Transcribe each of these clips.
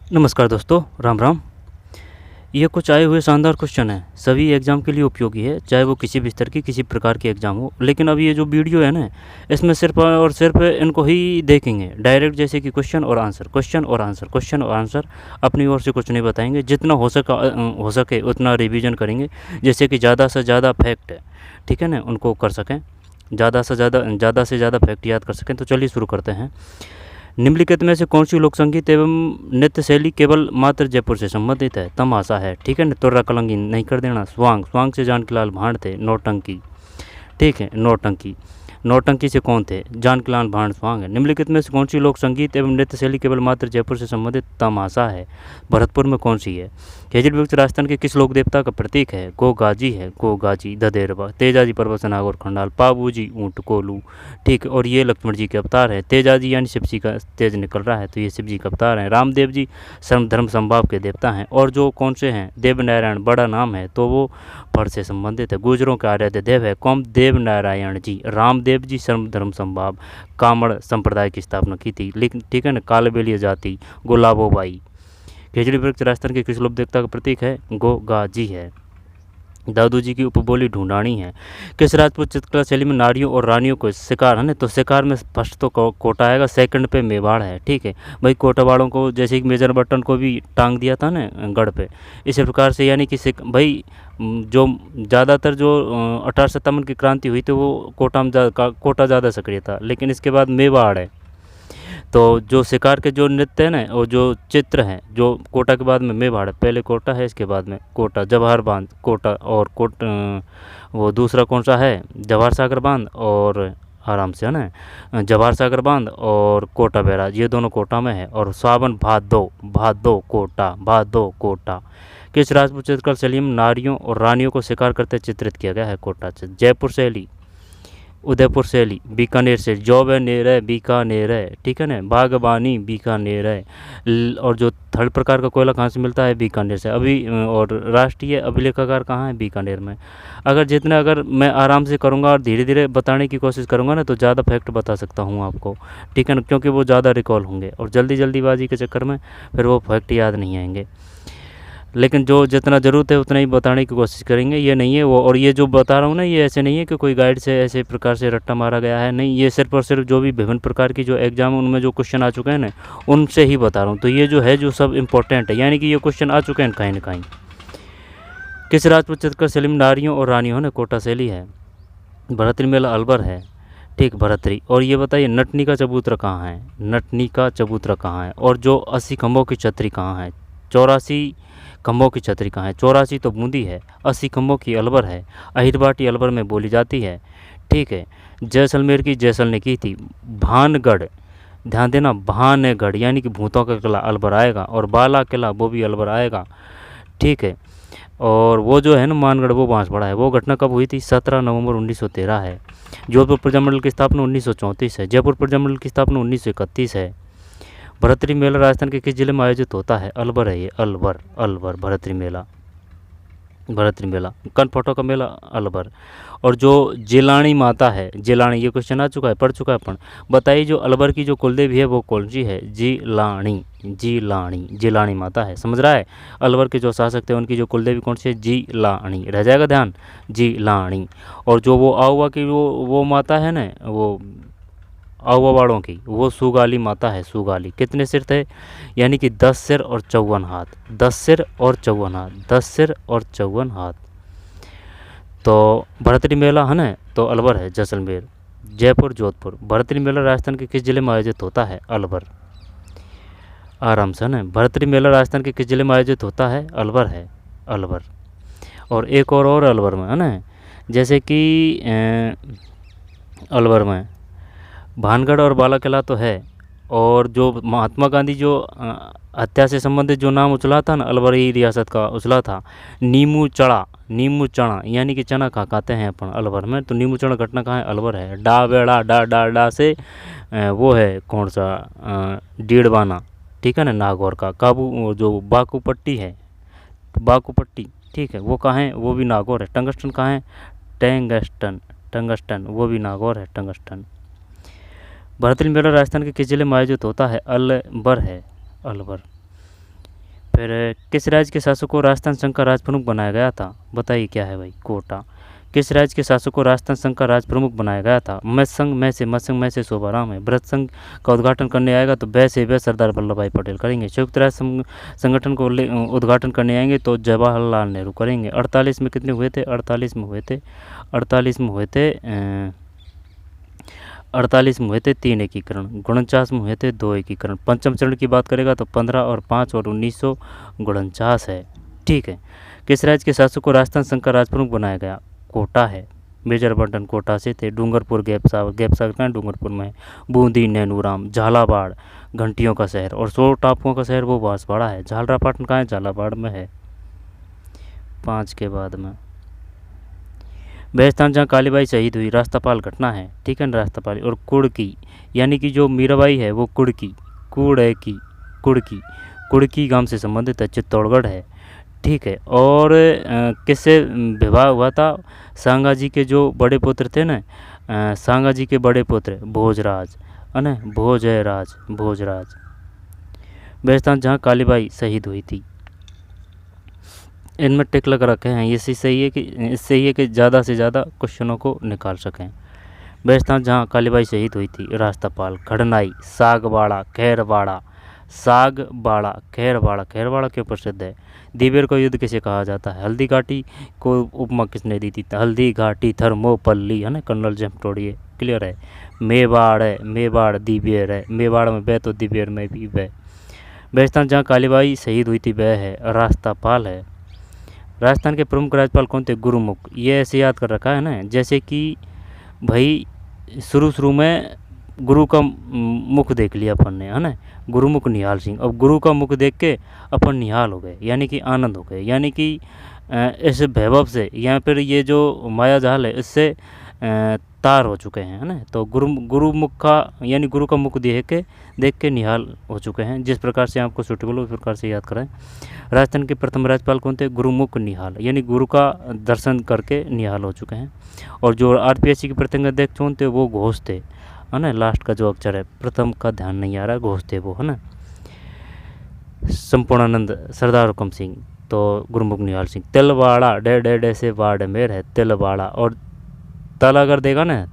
नमस्कार दोस्तों, राम राम। ये कुछ आए हुए शानदार क्वेश्चन हैं, सभी एग्ज़ाम के लिए उपयोगी है, चाहे वो किसी भी स्तर की किसी प्रकार की एग्ज़ाम हो। लेकिन अब ये जो वीडियो है ना, इसमें सिर्फ और सिर्फ इनको ही देखेंगे डायरेक्ट, जैसे कि क्वेश्चन और आंसर, क्वेश्चन और आंसर, क्वेश्चन और आंसर। अपनी ओर से कुछ नहीं बताएंगे, जितना हो सके उतना रिवीजन करेंगे, जैसे कि ज़्यादा से ज़्यादा फैक्ट है, ठीक है ना, उनको कर सकें, ज़्यादा से ज़्यादा फैक्ट याद कर सकें। तो चलिए शुरू करते हैं। निम्नलिखित में से कौन सी लोक संगीत एवं नृत्य शैली केवल मात्र जयपुर से संबंधित है? तमाशा है, ठीक है ना, तुर्रा कलंगी नहीं कर देना। स्वांग, स्वांग से जानकीलाल भांड थे। नौटंकी, ठीक है, नौटंकी, नौटंकी से कौन थे? जानकीलाल भांड स्वांग है। निम्नलिखित में से कौन सी लोक संगीत एवं नृत्य शैली केवल मात्र जयपुर से संबंधित? तमाशा है। भरतपुर में कौन सी है? खेजड़ी वृक्ष राजस्थान के किस लोक देवता का प्रतीक है? गोगाजी है, गोगाजी। ददेरवा, तेजाजी पर्वत से नागौर खंडाल। पाबूजी ऊंट कोलू, ठीक है। और ये लक्ष्मण जी के अवतार है। तेजाजी यानी शिव जी का तेज निकल रहा है, तो ये शिव जी का अवतार है। रामदेव जी सर्व धर्म संभाव के देवता हैं। और जो कौन से हैं? देव नारायण बड़ा नाम है, तो वो फड़ से संबंधित है। गुजरों के आराध्य देव है कौन? देव नारायण जी। रामदेव जी सर्व धर्म संभाव कामड़ संप्रदाय की स्थापना की थी, लेकिन ठीक है ना। कालबेलिया जाति, गुलाबोबाई। खेजड़ी वृक्ष राजस्थान के किस लोक देवता का प्रतीक है? गोगाजी है। दादू जी की उपबोली ढूंढानी है। किस राजपूत चित्रकला शैली में नारियों और रानियों को शिकार है ना? तो शिकार में फर्स्ट तो कोटा आएगा, सेकंड पे मेवाड़ है, ठीक है भाई। कोटा वालों को जैसे कि मेजर बटन को भी टांग दिया था ना गढ़ पे, इसी प्रकार से, यानी कि भाई जो ज़्यादातर जो 1857 की क्रांति हुई तो वो कोटा ज़्यादा सक्रिय था, लेकिन इसके बाद मेवाड़ है। तो जो शिकार के जो नृत्य है ना, और जो चित्र हैं, जो कोटा के बाद में मेवाड़ है, पहले कोटा है, इसके बाद में कोटा। जवाहर बांध, कोटा, और वो दूसरा कौन सा है? जवाहर सागर बांध, और आराम से है ना, जवाहर सागर बांध और कोटा बैराज, ये दोनों कोटा में है। और सावन भादो, भादो कोटा, भादो कोटा। किस राजपूत चित्रकला शैली में नारियों और रानियों को शिकार करते चित्रित किया गया है? कोटा से। जयपुर शैली, उदयपुर शैली, बीकानेर से। जौबनेर है, बीकानेर है, ठीक है ना। बागबानी, बीकानेर है। और जो थर्ड प्रकार का कोयला कहाँ से मिलता है? बीकानेर से। और राष्ट्रीय अभिलेखागार कहाँ है? बीकानेर में। अगर मैं आराम से करूँगा और धीरे धीरे बताने की कोशिश करूँगा ना, तो ज़्यादा फैक्ट बता सकता हूँ आपको, ठीक है ना, क्योंकि वो ज़्यादा रिकॉल होंगे, और जल्दीबाजी के चक्कर में फिर वो फैक्ट याद नहीं आएंगे। लेकिन जो जितना ज़रूरत है उतना ही बताने की कोशिश करेंगे, ये नहीं है वो। और ये जो बता रहा हूँ ना, ये ऐसे नहीं है कि कोई गाइड से ऐसे प्रकार से रट्टा मारा गया है, नहीं, ये सिर्फ और सिर्फ जो भी विभिन्न प्रकार की जो एग्जाम है उनमें जो क्वेश्चन आ चुके हैं ना, उनसे ही बता रहा हूँ। तो ये जो है, जो सब इंपॉर्टेंट है, यानी कि ये क्वेश्चन आ चुके हैं कहीं ना कहीं। किस राजपूत चित्रकला शैली में नारियों और रानियों ने? कोटा शैली है। भरतरी मेला अलवर है, ठीक, भरतरी। और ये बताइए, नटनी का चबूतरा कहाँ है? नटनी का चबूतरा कहाँ है? और जो 80 खंभों की छतरी कहाँ है? 84 खंभों की छतरी कहाँ है? 84 तो बूंदी है, 80 खंभों की अलवर है। अहिरबाटी अलवर में बोली जाती है, ठीक है। जैसलमेर की जैसल ने की थी। भानगढ़, ध्यान देना, भानगढ़ यानी कि भूतों का किला अलवर आएगा। और बाला किला वो भी अलवर आएगा, ठीक है। और वो जो है ना मानगढ़, वो बांसवाड़ा है। वो घटना कब हुई थी? 17 नवंबर 1913 है। जोधपुर प्रजामंडल की स्थापना 1934 है। जयपुर प्रजामंडल की स्थापना 1931 है। भरतरी मेला राजस्थान के किस जिले में आयोजित होता है? अलवर है ये, अलवर, अलवर भरतरी मेला, भरतरी मेला। कनफोटो का मेला अलवर। और जो जिलानी माता है, जिलानी, ये क्वेश्चन आ चुका है, पढ़ चुका है अपन। बताइए जो अलवर की जो कुलदेवी है वो कौन सी है? जिलानी, जिलानी, जिलानी माता है, समझ रहा है। अलवर के जो शासक थे उनकी जो कुलदेवी कौन सी है? जिलानी, रह जाएगा ध्यान, जिलानी। और जो वो आहुआ की वो माता है ना, वो आहुआ वालों की, वो सुगाली माता है, सुगाली। कितने सिर थे? यानी कि 10 सिर और 54 हाथ, 10 सिर और 54 हाथ, 10 सिर और 54 हाथ। तो भरतरी मेला है ना, तो अलवर है, जैसलमेर। जयपुर, जोधपुर। भरतरी मेला राजस्थान के किस जिले में आयोजित होता है? अलवर, आराम से ना। भरतरी मेला राजस्थान के किस जिले में आयोजित होता है? अलवर है, अलवर। और एक और अलवर में है ना, जैसे कि अलवर में भानगढ़ और बाला किला तो है। और जो महात्मा गांधी जो हत्या से संबंधित जो नाम उछला था ना, अलवरी रियासत का उछला था, नीमू चढ़ा, नीमू चना, यानी कि चना खा खाते हैं अपन अलवर में। तो नीमू चढ़ा घटना कहाँ है? अलवर है। डा बेड़ा, डा डा डा से वो है कौन सा? डीडवाना, ठीक है ना, नागौर का। काबू जो बाकू पट्टी है, बाकू पट्टी, ठीक है, वो कहाँ है? वो भी नागौर है। टंगस्टन कहाँ है? टंगस्टन, टंगस्टन वो भी नागौर है, टंगस्टन। भरतरी मेला राजस्थान के किस जिले में आयोजित होता है? अलवर है, अलवर। फिर किस राज्य के शासक को राजस्थान संघ का राज प्रमुख बनाया गया था? बताइए क्या है भाई? कोटा। किस राज्य के शासक को राजस्थान संघ का राज प्रमुख बनाया गया था? मत्स्य संघ में से मत्स्य संघ में से शोभाराम है। ब्रज संघ का उद्घाटन करने आएगा तो बै से बै सरदार वल्लभ भाई पटेल करेंगे। संयुक्त राष्ट्र संगठन को उद्घाटन करने आएंगे तो जवाहरलाल नेहरू करेंगे। 48 में कितने हुए थे? 48 में हुए थे 3 एकीकरण। 49 में हुए थे 2 एकीकरण। पंचम चरण की बात करेगा तो 15 और 5 और 1949 है। ठीक है। किस राज्य के शासक को राजस्थान संघ का राज प्रमुख बनाया गया? कोटा है। मेजर बर्टन कोटा से थे। डूंगरपुर गैप सागर का डूंगरपुर में। बूंदी नैनूराम। झालावाड़ घंटियों का शहर और 100 टापुओं का शहर वो बांसवाड़ा है। झालरापाटन कहाँ है? झालावाड़ में है। 5 के बाद में बेहस्तान जहाँ कालीबाई शहीद हुई रास्तापाल घटना है। ठीक है ना, रास्तापाल। और कुड़की यानी कि जो मीराबाई है वो कुड़की गांव से संबंधित है, चित्तौड़गढ़ है। ठीक है। और किससे विवाह हुआ था? सांगा जी के जो बड़े पुत्र थे ना, सांगा जी के बड़े पुत्र भोजराज है ना, भोजराज। बेहस्तान जहाँ कालीबाई शहीद हुई थी। इनमें टिक लग रखे हैं, ये सही है कि इससे ही है कि ज़्यादा से ज़्यादा क्वेश्चनों को निकाल सकें। बेहस्तान जहाँ कालीबाई शहीद हुई थी रास्तापाल। खड़नाई, सागवाड़ा, खैरवाड़ा क्यों प्रसिद्ध है? दिवेर को युद्ध किसे कहा जाता है? हल्दी घाटी को उपमा किसने दी थी? हल्दी घाटी थर्मोपल्ली है ना, कर्नल जेम्स टोडिये। क्लियर है। मेवाड़ दिवेर है। मेवाड़ में बै तो दिवेर में भी बै। बेहस्तान जहाँ कालीबाई शहीद हुई थी वह है रास्तापाल है। राजस्थान के प्रमुख राज्यपाल कौन थे? गुरुमुख। ये ऐसे याद कर रखा है ना, जैसे कि भाई शुरू में गुरु का मुख देख लिया अपन ने, है ना, गुरुमुख निहाल सिंह। अब गुरु का मुख देख के अपन निहाल हो गए, यानी कि आनंद हो गए, यानी कि इस वैभव से या फिर ये जो माया जाल है इससे तार हो चुके हैं, है ना। तो गुरुमुख का यानी गुरु का मुख देख के निहाल हो चुके हैं। जिस प्रकार से आपको सूटेबल हो उस प्रकार से याद करें। राजस्थान के प्रथम राज्यपाल कौन थे? गुरुमुख निहाल, यानी गुरु का दर्शन करके निहाल हो चुके हैं। और जो आरपीएससी के प्रथम अध्यक्ष कौन थे? वो घोष थे, है ना। लास्ट का जो अक्षर है प्रथम का ध्यान नहीं आ रहा, घोष थे वो, है ना। संपूर्णानंद, सरदार हुकम सिंह, तो गुरुमुख निहाल सिंह। तिलवाड़ा डे से वार्ड मेर है, तिलवाड़ा। और तल अगर देगा ना,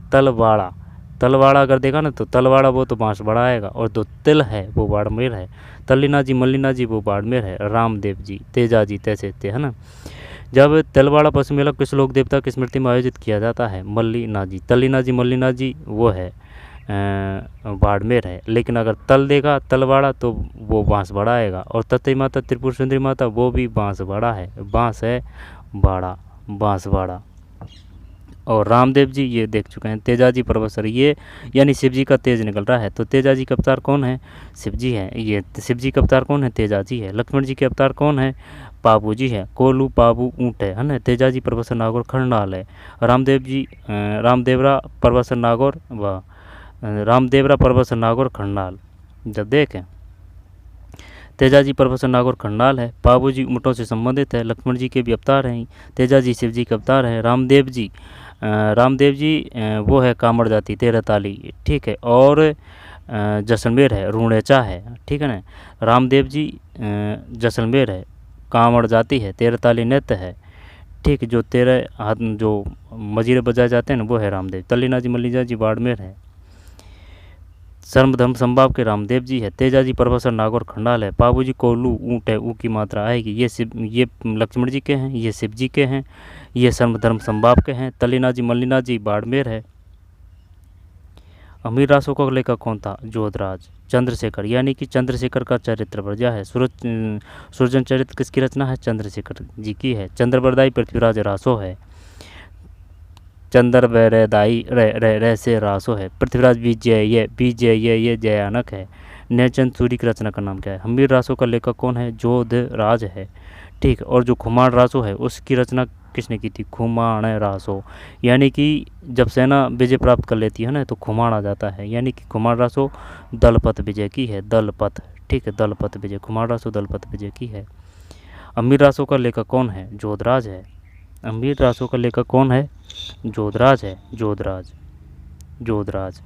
तलवाड़ा अगर देगा ना तो तलवाड़ा वो तो बांसवाड़ा आएगा, और जो तिल है वो बाड़मेर है। तल्लीना जी मल्लीना जी वो बाड़मेर है। रामदेव जी, तेजा जी तैसे थे, है ना। जब तिलवाड़ा पशु मेला किस लोक देवता की स्मृति में आयोजित किया जाता है? मल्लीना जी। तल्लीना जी मल्लीना जी वो है बाड़मेर है। लेकिन अगर तल देगा तलवाड़ा तो वो बांसवाड़ा आएगा। और ततई माता त्रिपुर सुंदरी माता वो भी बांसवाड़ा है, बांस है बाड़ा, बांसवाड़ा। और रामदेव जी ये देख चुके हैं। तेजाजी परवसर, ये यानी शिव जी का तेज निकल रहा है। तो तेजाजी का अवतार कौन है? शिव जी है। ये शिव जी का अवतार कौन है? तेजाजी है। लक्ष्मण जी के अवतार कौन है? पाबू जी है। कोलू पाबू ऊँट है ना। तेजाजी परवसर नागौर खंडाल है। रामदेवरा परवसर नागौर व रामदेवरा परवसर नागौर खंडाल। जब देखें तेजाजी परवसर नागौर खंडाल है। पाबू जी ऊँटों से संबंधित है। लक्ष्मण जी के भी अवतार हैं। तेजाजी शिव जी के अवतार है। रामदेव जी वो है कामड़ जाति 13 ताली। ठीक है। और जैसलमेर है, रूणेचा है। ठीक है ना। रामदेव जी जैसलमेर है, कामड़ जाति है, 13 ताली नृत्य है। ठीक। जो 13 हाथ जो मजीरे बजाए जाते हैं ना वो है रामदेव। तल्लीना जी मल्लीना जी बाड़मेर है। सर्वधर्म संभाव के रामदेव जी है। तेजाजी परवसर नागौर खंडाल है। पाबू जी कोल्लू ऊँट है, ऊ की मात्रा आएगी। ये लक्ष्मण जी के हैं, ये शिव जी के हैं, ये सर्वधर्म संभाव के हैं। तल्लीना जी मल्लीना जी बाड़मेर है। अमीर रासों का लेखक कौन था? जोधराज। चंद्रशेखर, यानी कि चंद्रशेखर का चरित्र वर्जा है। सुरजन चरित्र किसकी रचना है? चंद्रशेखर जी की है। चंद्रवरदाई पृथ्वीराज रासो है। चंद्र वैरदाई रे से रासो है। पृथ्वीराज बीजय ये जयानक है। नेचंद सूरी की रचना का नाम क्या है? हमीर रासो का लेखक कौन है? जोधराज है। ठीक। और जो खुमाण रासो है उसकी रचना किसने की थी? खुमाण रासो, यानी कि जब सेना विजय प्राप्त कर लेती है ना तो खुमाण आ जाता है, यानी कि खुमाण रासो दलपत विजय की है। दलपत, ठीक है, दलपत विजय, खुमाण रासो दलपत विजय की है। अमीर रासो का लेखक कौन है? जोधराज है। अमीर रासो का लेखक कौन है? जोधराज है। जोधराज।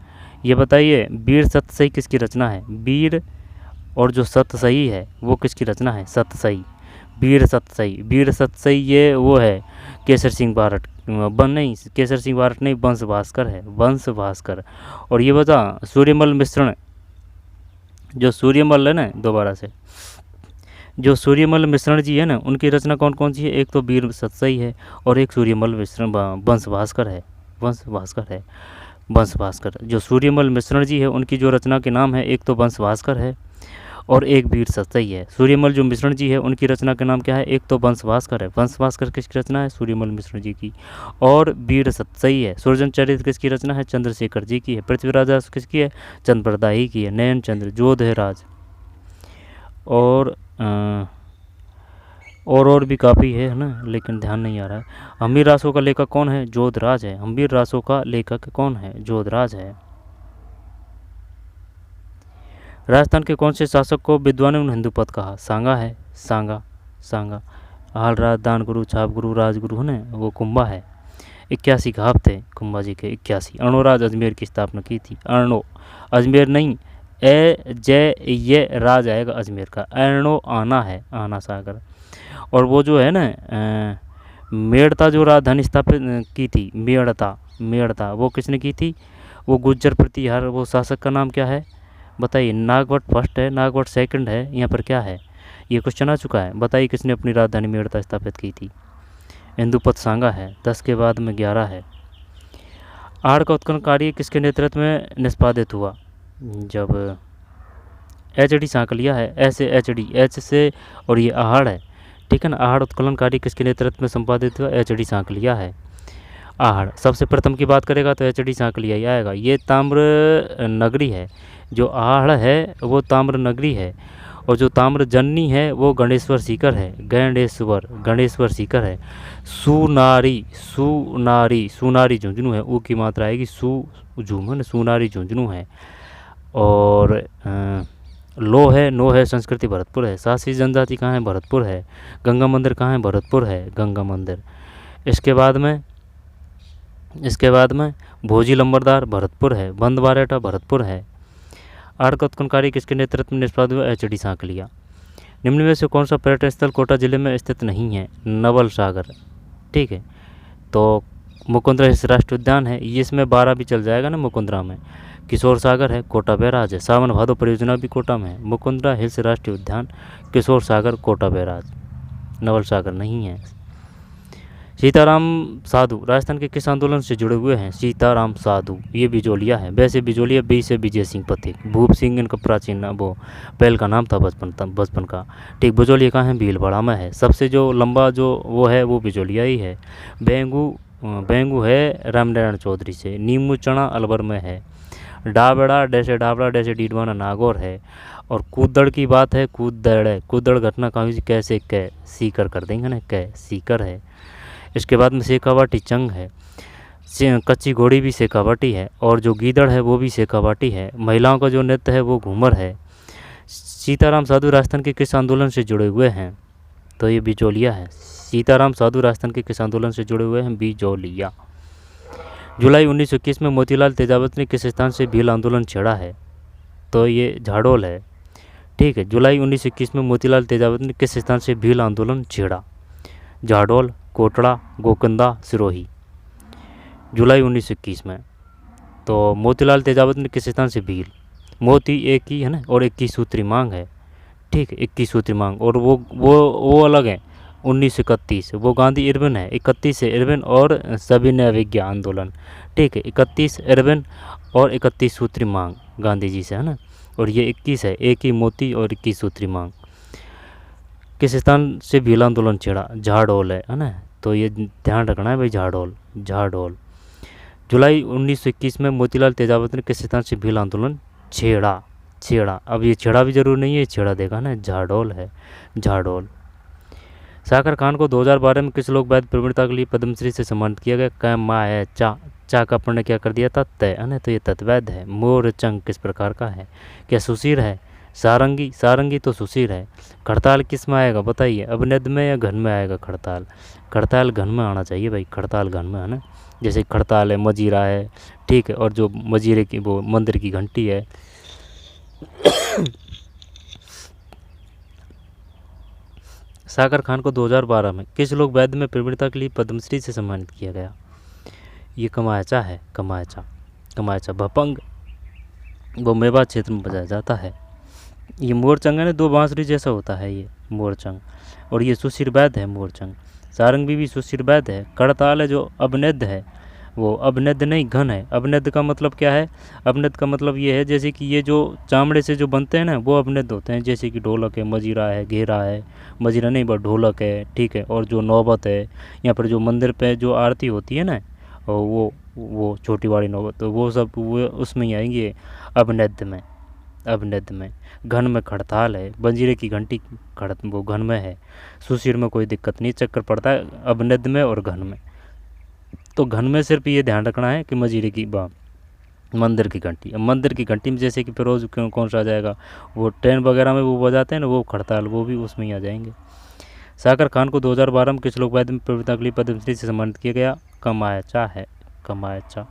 ये बताइए वीर सत्यसई किसकी रचना है? वीर और जो सतसई है वो किसकी रचना है? सतसई, वीर सतसई। वीर सतसई ये वो है केसर सिंह बारट, नहीं केसर सिंह बारट नहीं, वंश भास्कर है, वंश भास्कर। और ये बता सूर्यमल मिश्रण, जो सूर्यमल है ना, दोबारा से जो सूर्यमल मिश्रण जी है ना, उनकी रचना कौन कौन सी है? एक तो वीर सतसई है और एक सूर्यमल मिश्रण वंश भास्कर है, वंश भास्कर है, वंश भास्कर। जो सूर्यमल मिश्रण जी है उनकी जो रचना के नाम है, एक तो वंश भास्कर है और एक वीर सतसई है। सूर्यमल जो मिश्रण जी है उनकी रचना का नाम क्या है? एक तो वंश भास्कर है, वंश भास्कर किसकी रचना है? सूर्यमल मिश्रण जी की। और वीर सतसई है। सुरजन चरित्र किसकी रचना है? चंद्रशेखर जी की है। पृथ्वीराज किसकी है? चंद्रप्रदाही की है। नयन चंद्र, जोध है राज। और भी काफ़ी है ना, लेकिन ध्यान नहीं आ रहा है। हम्बीर रासों का लेखक कौन है? जोधराज है। हम्बीर रासों का लेखक कौन है? जोधराज है। राजस्थान के कौन से शासक को विद्वानों ने हिंदू पद कहा? सांगा है, सांगा, सांगा। हालराज, दानगुरु, छापगुरु, राजगुरु है ना, वो कुंभा है। 81 घाव थे कुंभा जी के, 81। अर्णोराज अजमेर की स्थापना की थी। अर्णो, अजमेर नहीं, ये राज आएगा अजमेर का। अर्णो आना है, आना सागर। और वो जो है ना मेड़ता जो राजधानी स्थापित की थी, मेड़ता वो किसने की थी? वो गुज्जर प्रतिहार। वो शासक का नाम क्या है बताइए? नागवट फर्स्ट है, नागवट सेकंड है, यहाँ पर क्या है? ये क्वेश्चन आ चुका है। बताइए किसने अपनी राजधानी मेड़ता स्थापित की थी? इंदुपत सांगा है। 10 के बाद में 11 है। आहड़ का उत्खनन कार्य किसके नेतृत्व में निष्पादित हुआ? जब HD सांकलिया है, ऐसे HD, एच से, और ये आहड़ है, ठीक है ना। आहड़ उत्खनन कार्य किसके नेतृत्व में संपादित हुआ? HD सांकलिया है। आहड़ सबसे प्रथम की बात करेगा तो HD सांकलिया ही आएगा। ये ताम्र नगरी है, जो आहड़ है वो ताम्र नगरी है। और जो ताम्र जननी है वो गणेश्वर सीकर है, गणेश्वर सीकर है। सुनारी झुंझुनू है, ऊ की मात्रा आएगी सु, झूमन, सुनारी झुंझुनू है। और नो है संस्कृति भरतपुर है। सासी जनजाति कहाँ है? भरतपुर है। गंगा मंदिर कहाँ है? भरतपुर है, गंगा मंदिर। इसके बाद में भोजी लंबरदार भरतपुर है। बंद बारेटा भरतपुर है। आहड़ का उत्खनन कार्य किसके नेतृत्व में निष्पादित हुआ? HD सांकलिया। निम्न में से कौन सा पर्यटन स्थल कोटा जिले में स्थित नहीं है? नवल सागर, ठीक है। तो मुकुंदरा हिल्स राष्ट्रीय उद्यान है, ये इसमें 12 भी चल जाएगा ना मुकुंदरा में। किशोर सागर है, कोटा बैराज है। सावन भादो परियोजना भी कोटा में है। मुकुंदरा हिल्स राष्ट्रीय उद्यान, किशोर सागर, कोटा बैराज, नवल सागर नहीं है। सीताराम साधु राजस्थान के किस आंदोलन से जुड़े हुए हैं? सीताराम साधु, ये बिजोलिया है। वैसे बिजोलिया बी से विजय सिंह पथिक, भूप सिंह इनका प्राचीन वो पहल का नाम था बचपन का, ठीक। बिजोलिया कहाँ है? भीलवाड़ा में है। सबसे जो लंबा जो वो है वो बिजोलिया ही है। बेंगू है रामनारायण चौधरी से। नीमू चना अलवर में है। डाबड़ा डैसे डीडवाना नागौर है। और कूदड़ की बात है, कूदड़ घटना कहाँ हुई? कैसे कै सीकर कर देंगे ना, कै सीकर है। इसके बाद में शेखावाटी चंग है। कच्ची घोड़ी भी शेखावाटी है। और जो गीदड़ है वो भी शेखावाटी है। महिलाओं का जो नृत्य है वो घूमर है। सीताराम साधु राजस्थान के किस आंदोलन से जुड़े हुए हैं? तो ये बिजोलिया है। सीताराम साधु राजस्थान के किस आंदोलन से जुड़े हुए हैं? बिजोलिया। जुलाई 1921 में मोतीलाल तेजावत ने किस स्थान से भील आंदोलन छेड़ा है? तो ये झाडोल है, ठीक है। जुलाई 1921 में मोतीलाल तेजावत ने किस स्थान से भील आंदोलन छेड़ा? झाडोल, कोटड़ा, गोकंदा, सिरोही। जुलाई 1921 में। तो मोतीलाल तेजावत ने किस स्थान से भील? मोती एक ही है ना, और 21 सूत्री मांग है, ठीक है, 21 सूत्री मांग। और वो अलग है। 1931 वो गांधी इरविन है। 31 है इरविन और सविनय अवज्ञा आंदोलन, ठीक है। 31 इरविन और 31 सूत्री मांग गांधी जी से, है ना। और ये 21 है, एक ही मोती और 21 सूत्री मांग। किस स्थान से भील आंदोलन छेड़ा? झाडोल है ना। तो ये ध्यान रखना है भाई, झाडोल। जुलाई 1921 में मोतीलाल तेजावत ने किस स्थान से भील आंदोलन छेड़ा? अब ये छेड़ा भी जरूर नहीं है, छेड़ा देगा ना, झाडोल है, झाडोल। साकर खान को 2012 में किस लोक वाद्य प्रवीणता के लिए पद्मश्री से सम्मानित किया गया? कै मा है चा का अपन ने क्या कर दिया? तत्व है ना। तो ये तत्वैध है। मोर चंग किस प्रकार का है? क्या सुशीर है? सारंगी तो सुशीर है। खड़ताल किस में आएगा बताइए? अभिनद में या घन में आएगा? खड़ताल घन में आना चाहिए भाई, खड़ताल घन में, है ना। जैसे खड़ताल है, मजीरा है, ठीक है। और जो मजीरे की वो मंदिर की घंटी है सागर खान को 2012 में किस लोक वाद्य में प्रवीणता के लिए पद्मश्री से सम्मानित किया गया? ये कमायचा है, कमायचा भपंग वो मेवात क्षेत्र में बजाया जाता है। ये मोरचंग है ना, 2 बांसुरी जैसा होता है ये मोरचंग, और ये सुशिर वैद्य है मोरचंग। सारंगी भी सुशिर वैद्य है। करताल है जो अवनेद्य है, वो अवनेद्य नहीं घन है। अवनेद्य का मतलब क्या है? अवनेद्य का मतलब ये है जैसे कि ये जो चामड़े से जो बनते हैं ना, वो अवनेद्य होते हैं, जैसे कि ढोलक है, मजीरा है, घेरा है, मजीरा नहीं बट ढोलक है, ठीक है। और जो नौबत है, यहाँ पर जो मंदिर पे जो आरती होती है ना, और वो छोटी वाली नौबत, तो वो सब वो उसमें ही आएंगे अवनेद्य में। अवनेद्य में घन में खड़ताल है, बंजीरे की घंटी खड़त वो घन में है। सुशिर में कोई दिक्कत नहीं, चक्कर पड़ता है अवनेद्य में और घन में। तो घन में सिर्फ ये ध्यान रखना है कि मजीरे की मंदिर की घंटी। अब मंदिर की घंटी में जैसे कि फिरोज कौन सा आ जाएगा, वो ट्रेन वगैरह में वो बजाते हैं ना, वो खड़ताल, वो भी उसमें ही आ जाएंगे। सागर खान को 2012 में किस लोक वाद्य में प्रवीणता के लिए पद्मश्री से सम्मानित किया गया? कमायचा है, कमायचा।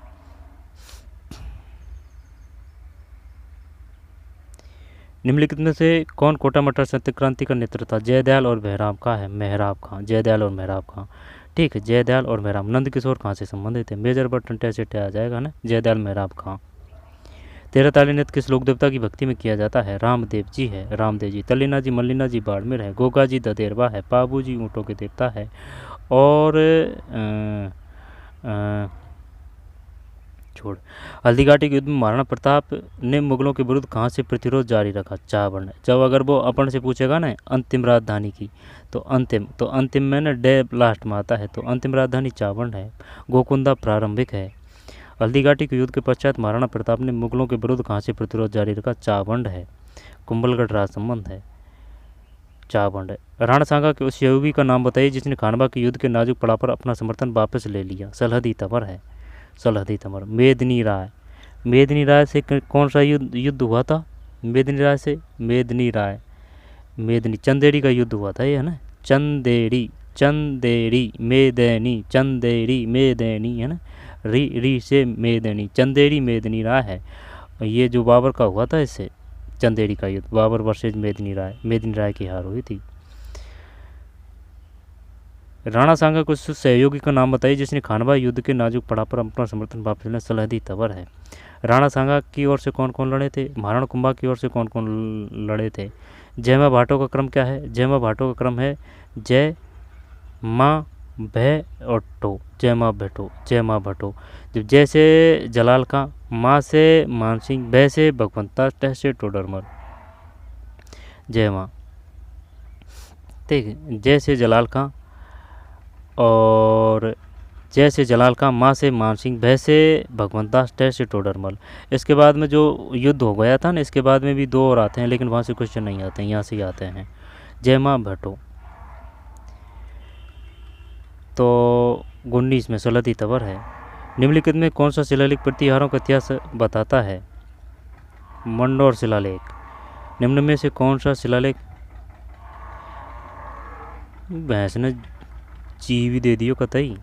निम्नलिखित में से कौन कोटा मटर सत्याक्रांति का नेतृत्व था? जयदयाल और मेहराब का है, मेहराब खां, जयदयाल और मेहराब खां, ठीक है। जयदयाल और मेहराब। नंद किशोर कहाँ से संबंधित है? मेजर बट टंटे से आ जाएगा ना, जयदयाल मेहराब खां। 13 ताली नृत्य किस लोक देवता की भक्ति में किया जाता है? रामदेव जी है, रामदेव जी। तल्लीना जी मल्लीना जी बाड़मेर है, गोगा जी ददेरवा है, पाबू जी ऊँटों के देवता है, और छोड़। हल्दीघाटी के युद्ध में महाराणा प्रताप ने मुगलों के विरुद्ध कहाँ से प्रतिरोध जारी रखा? चावड़। जब अगर वो अपन से पूछेगा ना अंतिम राजधानी की, तो अंतिम में ना डे लास्ट में आता है, तो अंतिम राजधानी चावड़ है। गोकुंदा प्रारंभिक है। हल्दीघाटी के युद्ध के पश्चात महाराणा प्रताप ने मुगलों के विरुद्ध कहाँ से प्रतिरोध जारी रखा? चावड़ है। कुंभलगढ़ राजसंबंध है, चावड़ है। राणा सांगा के उस सहयोगी का नाम बताइए जिसने खानवा के युद्ध के नाजुक पड़ाव पर अपना समर्थन वापस ले लिया? सलहदी तंवर है, सलहदी तंवर। मेदिनी राय, मेदिनी राय से कौन सा युद्ध हुआ था? मेदिनी राय से, मेदिनी राय, मेदिनी चंदेरी का युद्ध हुआ था ये, है ना, चंदेरी, चंदेरी मेदिनी, चंदेरी मेदिनी, है ना, री से मेदिनी, चंदेरी मेदिनी राय है। ये जो बाबर का हुआ था इससे, चंदेरी का युद्ध, बाबर वर्सेज मेदिनी राय की हार हुई थी। राणा सांगा को सहयोगी का नाम बताइए जिसने खानवा युद्ध के नाजुक पड़ाव पर अपना समर्थन वापस लेना? सलहदी तंवर है। राणा सांगा की ओर से कौन कौन लड़े थे? महाराणा कुंभा की ओर से कौन कौन लड़े थे? जयमा भाटो का क्रम क्या है? जयमा भाटो का क्रम है जय माँ भय और टो, जयमा भटो, जयमा भटो। जब जय से जलाल का, माँ से मानसिंह, भय से भगवंता, टह से टोडरमल, जयमा, ठीक है। जय से जलाल का और जय से जलाल का, माँ से मानसिंह, भय से भगवंतास, टह से टोडरमल। इसके बाद में जो युद्ध हो गया था ना, इसके बाद में भी 2 और आते हैं, लेकिन वहाँ से क्वेश्चन नहीं आते हैं, यहाँ से ही आते हैं। जयमा भट्टो। तो 19 में सलहदी तंवर है। निम्नलिखित में कौन सा शिलालेख प्रतिहारों का इतिहास बताता है? मंडोर शिलालेख। निम्न में से कौन सा शिलालेख, भैंस ने जी भी दे दियो कतई।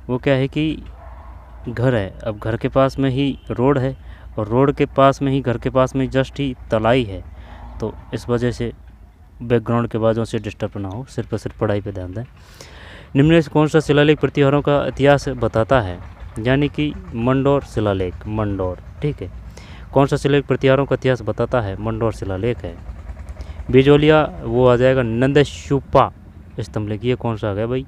वो क्या है कि घर है, अब घर के पास में ही रोड है, और रोड के पास में ही, घर के पास में जस्ट ही तलाई है, तो इस वजह से बैकग्राउंड के बाजों से डिस्टर्ब ना हो, सिर्फ और सिर्फ पढ़ाई पे ध्यान दें। निम्न में से कौन सा शिलालेख प्रतिहारों का इतिहास बताता है? यानी कि मंडोर शिलालेख, मंडोर, ठीक है। कौन सा शिलालेख प्रतिहारों का इतिहास बताता है? मंडोर शिलालेख है। बिजोलिया वो आ जाएगा नंदशूपा स्तंभलेख। ये कौन सा आ गया भाई?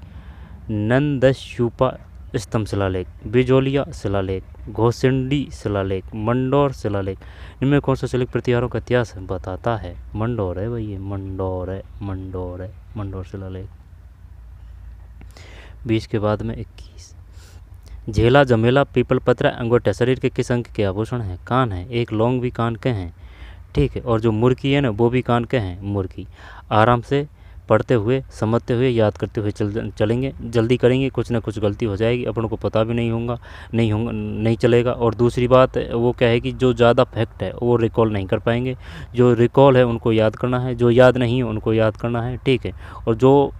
नंदशूपा स्तंभ शिलालेख, बिजोलिया शिलालेख, घोसिंडी शिलालेख, मंडोर शिलालेख। इनमें कौन सा शिलालेख प्रतिहारों का इतिहास बताता है? मंडोर है भाई, ये मंडोर है, मंडोर है, मंडोर शिलालेख। 20 के बाद में 21। झेला, जमेला, पीपल पत्र, अंगूठा शरीर के किस अंग के आभूषण हैं? कान है, एक लौंग भी कान के हैं, ठीक है। और जो मुर्की है ना, वो भी कान के हैं, मुर्की। आराम से पढ़ते हुए, समझते हुए, याद करते हुए चलेंगे। जल्दी करेंगे, कुछ ना कुछ गलती हो जाएगी, अपन को पता भी नहीं चलेगा। और दूसरी बात वो क्या है कि जो ज़्यादा फैक्ट है वो रिकॉल नहीं कर पाएंगे। जो रिकॉल है उनको याद करना है, जो याद नहीं है उनको याद करना है, ठीक है। और जो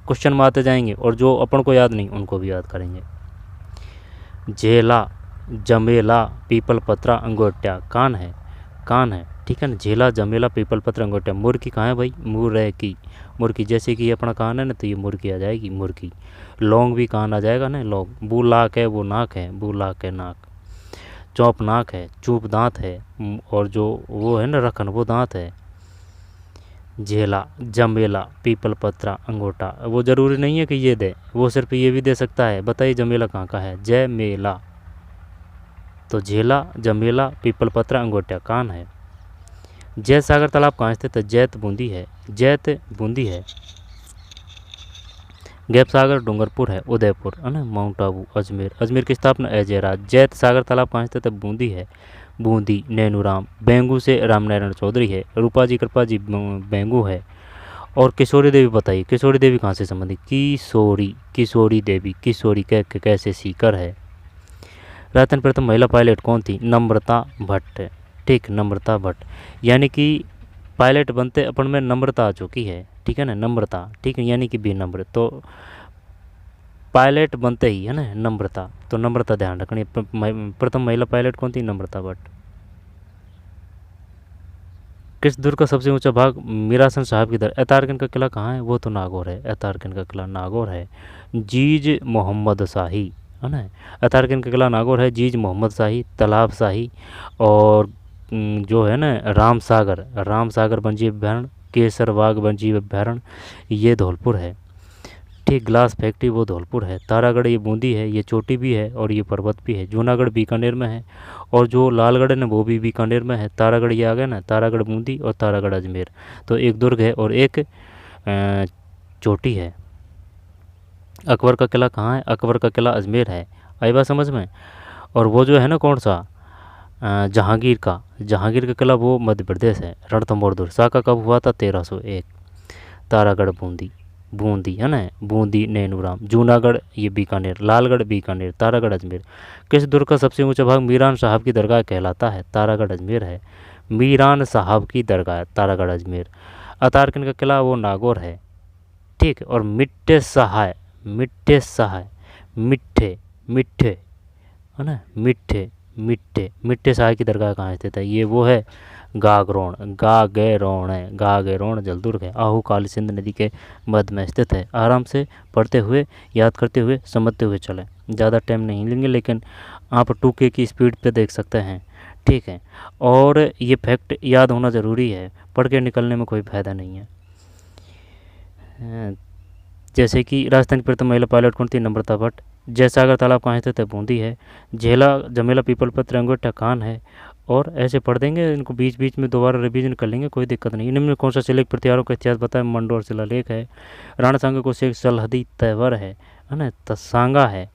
क्वेश्चन में आते जाएंगे और जो अपन को याद नहीं उनको भी याद करेंगे। झेला, जमेला, पीपल पत्रा, अंगोट्या, कान है, कान है, ठीक। ठीक है ना। झेला, जमेला, पीपल पत्र, अंगूठा। मुर्की कहाँ है भाई? मुर्की, मुर्की। जैसे कि अपना कान है ना, तो ये मुर्की आ जाएगी, मुर्की। लौंग भी कान आ जाएगा ना, लौंग। बुलाक है, वो नाक है, बुलाक है नाक। चौप नाक है, चूप दांत है, और जो वो है ना रखन, वो दांत है। झेला, जमेला, पीपल पत्रा, अंगूठा। वो ज़रूरी नहीं है कि ये दे, वो सिर्फ ये भी दे सकता है। बताइए जमेला कहाँ का है? जय मेला। तो झेला, जमेला, पीपल पत्रा, अंगूठा कान है। जैत सागर तालाब कहाँ स्थित है? जैत बूंदी है, जैत बूंदी है। गैप सागर डूंगरपुर है, उदयपुर है ना। माउंट आबू, अजमेर। अजमेर की स्थापना अजयराज। जैत सागर तालाब कहाँ स्थित है? बूंदी है, बूंदी। नैनूराम। बेंगू से रामनारायण चौधरी है। रूपा जी, कृपा जी बेंगू है। और किशोरी देवी बताइए, किशोरी देवी कहाँ से संबंधित? किशोरी, किशोरी देवी, किशोरी कैसे सीकर है। राजस्थान प्रथम महिला पायलट कौन थी? नम्रता भट्ट। ठीक, नम्रता भट्ट। यानी कि पायलट बनते अपन में नम्रता आ चुकी है, ठीक है ना, नम्रता। ठीक है, यानी कि विनम्र। तो पायलट बनते ही है ना नम्रता, तो नम्रता ध्यान रखनी। प्रथम महिला पायलट कौन थी? नम्रता भट्ट। किस दुर्ग का सबसे ऊंचा भाग? मीरासन साहब की दर। ऐतारकन का किला कहाँ है? वो तो नागौर है, ऐतारकन का किला नागौर है। जीज मोहम्मद शाही है ना। ऐतारकन का किला नागौर है। जीज मोहम्मद शाही, तालाब शाही, और जो है ना राम सागर, राम सागर वन्यजीव अभ्यारण्य, केसर बाग वन्यजीव अभ्यारण्य, ये धौलपुर है। ठीक, ग्लास फैक्ट्री वो धौलपुर है। तारागढ़ ये बूंदी है, ये चोटी भी है और ये पर्वत भी है। जूनागढ़ बीकानेर में है, और जो लालगढ़ है ना वो भी बीकानेर में है। तारागढ़ ये आ गया ना, तारागढ़ बूंदी और तारागढ़ अजमेर। तो एक दुर्ग है और एक चोटी है। अकबर का किला कहाँ है? अकबर का किला अजमेर है। आई बात समझ में। और वो जो है ना कौन सा, जहांगीर का, जहांगीर का किला वो मध्य प्रदेश है। रणथंभौर दुर्ग शाह का कब हुआ था? 1301। तारागढ़ बूंदी, बूंदी है ना, बूंदी नैनूराम। जूनागढ़ ये बीकानेर, लालगढ़ बीकानेर, तारागढ़ अजमेर। किस दुर्ग का सबसे ऊंचा भाग मीरान साहब की दरगाह कहलाता है? तारागढ़ अजमेर है। मीरान साहब की दरगाह, तारागढ़ अजमेर। अतारकन का किला वो नागौर है। ठीक है। और मिट्टे सहाय, मिट्टे सहाय, मिट्ठे, मिट्ठे है ना, मिट्ठे, मिट्ठे, मिट्ठे सहाय की दरगाह कहाँ स्थित है? ये वो है गागरोण, गागेरोण है, गागेरोण जलदुर्ग है। आहू काली सिंध नदी के मध्य में स्थित है। आराम से पढ़ते हुए, याद करते हुए, समझते हुए चलें। ज़्यादा टाइम नहीं लेंगे, लेकिन आप 2K की स्पीड पे देख सकते हैं। ठीक है। और ये फैक्ट याद होना ज़रूरी है, पढ़ के निकलने में कोई फ़ायदा नहीं है। जैसे कि राजस्थान की प्रथम महिला पायलट कौन थी? नम्रता भट्ट। जयसागर तालाब कहाँ स्थित है? बूंदी है। झेला, जमेला, पीपल पत्र, अंगूठा कान है। और ऐसे पढ़ देंगे, इनको बीच बीच में दोबारा रिवीजन कर लेंगे, कोई दिक्कत नहीं। निम्न में कौन सा शिलालेख प्रतिहारों का इतिहास बताए? मंडोर शिलालेख है। राणा सांगा को शेख सलहदी तैवर है ना, सांगा है,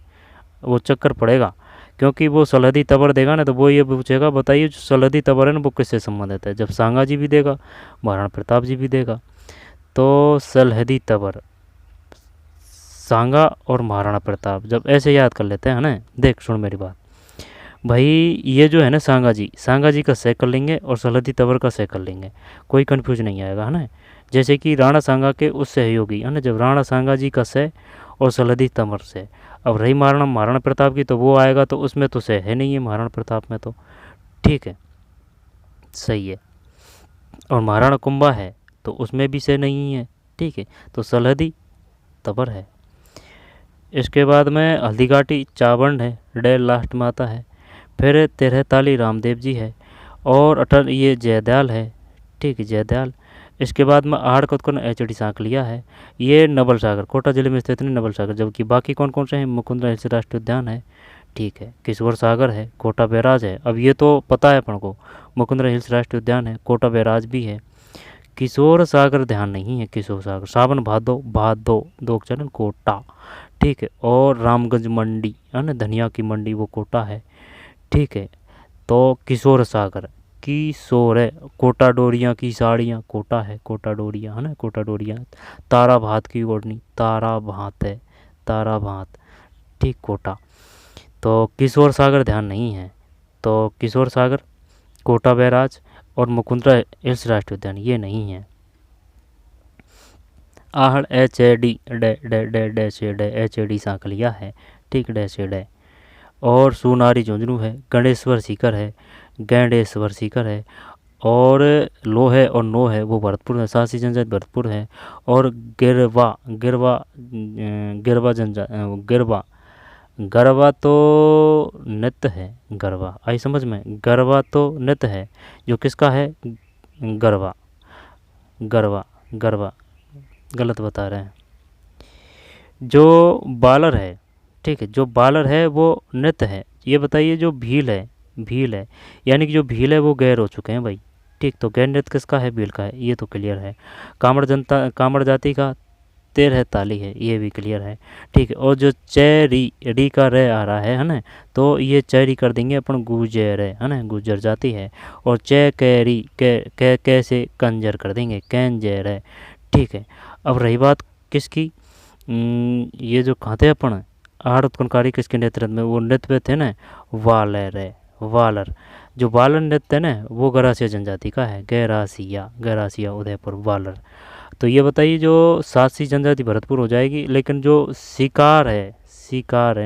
वो चक्कर पड़ेगा, क्योंकि वो सलहदी तबर देगा ना, तो वो ये पूछेगा बताइए जो सलहदी तबर है ना वो किससे संबंधित है। जब सांगा जी भी देगा, महाराणा प्रताप जी भी देगा, तो सलहदी तबर, सांगा और महाराणा प्रताप, जब ऐसे याद कर लेते हैं ना। देख सुन मेरी बात भाई, ये जो है ना सांगा जी का सह कर लेंगे और सलहदी तबर का सह कर लेंगे, कोई कन्फ्यूज नहीं आएगा, है ना। जैसे कि राणा सांगा के उस सहयोगी है ना, जब राणा सांगा जी का सह और सलहदी तबर से। अब रही महाराणा प्रताप की, तो वो आएगा तो उसमें तो सह है नहीं है महाराणा प्रताप में, तो ठीक है, सही है। और महाराणा कुंभा है तो उसमें भी सह नहीं है, ठीक है, तो सलहदी तबर है। इसके बाद में हल्दीघाटी चावंड है, डे लास्ट में आता है। फिर तेरहताली रामदेव जी है, और अटल ये जयदयाल है, ठीक है, जयदयाल। इसके बाद में आहड़ कतकुन एचडी सांकलिया है, ये नवल सागर कोटा जिले में स्थित है, नवल सागर। जबकि बाकी कौन कौन से हैं? मुकुंदरा हिल्स राष्ट्रीय उद्यान है, ठीक है, किशोर सागर है, कोटा बैराज है। अब ये तो पता है अपन को, मुकुंदरा हिल्स राष्ट्रीय उद्यान है, कोटा बैराज भी है। किशोर सागर ध्यान नहीं है, किशोर सागर सावन भादो, भादो दो चरण कोटा, ठीक है। और रामगंज मंडी है ना, धनिया की मंडी, वो कोटा है, ठीक है। तो किशोर सागर, किशोर है। कोटा डोरियाँ की साड़ियाँ, कोटा है, कोटा डोरियाँ है ना, कोटा डोरियाँ। तारा भात की ओढ़नी, तारा भात है, तारा भात, ठीक, कोटा। तो किशोर सागर ध्यान नहीं है, तो किशोर सागर, कोटा बैराज और मुकुंदरा हिल्स राष्ट्रीय उद्यान ये नहीं है। आहड़ HAD HAD सांकलिया है, ठीक, HAD। और सोनारी झुंझुनू है, गणेश्वर सीकर है, गैंडेश्वर सीकर है। और लो है और नो है वो भरतपुर है, सासी जनजाति भरतपुर है। और गिरवा गिरवा गिरवा गिरवा गरबा तो नृत्य है, गरबा आई समझ में, गरबा तो नृत्य है जो किसका है, गरबा गरबा गरबा गलत बता रहे हैं। जो बालर है, ठीक है, जो बालर है वो नृत्य है। ये बताइए जो भील है, भील है यानी कि जो भील है वो गैर हो चुके हैं भाई, ठीक। तो गैर नृत्य किसका है, भील का है, ये तो क्लियर है। कामड़ जाति का तेर है, ताली है, ये भी क्लियर है, ठीक है। और जो चैरी री का रे आ रहा है ना, तो ये चैरी कर देंगे अपन गुजर है ना, गुजर जाती है। और चे कैरी कैसे कंजर कर देंगे, कैंजर है, ठीक है। अब रही बात किसकी, ये जो खाते अपन आहार उत्पन्नकारी किसके नेतृत्व में, वो नृत्य थे ना, वालर है, वालर। जो वालर नृत्य है ना वो गरासिया जनजाति का है, गैरासिया उदयपुर वालर। तो ये बताइए जो सासी जनजाति भरतपुर हो जाएगी। लेकिन जो शिकार है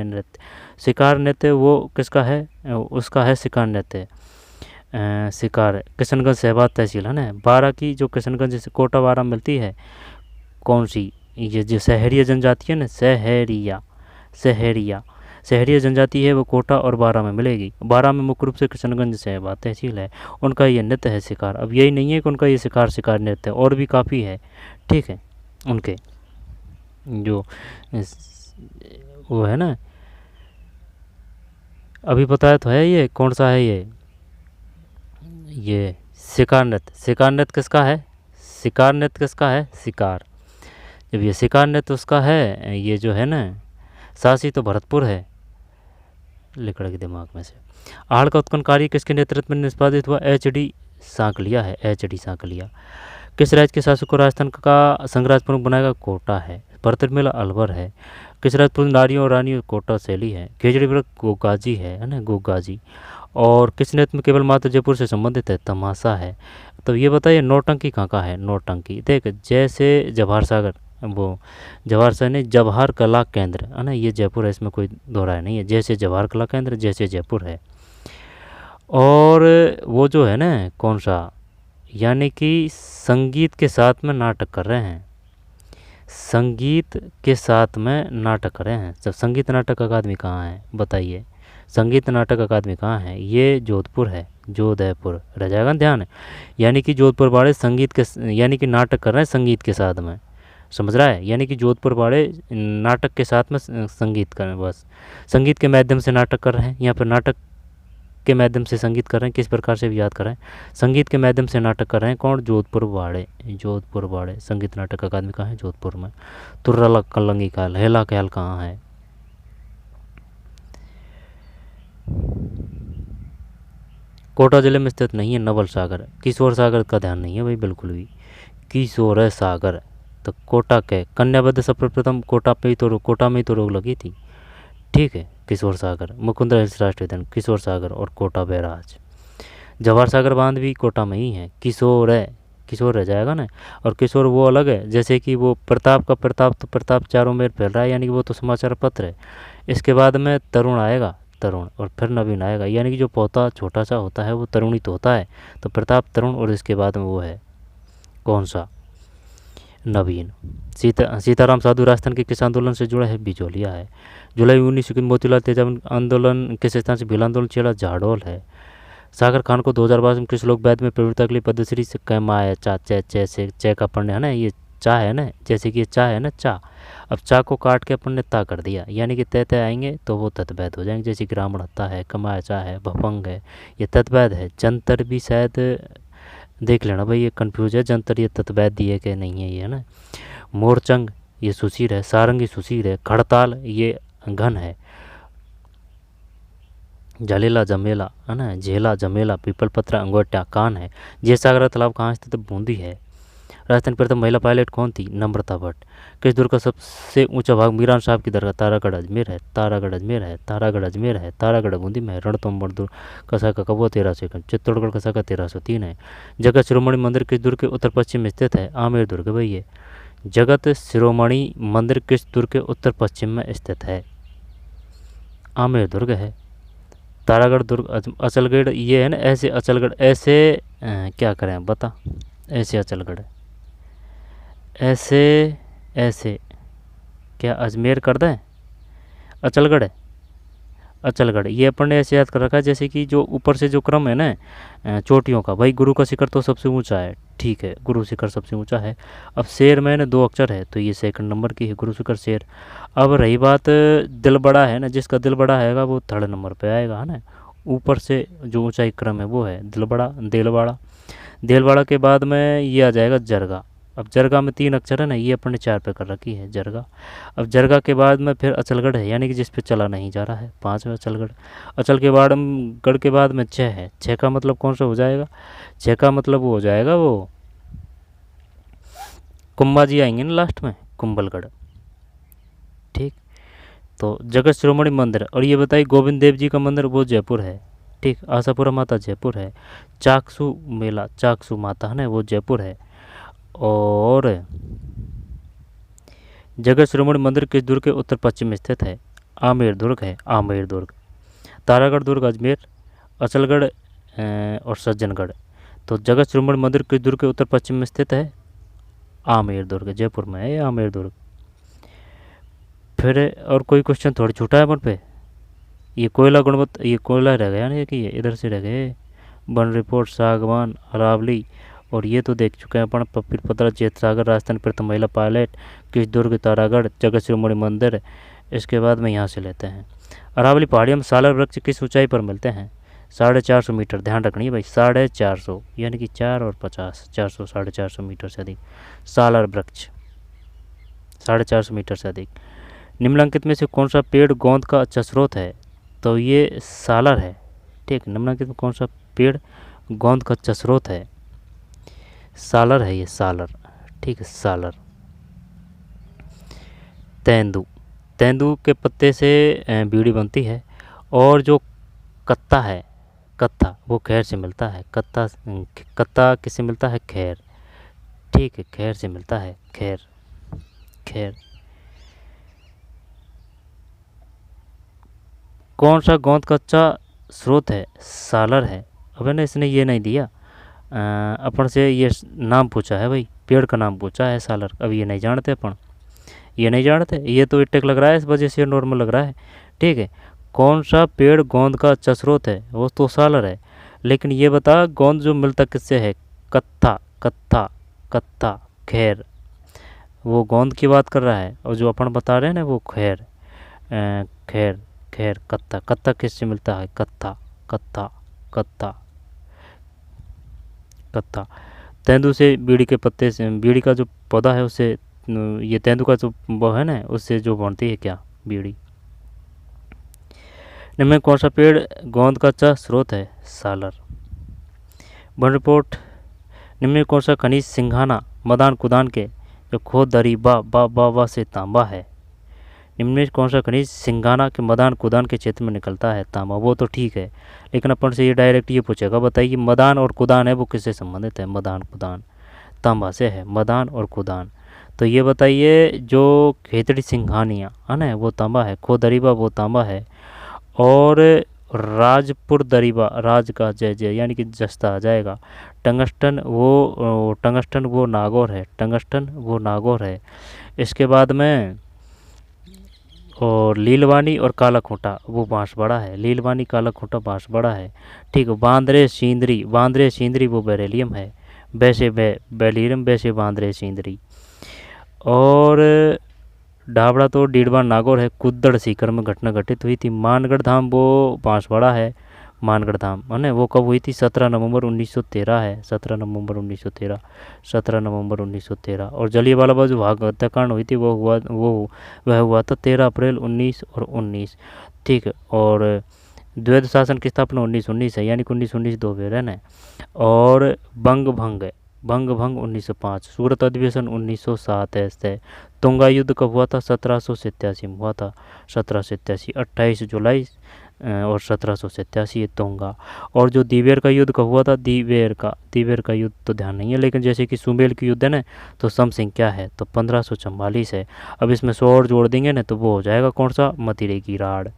नृत्य, शिकार नृत्य वो किसका है, उसका है शिकार नृत्य। शिकार किशनगंज शहबाद तहसील है ना, 12 की जो किशनगंज से कोटा 12 मिलती है, कौन सी, ये जो सहरिया जनजाति है ना, सहरिया जनजाति है वो कोटा और 12 में मिलेगी। 12 में मुख्य रूप से किशनगंज शहबाद तहसील है, उनका ये नृत्य है शिकार। अब यही नहीं है कि उनका ये शिकार नृत्य है, और भी काफ़ी है, ठीक है। उनके जो वो है ना, अभी बताया तो है, ये कौन सा है, ये शिकार नृत्य किसका है, शिकार नृत्य किसका है, शिकार। जब ये शिकार नृत्य उसका है, ये जो है ना सासी तो भरतपुर है, लिखड़ के दिमाग में से। आहड़ का उत्खनन कार्य किसके नेतृत्व में निष्पादित हुआ, एच.डी. सांकलिया है, एच.डी. सांकलिया। किस राज्य के शासक को राजस्थान का संघराज प्रमुख बनाएगा, कोटा है। भरतपुर मेला अलवर है। किस राजपूत नारियों और रानियों कोटा शैली है। खेजड़ी व्रत गोगाजी है ना, गोगाजी। और किस नृत्य में केवल मात्र जयपुर से संबंधित है, तमाशा है। तो ये बताइए नौटंकी कहाँ का है, नौटंकी देख जैसे जवाहर सागर, वो जवाहर सागर नहीं, जवाहर कला केंद्र है ना, ये जयपुर है, इसमें कोई दोहराया नहीं है। जैसे जवाहर कला केंद्र जैसे जयपुर है। और वो जो है ना कौन सा, यानी कि संगीत के साथ में नाटक कर रहे हैं, संगीत के साथ में नाटक कर रहे हैं। जब संगीत नाटक अकादमी कहाँ है बताइए, संगीत नाटक अकादमी कहाँ है, ये जोधपुर है, जोधपुर रह जाएगा ध्यान है। यानी कि जोधपुर वाले संगीत के यानी कि नाटक कर रहे हैं संगीत के साथ में, समझ रहा है। यानी कि जोधपुर वाले नाटक के साथ में संगीत कर रहे हैं, बस संगीत के माध्यम से नाटक कर रहे हैं। यहाँ पर नाटक के माध्यम से संगीत कर रहे हैं, किस प्रकार से भी याद कर रहे हैं, संगीत के माध्यम से नाटक कर रहे हैं। कौन, जोधपुर वाड़े संगीत नाटक अकादमी कहाँ है, जोधपुर में। तुर्रा कलंगी काल, हेला ख्याल कहाँ है, कोटा जिले में स्थित नहीं है, नवल सागर। किशोर सागर का ध्यान नहीं है भाई बिल्कुल भी, किशोर सागर। तो कोटा के कन्याबद्ध सर्वप्रथम कोटा में ही तो रोक लगी थी, ठीक है। किशोर सागर, मुकुंदरा हिल्स राष्ट्रीय उद्यान, किशोर सागर और कोटा बैराज। जवाहर सागर बांध भी कोटा में ही है, किशोर रह जाएगा ना। और किशोर वो अलग है, जैसे कि वो प्रताप का प्रताप चारों में फैल रहा है, यानी कि वो तो समाचार पत्र है। इसके बाद में तरुण आएगा, तरुण, और फिर नवीन आएगा, यानी कि जो पौधा छोटा सा होता है वो तरुणित होता है। तो प्रताप, तरुण, और इसके बाद में वो है कौन सा, नवीन। सीताराम साधु राजस्थान के किस आंदोलन से जुड़ा है, बिचौलिया है। जुलाई 19 की मोतीलाल तेजाब आंदोलन किस स्थान से भील आंदोलन चला, झाड़ोल है। सागर खान को 2012 में किस लोक वेद में प्रवृत्ता के लिए पद्मश्री से कैमाया, चा चे से चे का पढ़ने है ना, ये चा है ना, जैसे कि ये चा है ना, चा। अब चा को काट के अपन ने ता कर दिया, यानी कि तय आएंगे तो वो तत्वैध हो जाएंगे। जैसे कि ग्रामण हत्ता है, कमाया चा है, भपंग है, ये तत्वैध है। जंतर भी शायद देख लेना भाई, ये कन्फ्यूज है, जंतर ये तत्वैध दिए कि नहीं है, ये है ना। मोरचंग ये सुशीर है, सारंगी सुशीर है। खड़ताल ये घन है। जलेला जमेला है ना, झेला जमेला, पीपल पत्रा अंगोटा कान है। जयसागर तालाब कहाँ स्थित, बूंदी है। राजस्थान प्रथम महिला पायलट कौन थी, नम्रता भट्ट। किस दुर्ग का सबसे ऊंचा भाग मीरान साहब की दरगाह, तारागढ़ अजमेर है, तारागढ़ बूंदी में है। रणथंभौर दुर्ग कसा का कबो 1301, चित्तौड़गढ़ कसा का 1303 है। जगत शिरोमणि मंदिर किस दुर्ग के उत्तर पश्चिम में स्थित है, आमेर दुर्ग भाई। ये जगत शिरोमणि मंदिर किस दुर्ग के उत्तर पश्चिम में स्थित है, आमेर दुर्ग है। तारागढ़ दुर्ग, अचलगढ़ ये है ना, ऐसे अचलगढ़, ऐसे क्या करें बता। ऐसे अचलगढ़, ऐसे ऐसे क्या अजमेर कर दें, अचलगढ़ है। अचलगढ़ ये अपन ने ऐसे याद कर रखा है जैसे कि जो ऊपर से जो क्रम है ना चोटियों का, भाई गुरु का शिखर तो सबसे ऊंचा है, ठीक है, गुरु शिखर सबसे ऊंचा है। अब शेर में ना 2 अक्षर है तो ये सेकंड नंबर की है, गुरु शिखर शेर। अब रही बात दिल बड़ा है ना, जिसका दिल बड़ा है वो थर्ड नंबर पे आएगा, है ना। ऊपर से जो ऊंचाई क्रम है वो है दिल बड़ा, देलवाड़ा। देलवाड़ा के बाद में ये आ जाएगा जरगा। अब जरगा में 3 अक्षर है ना, ये अपन ने 4 पे कर रखी है जरगा। अब जरगा के बाद में फिर अचलगढ़ है, यानी कि जिस पे चला नहीं जा रहा है, 5 है अचलगढ़। अचल के बाद गढ़ के बाद में 6 है। 6 का मतलब कौन सा हो जाएगा, 6 का मतलब वो हो जाएगा वो कुंभा जी आएंगे ना लास्ट में, कुंभलगढ़, ठीक। तो जगत शिरोमणि मंदिर, और ये बताइए गोविंद देव जी का मंदिर वो जयपुर है, ठीक। आशापुरा माता जयपुर है। चाकसू मेला, चाकसू माता है ना वो जयपुर है। और जगत शिरोमणि मंदिर किस दुर्ग के उत्तर पश्चिम में स्थित है, आमेर दुर्ग है, आमेर दुर्ग। तारागढ़ दुर्ग अजमेर, अचलगढ़ और सज्जनगढ़। तो जगत शिरोमणि मंदिर किस दुर्ग के उत्तर पश्चिम में स्थित है, आमेर दुर्ग, जयपुर में है आमेर दुर्ग। फिर और कोई क्वेश्चन थोड़ी छूटा है अपन पे। ये कोयला गुणवत्ता, ये कोयला रह गया ना कि ये इधर से रह गए, वन रिपोर्ट, सागवान, अरावली। और ये तो देख चुके हैं अपन, पपीर पतरा, चेत सागर, राजस्थान प्रथम महिला पायलट, किस दुर्ग, तारागढ़, जगत शिरोमणि मंदिर। इसके बाद में यहाँ से लेते हैं अरावली पहाड़ियों में सालर वृक्ष किस ऊंचाई पर मिलते हैं, 450 मीटर। ध्यान रखनी है भाई, 450, यानी कि 4 और 50, 400, 450 मीटर से अधिक सालर वृक्ष, 450 मीटर से अधिक। निम्नलिखित में से कौन सा पेड़ गोंद का अच्छा स्रोत है, तो ये सालर है, ठीक। निम्नलिखित में कौन सा पेड़ गोंद का अच्छा स्रोत है, सालर है, ये सालर, ठीक है, सालर। तेंदू, तेंदू के पत्ते से बीड़ी बनती है। और जो कत्ता है, कत्ता वो खैर से मिलता है, कत्ता, कत्ता किससे मिलता है, खैर, ठीक है, खैर से मिलता है, खैर, खैर। कौन सा गोंद का अच्छा स्रोत है, सालर है। अब है ना इसने ये नहीं दिया, अपन से ये नाम पूछा है भाई, पेड़ का नाम पूछा है सालर। अब ये नहीं जानते अपन, ये नहीं जानते, ये तो इटेक लग रहा है, इस वजह से नॉर्मल लग रहा है, ठीक है। कौन सा पेड़ गोंद का अच्छा स्रोत है, वो तो सालर है। लेकिन ये बता गोंद जो मिलता किससे है, कत्था, कत्था, कत्था, खैर, वो गोंद की बात कर रहा है। और जो अपन बता रहे हैं ना वो खैर, खैर, खैर, कत्था, कत्था किससे मिलता है, कत्था, कत्था, कत्था, कत्था। तेंदू से बीड़ी के पत्ते से, बीड़ी का जो पौधा है उससे, ये तेंदू का जो वो है ना उससे जो बनती है क्या, बीड़ी। निम्न में कौन सा पेड़ गोंद का अच्छा स्रोत है, सालर। वन रिपोर्ट, निम्न में कौन सा खनिज सिंघाना, मदान कुदान के जो खोद दरी बा बा बा बा से तांबा है। निम्न में कौन सा खनिज सिंघाना के मदान कुदान के क्षेत्र में निकलता है, तांबा। वो तो ठीक है, लेकिन अपन से ये डायरेक्ट ये पूछेगा, बताइए मदान और कुदान है वो किससे संबंधित है, मदान कुदान, तांबा से है, मदान और कुदान। तो ये बताइए जो खेतड़ी सिंघानिया है ना वो तांबा है, खो दरीबा वो तांबा है। और राजपुर दरीबा, राज का जय जय यानी कि जस्ता आ जाएगा। टंगस्टन वो नागौर है, टंगस्टन वो नागौर है। इसके बाद में और लीलवानी और काला खूंटा वो बांसवाड़ा है, लीलवानी काला खूंटा बांसवाड़ा है, ठीक। बांद्रे सींदरी वो बेरेलियम है, वैसे बेलीरम, वैसे बांद्रे सींदरी। और ढाबड़ा तो डीडवा नागौर है, कुद्दड़ सीकर में घटना घटित हुई थी। मानगढ़ धाम वो बांसवाड़ा है, मानगढ़ धाम है ना वो कब हुई थी, 17 नवंबर 1913 है, 17 नवंबर 1913, 17 नवंबर 1913। और जलियांवाला बाग जो हत्याकांड हुई थी वह हुआ था 13 अप्रैल 19 और 19, ठीक है। और द्वैध शासन की स्थापना 1919 है, यानी कि 1919 दो बेर है ना। और बंग भंग 1905, सूरत अधिवेशन 1907 है। तुंगा युद्ध कब हुआ था, 1787 में हुआ था, 1787, 28 जुलाई और 1787 तुंगा। और जो दिवेर का युद्ध कब हुआ था, दिवेर का युद्ध तो ध्यान नहीं है, लेकिन जैसे कि सुमेल की युद्ध है ना तो समसिंह क्या है, तो 1544 है। अब इसमें 100 और जोड़ देंगे ना तो वो हो जाएगा कौन सा, मतिरे की राड़।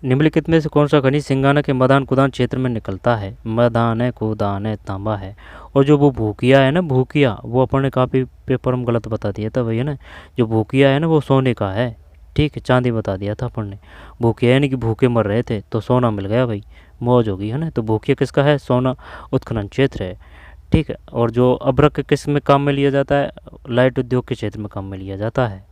निम्नलिखित में से कौन सा खनिज सिंगाना के मदान कुदान क्षेत्र में निकलता है? मदान है, कुदान है, तांबा है। और जो वो भूकिया है ना, भूकिया, वो अपन ने काफ़ी पेपर में गलत बता दिया था भैया ना। जो भूकिया है ना वो सोने का है, ठीक है, चांदी बता दिया था अपन ने। भूकिया यानी कि भूखे मर रहे थे तो सोना मिल गया भाई, मौज होगी है ना। तो भूकिया किसका है? सोना उत्खनन क्षेत्र है, ठीक है। और जो अभ्रक किस में काम में लिया जाता है? लाइट उद्योग के क्षेत्र में काम में लिया जाता है।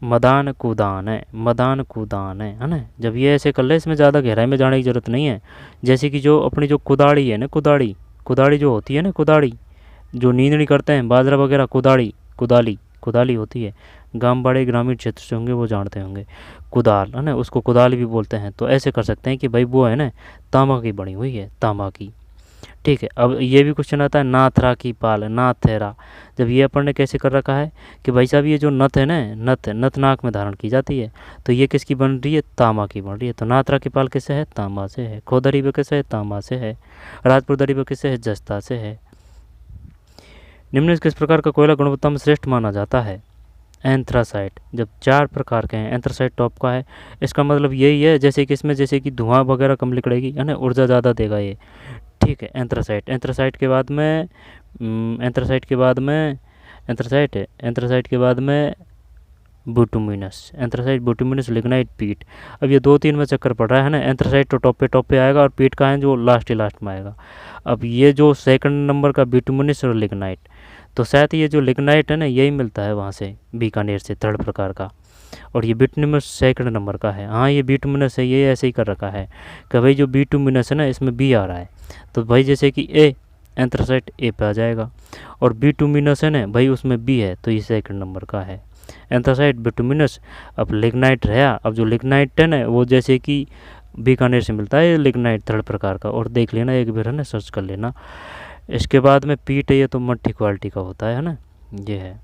मदान कुदान है, मदान कुदान है ना। जब ये ऐसे कर ले, इसमें ज़्यादा गहराई में जाने की ज़रूरत नहीं है। जैसे कि जो अपनी जो कुदाड़ी है ना, कुदाड़ी, कुदाड़ी जो होती है ना, कुदाड़ी जो नींदणी करते हैं बाजरा वगैरह, कुदाड़ी, कुदाली, कुदाली होती है। गांव बड़े ग्रामीण क्षेत्र से होंगे वो जानते होंगे। कुदाल है ना, उसको कुदाल भी बोलते हैं। तो ऐसे कर सकते हैं कि भाई वो है ना तांबा की बनी हुई है, तांबा की, ठीक है। अब ये भी क्वेश्चन आता है नाथरा की पाल, नाथेरा। जब ये अपन ने कैसे कर रखा है कि भाई साहब ये जो नथ है ना, नथ, नथ नाक में धारण की जाती है, तो ये किसकी बन रही है? तांबा की बन रही है। तो नाथरा की पाल किससे है? तांबा से है। खोदरी व किससे है? तांबा से है। राजपुर दरी व किससे है? जस्ता से है। निम्न किस प्रकार का कोयला गुणवत्ता में श्रेष्ठ माना जाता है? एंथ्रासाइट। जब 4 प्रकार के हैं, एंथ्रासाइट टॉप का है। इसका मतलब यही है जैसे कि इसमें जैसे कि धुआं वगैरह कम निकलेगी है ना, ऊर्जा ज़्यादा देगा ये, ठीक है। एंथ्रासाइट, एंथ्रासाइट के बाद में एंथ्रासाइट के बाद में एंथ्रासाइट है, एंथ्रासाइट के बाद में बुटुमिनस, एंथ्रासाइट, बुटुमिनस, लिग्नाइट, पीट। अब ये 2-3 में चक्कर पड़ रहा है ना। एंथ्रासाइट तो टॉप पे आएगा और पीट का है जो लास्ट में आएगा। अब ये जो सेकंड नंबर का बिटुमिनस और लिग्नाइट, तो शायद ये जो लिग्नाइट है ना यही मिलता है वहाँ से, बीकानेर से, 3rd प्रकार का। और ये बिटुमिनस सेकंड नंबर का है। हाँ ये बिटुमिनस है, ये ऐसे ही कर रखा है कि भाई जो बिटुमिनस है ना इसमें बी आ रहा है, तो भाई जैसे कि ए, एंथ्रासाइट ए पे आ जाएगा। और बिटुमिनस है ना भाई उसमें बी है, तो ये सेकंड नंबर का है, एंथ्रासाइट, बिटुमिनस। अब लिग्नाइट रहा। अब जो लिग्नाइट है ना वो जैसे कि बीकानेर से मिलता है लिग्नाइट, 3rd प्रकार का। और देख लेना एक बार है ना, सर्च कर लेना। इसके बाद में पीट है, ये तो मट्टी क्वालिटी का होता है ना, ये है।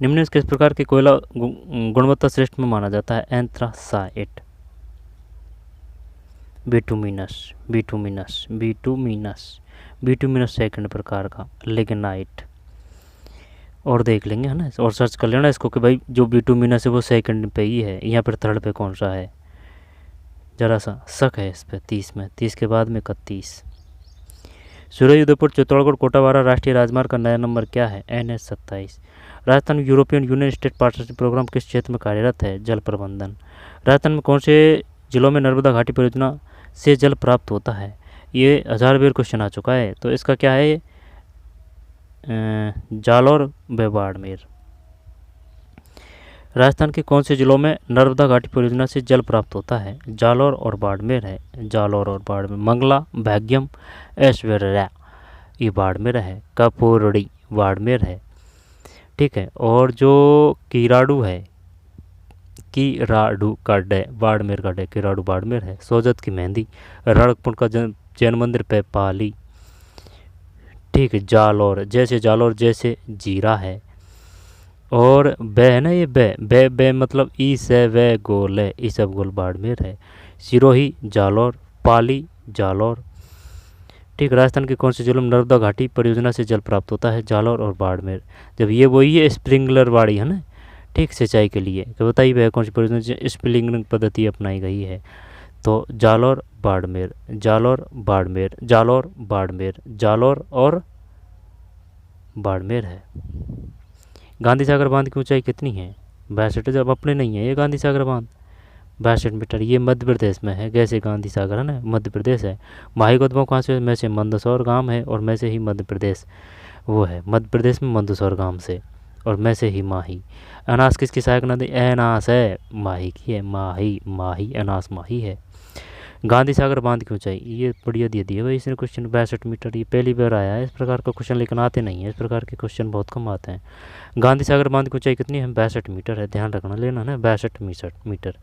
निम्न किस प्रकार के कोयला गुणवत्ता श्रेष्ठ में माना जाता है? Anthracite, bituminous, bituminous, bituminous, bituminous second प्रकार का, लिग्नाइट। और देख लेंगे है ना, और सर्च कर लेना इसको कि भाई जो बिटुमिनस है वो सेकंड पे ही है, यहाँ पर 3rd पे कौन सा है, ज़रा सा शक है इस पर। 30 में, 30 के बाद में 31। सूरज उदयपुर चित्तौड़गढ़ कोटावारा राष्ट्रीय राजमार्ग का नया नंबर क्या है? NH 27। Rajasthan European Union state partnership programme किस क्षेत्र में कार्यरत है? जल प्रबंधन। राजस्थान में कौन से जिलों में नर्मदा घाटी परियोजना से जल प्राप्त होता है? ये 1000 बार क्वेश्चन आ चुका है। तो इसका क्या है? जालौर व बाड़मेर। राजस्थान के कौन से जिलों में नर्मदा घाटी परियोजना से जल प्राप्त होता है? जालौर और बाड़मेर है, जालौर और बाड़मेर। मंगला, भाग्यम, ऐश्वर्या, ये बाड़मेर है। कपूरड़ी बाड़मेर है, ठीक है। और जो कीराडू है, कीराडू का डे, बाड़मेर का डे, कीराडू बाड़मेर है। सोजत की मेहंदी, रणकपुर का जैन मंदिर पे पाली, ठीक है। जालौर, जैसे जालौर जैसे जीरा है। और बे है ना, ये बे बे बे मतलब ई से वे गोल है, ई सब गोल बाड़मेर है। सिरोही जालौर, पाली जालौर, ठीक। राजस्थान के कौन से जिलों में नर्मदा घाटी परियोजना से जल प्राप्त होता है? जालौर और बाड़मेर। जब ये वही है स्प्रिंगलर वाड़ी है ना, ठीक, सिंचाई के लिए। तो बताइए वह कौन सी परियोजना से स्प्रिंगलिंग पद्धति अपनाई गई है? तो जालौर बाड़मेर, जालौर बाड़मेर, जालौर बाड़मेर, जालौर और बाड़मेर है। गांधी सागर बांध की ऊंचाई कितनी है? 62। जब अपने नहीं है ये गांधी सागर बांध, 62 मीटर। ये मध्य प्रदेश में है, कैसे गांधी सागर है ना, मध्य प्रदेश है। माही का उद्भव कहाँ से? में से मंदसौर गांव है, और में से ही मध्य प्रदेश वो है, मध्य प्रदेश में मंदसौर गांव से, और में से ही माही। अनास किसकी सहायक नदी? अनास है, माही की है, माही, माही, अनास माही है। गांधी सागर बांध की ऊंचाई, ये बढ़िया दे दिया भाई इसने क्वेश्चन, 62 मीटर। ये पहली बार आया है इस प्रकार का क्वेश्चन, लेकिन आते नहीं है इस प्रकार के क्वेश्चन, बहुत कम आते हैं। गांधी सागर बांध की ऊंचाई कितनी है? 62 मीटर है, ध्यान रखना, लेना ना, 62 मीटर।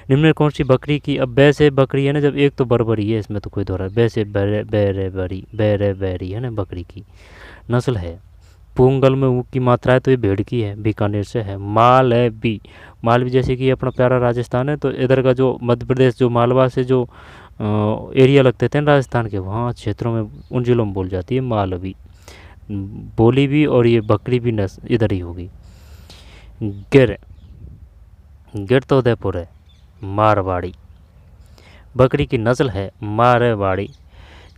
निम्न में कौन सी बकरी की, अब बै से बकरी है ना, जब एक तो बरबरी है, इसमें तो कोई दोहरा, बै से बैरे बैरी है ना, बकरी की नस्ल है। पूंगल में ऊ की मात्रा है, तो ये भेड़ की है, बीकानेर से है। मालवी, मालवी जैसे कि अपना प्यारा राजस्थान है, तो इधर का जो मध्य प्रदेश, जो मालवा से जो एरिया लगते थे राजस्थान के, वहाँ क्षेत्रों में, उन जिलों में बोल जाती है मालवी बोली भी, और ये बकरी भी इधर ही होगी। गिर, गिर तो उदयपुर है, मारवाड़ी। बकरी की नस्ल है मारवाड़ी।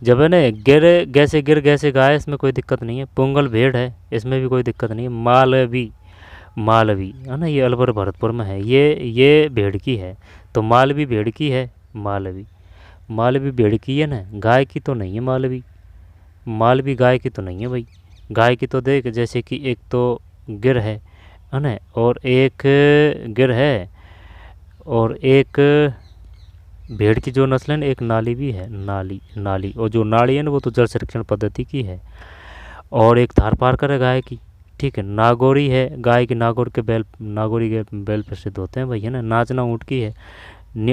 जब है ना गिर गैसे गाय, इसमें कोई दिक्कत नहीं है। पुंगल भेड़ है, इसमें भी कोई दिक्कत नहीं है। मालवी, मालवी है ना, ये अलवर भरतपुर में है। ये भेड़ की है, तो मालवी भेड़ की है मालवी। मालवी भेड़ की है ना, गाय की तो नहीं है मालवी। मालवी गाय की तो नहीं है भाई। गाय की तो देख, जैसे कि एक तो गिर है ना, और एक गिर है, और एक भेड़ की जो नस्ल है ना, एक नाली भी है, नाली। और जो नाली है ना, वो तो जल संरक्षण पद्धति की है। और एक थार पारकर है गाय की, ठीक है। नागौरी है गाय की, नागौरी के बैल प्रसिद्ध होते हैं भाई, है ना। नाचना ऊँट की है।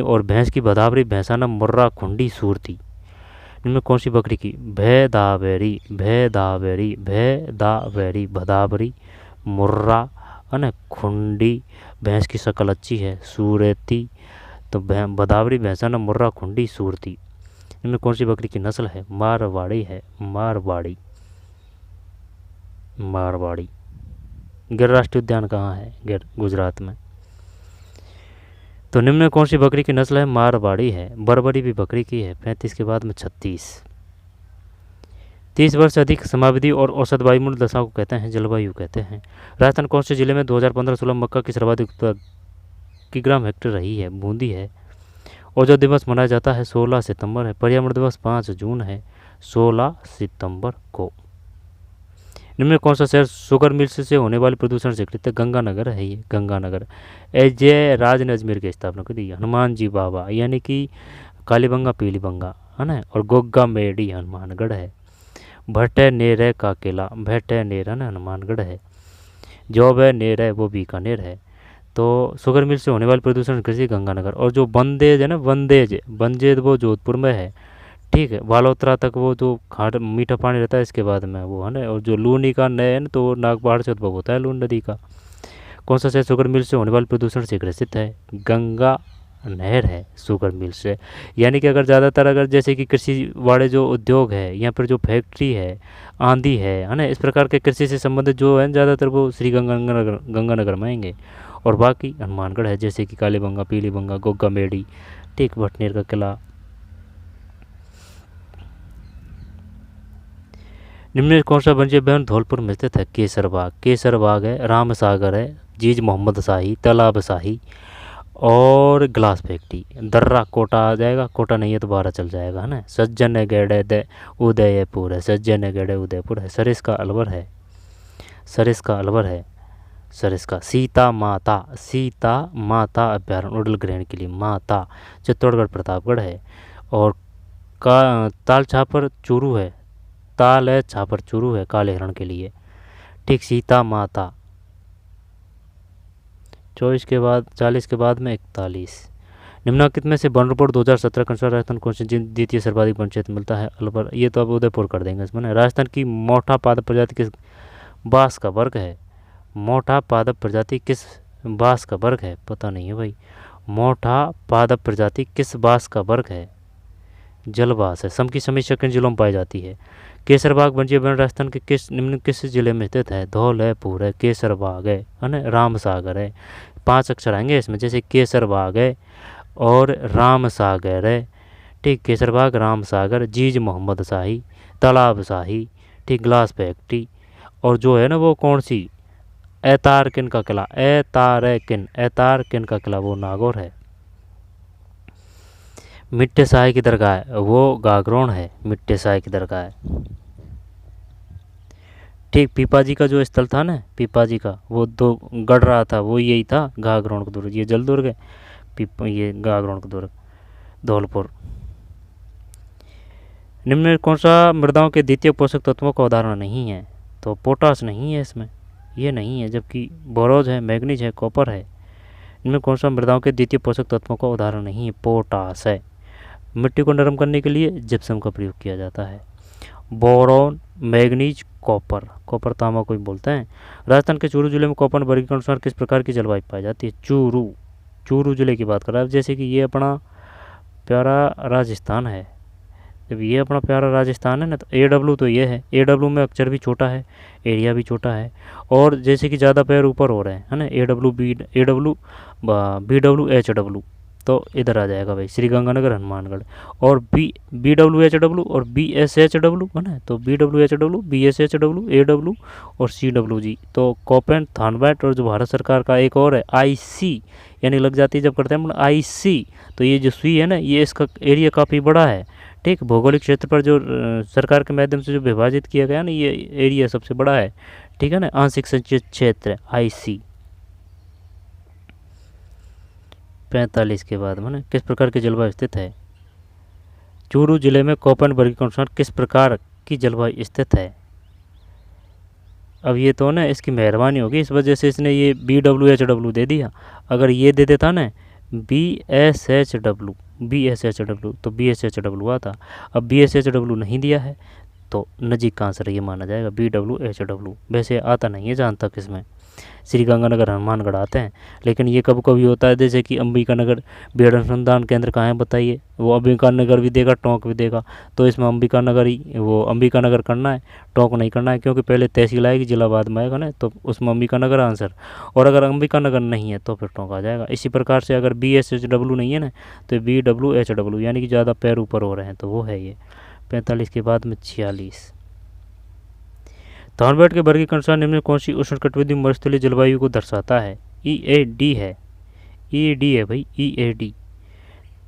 और भैंस की भदावरी, भैंसाना, मुर्रा, खुंडी, सूरती। इनमें कौन सी बकरी की? भैदावेरी, भैदावेरी, भैदावेरी, भदावरी, मुर्रा है ना, खुंडी। भैंस की शक्ल अच्छी है, सूरती। तो भदावरी, भैंसाना, मुर्रा, खुंडी, सूरती। इनमें कौन सी बकरी की नस्ल है? मारवाड़ी है, मारवाड़ी, मारवाड़ी। गिर राष्ट्रीय उद्यान कहाँ है? गिर गुजरात में। तो निम्न में कौन सी बकरी की नस्ल है? मारवाड़ी है। बरबरी भी बकरी की है। 35 के बाद में 36। 30 वर्ष से अधिक समावधि और औसत वायुमंडल दशा को कहते हैं जलवायु कहते हैं। राजस्थान कौन से जिले में 2015-16 मक्का की सर्वाधिक किग्राम हेक्टेयर रही है? बूंदी है। ओजोन दिवस मनाया जाता है 16 सितंबर है। पर्यावरण दिवस 5 जून है, 16 सितंबर को। इनमें में कौन सा शहर शुगर मिल्स से होने वाले प्रदूषण से ग्रस्त है? गंगानगर है ये, गंगानगर। अजय राज ने अजमेर की स्थापना करी। हनुमान जी बाबा यानी कि कालीबंगा पीलीबंगा है ना, और गोग्गा मेडी हनुमानगढ़ है। भटनेर का किला, भटनेर है ना, हनुमानगढ़ है। जौब नेर है, वो बीकानेर है। तो शुगर मिल से होने वाले प्रदूषण कृषि गंगानगर। और जो बंदेज है ना, बंजेज वो जोधपुर में है, ठीक है। बालोतरा तक वो जो खाट मीठा पानी रहता है, इसके बाद में वो है ना। और जो लूनी का नय है ना, तो वो नागपहाड़ से उद्भव होता है, लून नदी का। कौन सा शहर शुगर मिल से होने वाले प्रदूषण से ग्रसित है? गंगा नहर है शुगर मिल से। यानी कि अगर जैसे कि कृषि वाले जो उद्योग है, या फिर जो फैक्ट्री है, आंधी है ना, इस प्रकार के कृषि से संबंधित जो है ज़्यादातर वो श्री गंगानगर में आएंगे। और बाकी हनुमानगढ़ है, जैसे कि कालीबंगा पीलीबंगा गोग्गा मेडी, ठीक, भटनेर का किला। निम्न में कौन सा वन्य उद्यान धौलपुर में स्थित है? केसरबाग, केसरबाग है। रामसागर है, जीज मोहम्मद शाही, तालाब शाही, और ग्लास फैक्ट्री। दर्रा कोटा आ जाएगा, कोटा नहीं है तो 12 चल जाएगा, है ना। सज्जन गढ़ उदयपुर है, सज्जन गढ़ उदयपुर है। सरिस्का अलवर है, सरिस्का अलवर है, सरिस्का। सीता माता अभ्यारण्य उड़ल ग्रहण के लिए, माता, चित्तौड़गढ़ प्रतापगढ़ है। और ताल छापर चूरू है, ताल है छापर चूरू है, काले हिरण के लिए, ठीक। सीता माता। 40 के बाद में 41। निम्नलिखित में से वन रिपोर्ट 2017 के अनुसार राजस्थान कौन से द्वितीय सर्वाधिक वन क्षेत्र मिलता है? अलवर। ये तो अब उदयपुर कर देंगे इसमें ना। राजस्थान की मोटा पादप प्रजाति किस बांस का वर्ग है? मोटा पादप प्रजाति किस बांस का वर्ग है? पता नहीं है भाई। मोटा पादप प्रजाति किस बांस का वर्ग है? जलबास है। सम की समीक्षा किन जिलों में पाई जाती है? केसरबाग वन्य उद्यान राजस्थान के किस जिले में स्थित है? धौलपुर है, केसरबाग है ना, रामसागर है। 5 अक्षर आएंगे इसमें, जैसे केसरबाग है और रामसागर है, ठीक। केसरबाग, रामसागर, जीज मोहम्मद शाही, तालाब शाही, ठीक। Glass factory. और जो है ना वो कौन सी, ऐतारकिन का किला, ऐतारकिन का किला, वो नागौर है। मिट्टे साय की दरगाह, वो गागरोन है, मिट्टे साय की दरगाह है, ठीक। पीपाजी का जो स्थल था ना, पीपाजी का वो दो गढ़ रहा था, वो यही था, गागरोन का दुर्ग। ये जल दुर्ग है, ये गागरोन का दुर्ग, धौलपुर। निम्न में कौन सा मृदाओं के द्वितीय पोषक तत्वों का उदाहरण नहीं है? तो पोटास नहीं है इसमें, ये नहीं है। जबकि बोरोज है, मैग्नीज है, कॉपर है। इनमें कौन सा मृदाओं के द्वितीय पोषक तत्वों का उदाहरण नहीं है? पोटास है। मिट्टी को नरम करने के लिए जिप्सम का प्रयोग किया जाता है। बोरोन, मैग्नीज, कॉपर, कॉपर तांबा को भी बोलते हैं। राजस्थान के चूरू जिले में कॉपर वर्गीकरण के अनुसार किस प्रकार की जलवायु पाई जाती है? चूरू जिले की बात कर रहा है। जैसे कि ये अपना प्यारा राजस्थान है, जब ये अपना प्यारा राजस्थान है ना, तो AW तो ये है, AW में अक्षर भी छोटा है, एरिया भी छोटा है, और जैसे कि ज़्यादा पैर ऊपर हो रहे हैं, है ना, AW BWHW, तो इधर आ जाएगा भाई श्रीगंगानगर हनुमानगढ़। और BWHW और BSHW है ना, तो BWHW BSHW AW और CWG, तो कोपेन थानबैट, और जो भारत सरकार का एक और है IC, यानी लग जाती है जब करते हैं IC, तो ये जो सुई है ना, ये इसका एरिया काफ़ी बड़ा है। ठीक, भौगोलिक क्षेत्र पर जो सरकार के माध्यम से जो विभाजित किया गया ना, ये एरिया सबसे बड़ा है। ठीक है ना, आंशिक संचित क्षेत्र IC। 45 के बाद मैंने किस प्रकार की जलवायु स्थित है? चूरू जिले में कोपेनबर्ग के अनुसार किस प्रकार की जलवायु स्थित है? अब ये तो ना इसकी मेहरबानी होगी, इस वजह से इसने ये BWHW दे दिया। अगर ये दे देता ना BSHW तो BSHW आता। अब BSHW नहीं दिया है, तो नजीक का आंसर ये माना जाएगा BWHW। वैसे आता नहीं है जहाँ तक इसमें श्रीगंगानगर हनुमानगढ़ आते हैं, लेकिन ये कभी कभी होता है, जैसे कि अंबिकानगर बीएड अनुसंधान केंद्र कहाँ है बताइए, वो अंबिकानगर भी देगा, टोंक भी देगा, तो इसमें अंबिकानगर करना है, टोंक नहीं करना है, क्योंकि पहले तहसील आएगी, जिला बाद में आएगा ना, तो उसमें अंबिकानगर आंसर, और अगर अंबिकानगर नहीं है तो फिर टोंक आ जाएगा। इसी प्रकार से अगर BSHW नहीं है ना, तो BWHW, यानी कि ज़्यादा पैर ऊपर हो रहे हैं, तो वो है ये। 45 के बाद में 46। थॉर्नबर्ग के वर्गीकरण के अनुसार निम्न कौन सी उष्णकटिबंधीय मरुस्थलीय जलवायु को दर्शाता है? EAD है, EAD है भाई, EAD।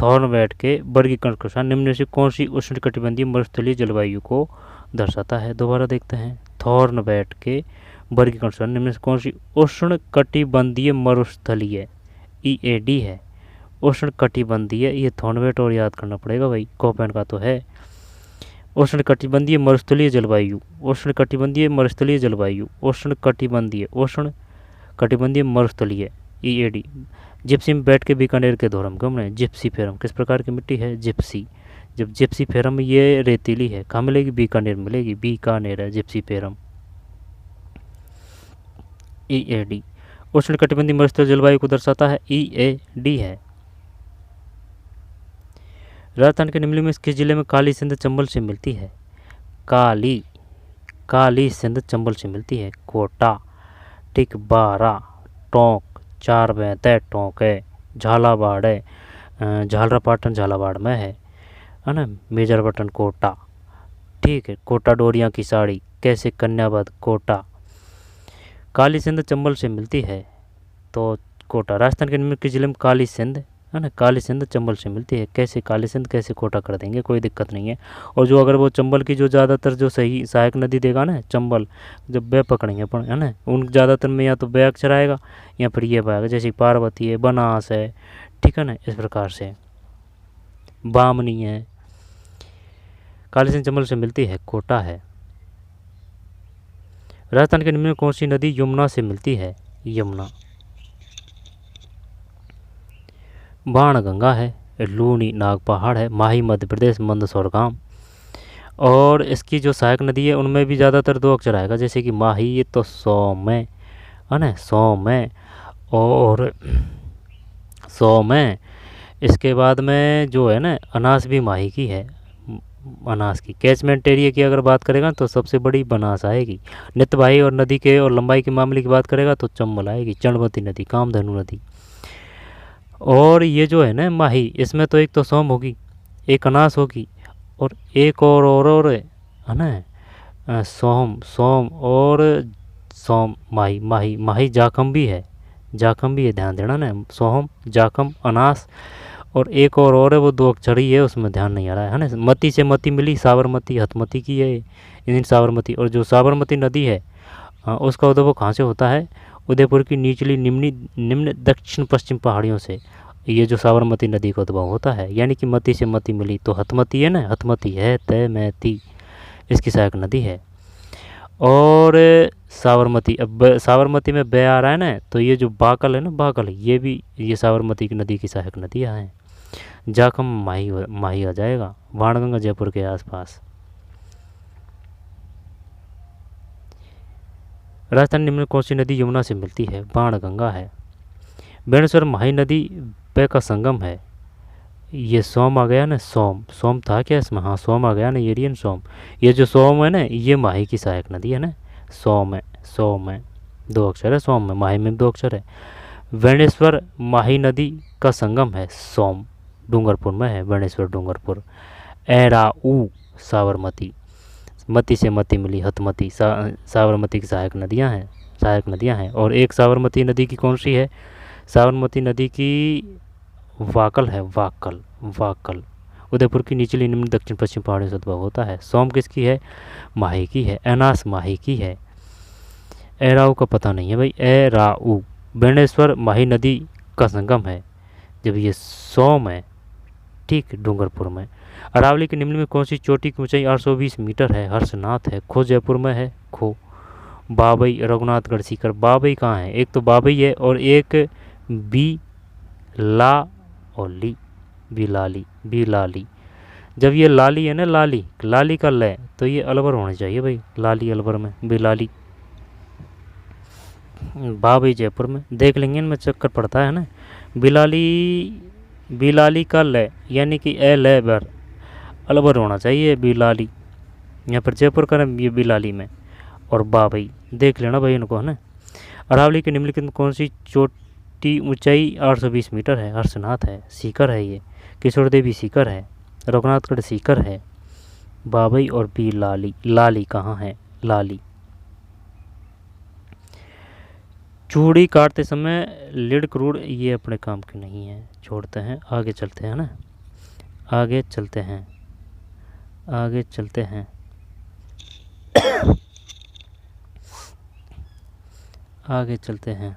थॉर्नबर्ग के वर्गीकरण के अनुसार निम्न से कौन सी उष्णकटिबंधीय मरुस्थलीय जलवायु को दर्शाता है? दोबारा देखते हैं, थॉर्नबर्ग के वर्गीकरण के अनुसार निम्न से कौन सी उष्णकटिबंधीय मरुस्थलीय, EAD है, उष्णकटिबंधीय, ये थॉर्नबर्ग और याद करना पड़ेगा भाई, कोपेन का तो है। उष्णकटिबंधीय मरुस्थलीय जलवायु, उष्णकटिबंधीय मरुस्थलीय जलवायु, उष्णकटिबंधीय मरुस्थलीय, EAD। जिप्सी में बैठ के बीकानेर के दौरान घूमने, जिप्सीफेरम किस प्रकार की मिट्टी है? जिप्सी। जब जिप्सीफेरम ये रेतीली है, कहाँ मिलेगी? बीकानेर मिलेगी, बीकानेर है जिप्सीफेरम, EAD। उष्णकटिबंधीय मरुस्थलीय जलवायु को दर्शाता है, EAD है। राजस्थान के निम्नलिखित में किस जिले में काली सिंध चंबल से मिलती है? काली सिंध चंबल से मिलती है। कोटा, ठीक, बारा, टोंक, चार बेंत टोंक है, झालावाड़ है, झालरापाटन झालावाड़ में है ना, मेजरपटन कोटा, ठीक है, कोटा डोरिया की साड़ी, कैसे कन्यावध कोटा। काली सिंध चंबल से मिलती है, तो कोटा। राजस्थान के निम्न किस जिले में काली सिंध है ना, काली सिंध चंबल से मिलती है। कैसे काली सिंध, कैसे कोटा कर देंगे, कोई दिक्कत नहीं है। और जो अगर वो चंबल की जो ज़्यादातर जो सही सहायक नदी देगा ना, चंबल, जब वे पकड़ेंगे अपन है ना, उन ज़्यादातर में या तो वे अक्षर आएगा या फिर ये पाएगा, जैसे पार्वती है, बनास है, ठीक है ना, इस प्रकार से बामनी है। काली सिंध चंबल से मिलती है, कोटा है। राजस्थान के निम्न में कौन सी नदी यमुना से मिलती है? यमुना। बाणगंगा है, लूनी नाग पहाड़ है, माही मध्य प्रदेश, मंदसौर गांव। और इसकी जो सहायक नदी है उनमें भी ज़्यादातर दो अक्षर आएगा, जैसे कि माही, ये तो सौम है ना, सौम है, और सौम है। इसके बाद में जो है ना, अनास भी माही की है, बनास की। कैचमेंट एरिया की अगर बात करेगा तो सबसे बड़ी बनास आएगी। नित्यवाही और नदी के और लंबाई के मामले की बात करेगा तो चंबल आएगी, चंडवती नदी, कामधेनु नदी। और ये जो है ना माही, इसमें तो एक तो सोम होगी, एक अनास होगी, और एक और है ना, सोम और सोम, माही जाखम भी है, ध्यान देना ना, सोहम जाखम अनास, और एक और है, वो दो अक्षर ही है, उसमें ध्यान नहीं आ रहा है ना। मती से मती मिली, साबरमती, हथमती की है इंडियन साबरमती। और जो साबरमती नदी है उसका उद्भव कहाँ से होता है? उदयपुर की निचली निम्न दक्षिण पश्चिम पहाड़ियों से ये जो साबरमती नदी का उद्भव होता है, यानी कि मती से मती मिली, तो हथमती है ना, हथमती है, तय मैती, इसकी सहायक नदी है। और साबरमती, अब साबरमती में बे आ रहा है ना, तो ये जो बाकल है ना, बाकल, ये भी ये साबरमती की नदी की सहायक नदियाँ हैं। जाखम माही आ जाएगा, बाणगंगा जयपुर के आसपास। राजस्थान निम्न कौन सी नदी यमुना से मिलती है? बाणगंगा है। बेणेश्वर माही नदी पे का संगम है, ये सोम आ गया ना, सोम सोम था क्या इसमें, हाँ सोम आ गया ना, एरियन सोम। ये जो सोम है ना, ये माही की सहायक नदी है ना, सोम है, सोम है, 2 अक्षर है सोम में, माही में 2 अक्षर है। वेणेश्वर माही नदी का संगम है सोम, डूंगरपुर में है वेणेश्वर डूंगरपुर। ऐराऊ साबरमती, मती से मती मिली हतमती, साबरमती की सहायक नदियां हैं। और एक साबरमती नदी की कौन सी है, साबरमती नदी की वाकल है, वाकल, वाकल उदयपुर की निचली निम्न दक्षिण पश्चिम पहाड़ियों से उद्भव होता है। सोम किसकी है, माही की है, एनास माही की है। ऐराऊ का पता नहीं है भाई, ऐराऊ बेणेश्वर माही नदी का संगम है जब ये सोम है, ठीक, डूंगरपुर में। अरावली के निम्न में कौन सी चोटी की ऊंचाई 820 मीटर है, हर्षनाथ है। खो जयपुर में है, खो। बाबई रघुनाथगढ़ सीकर, बाबई कहाँ है, एक तो बाबई है और एक बी ला और ली, बिलाली, बिलाली। जब ये लाली है ना, लाली, लाली का लय, तो ये अलवर होना चाहिए भाई, लाली अलवर में, बिलाली। बाबई जयपुर में, देख लेंगे इनमें चक्कर पड़ता है ना। बिलाली, बिलाली का लय यानी कि ए लय बर, अलवर होना चाहिए बिलाली, यहाँ पर जयपुर का नाम ये बिलाली में। और बाबई देख लेना भाई इनको, है ना। अरावली के निम्नलिखित में कौन सी चोटी ऊंचाई 820 मीटर है, हर्षनाथ है, सीकर है ये, किशोर देवी सीकर है, रघुनाथगढ़ सीकर है, बाबई और बी लाली। लाली कहाँ है, लाली। चूड़ी काटते समय लिड क्रूड, ये अपने काम की नहीं है, छोड़ते हैं, आगे चलते हैं ना, आगे चलते हैं, आगे चलते हैं। आगे चलते हैं।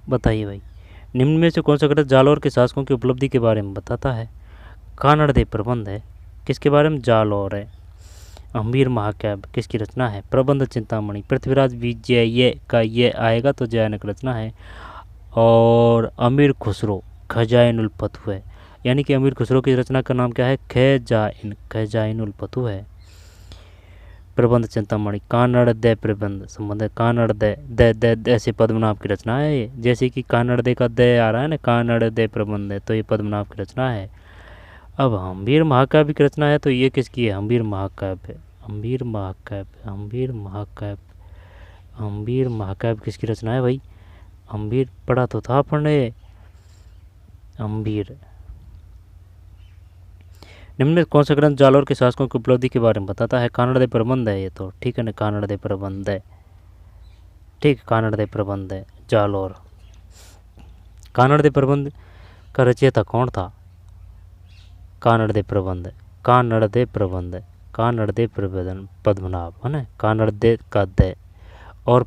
बताइए भाई, निम्न में से कौन सा ग्रंथ जालौर के शासकों की उपलब्धि के बारे में बताता है। कानड़ देव प्रबंध है, किसके बारे में, जालौर है। अमीर महाकाव्य किसकी रचना है, प्रबंध चिंतामणि। पृथ्वीराज विजय, ये का ये आएगा तो जयानक रचना है। और अमीर खुसरो खजाइनुल फतू है, यानी कि अमीर खुसरो की रचना का नाम क्या है, खजाइनुल फतू है। प्रबंध चिंतामणि, कानड़ दे प्रबंध संबंध है, कानड़ दे ऐसे पद्मनाभ की रचना है ये, जैसे कि कानड़ दे का दे आ रहा है ना, कानड़ दे प्रबंध है, तो ये पद्मनाभ की रचना है। अब हम्बीर महाकाव्य की रचना है, तो ये किसकी है, हम्बीर महाकाव्य, हम्बीर महाकाव्य, हम्बीर महाकाव्य, हम्बीर महाकाव्य किसकी रचना है भाई, हम्बीर पढ़ा तो था पढ़ने, हम्बीर। निम्न में कौन सा ग्रंथ जालौर के शासकों की उपलब्धि के बारे में बताता है, कानड़ दे प्रबंध है ये तो, ठीक है ना, कानड़ दे प्रबंध है, ठीक, कानड़ दे प्रबंध है, जालौर। कानड़ दे प्रबंध का रचयिता कौन था, कानड़ दे प्रबंध, कानड़ दे प्रबंध, कानड़ दे प्रबंध पद्मनाभ, है ना, कानड़ दे का दे और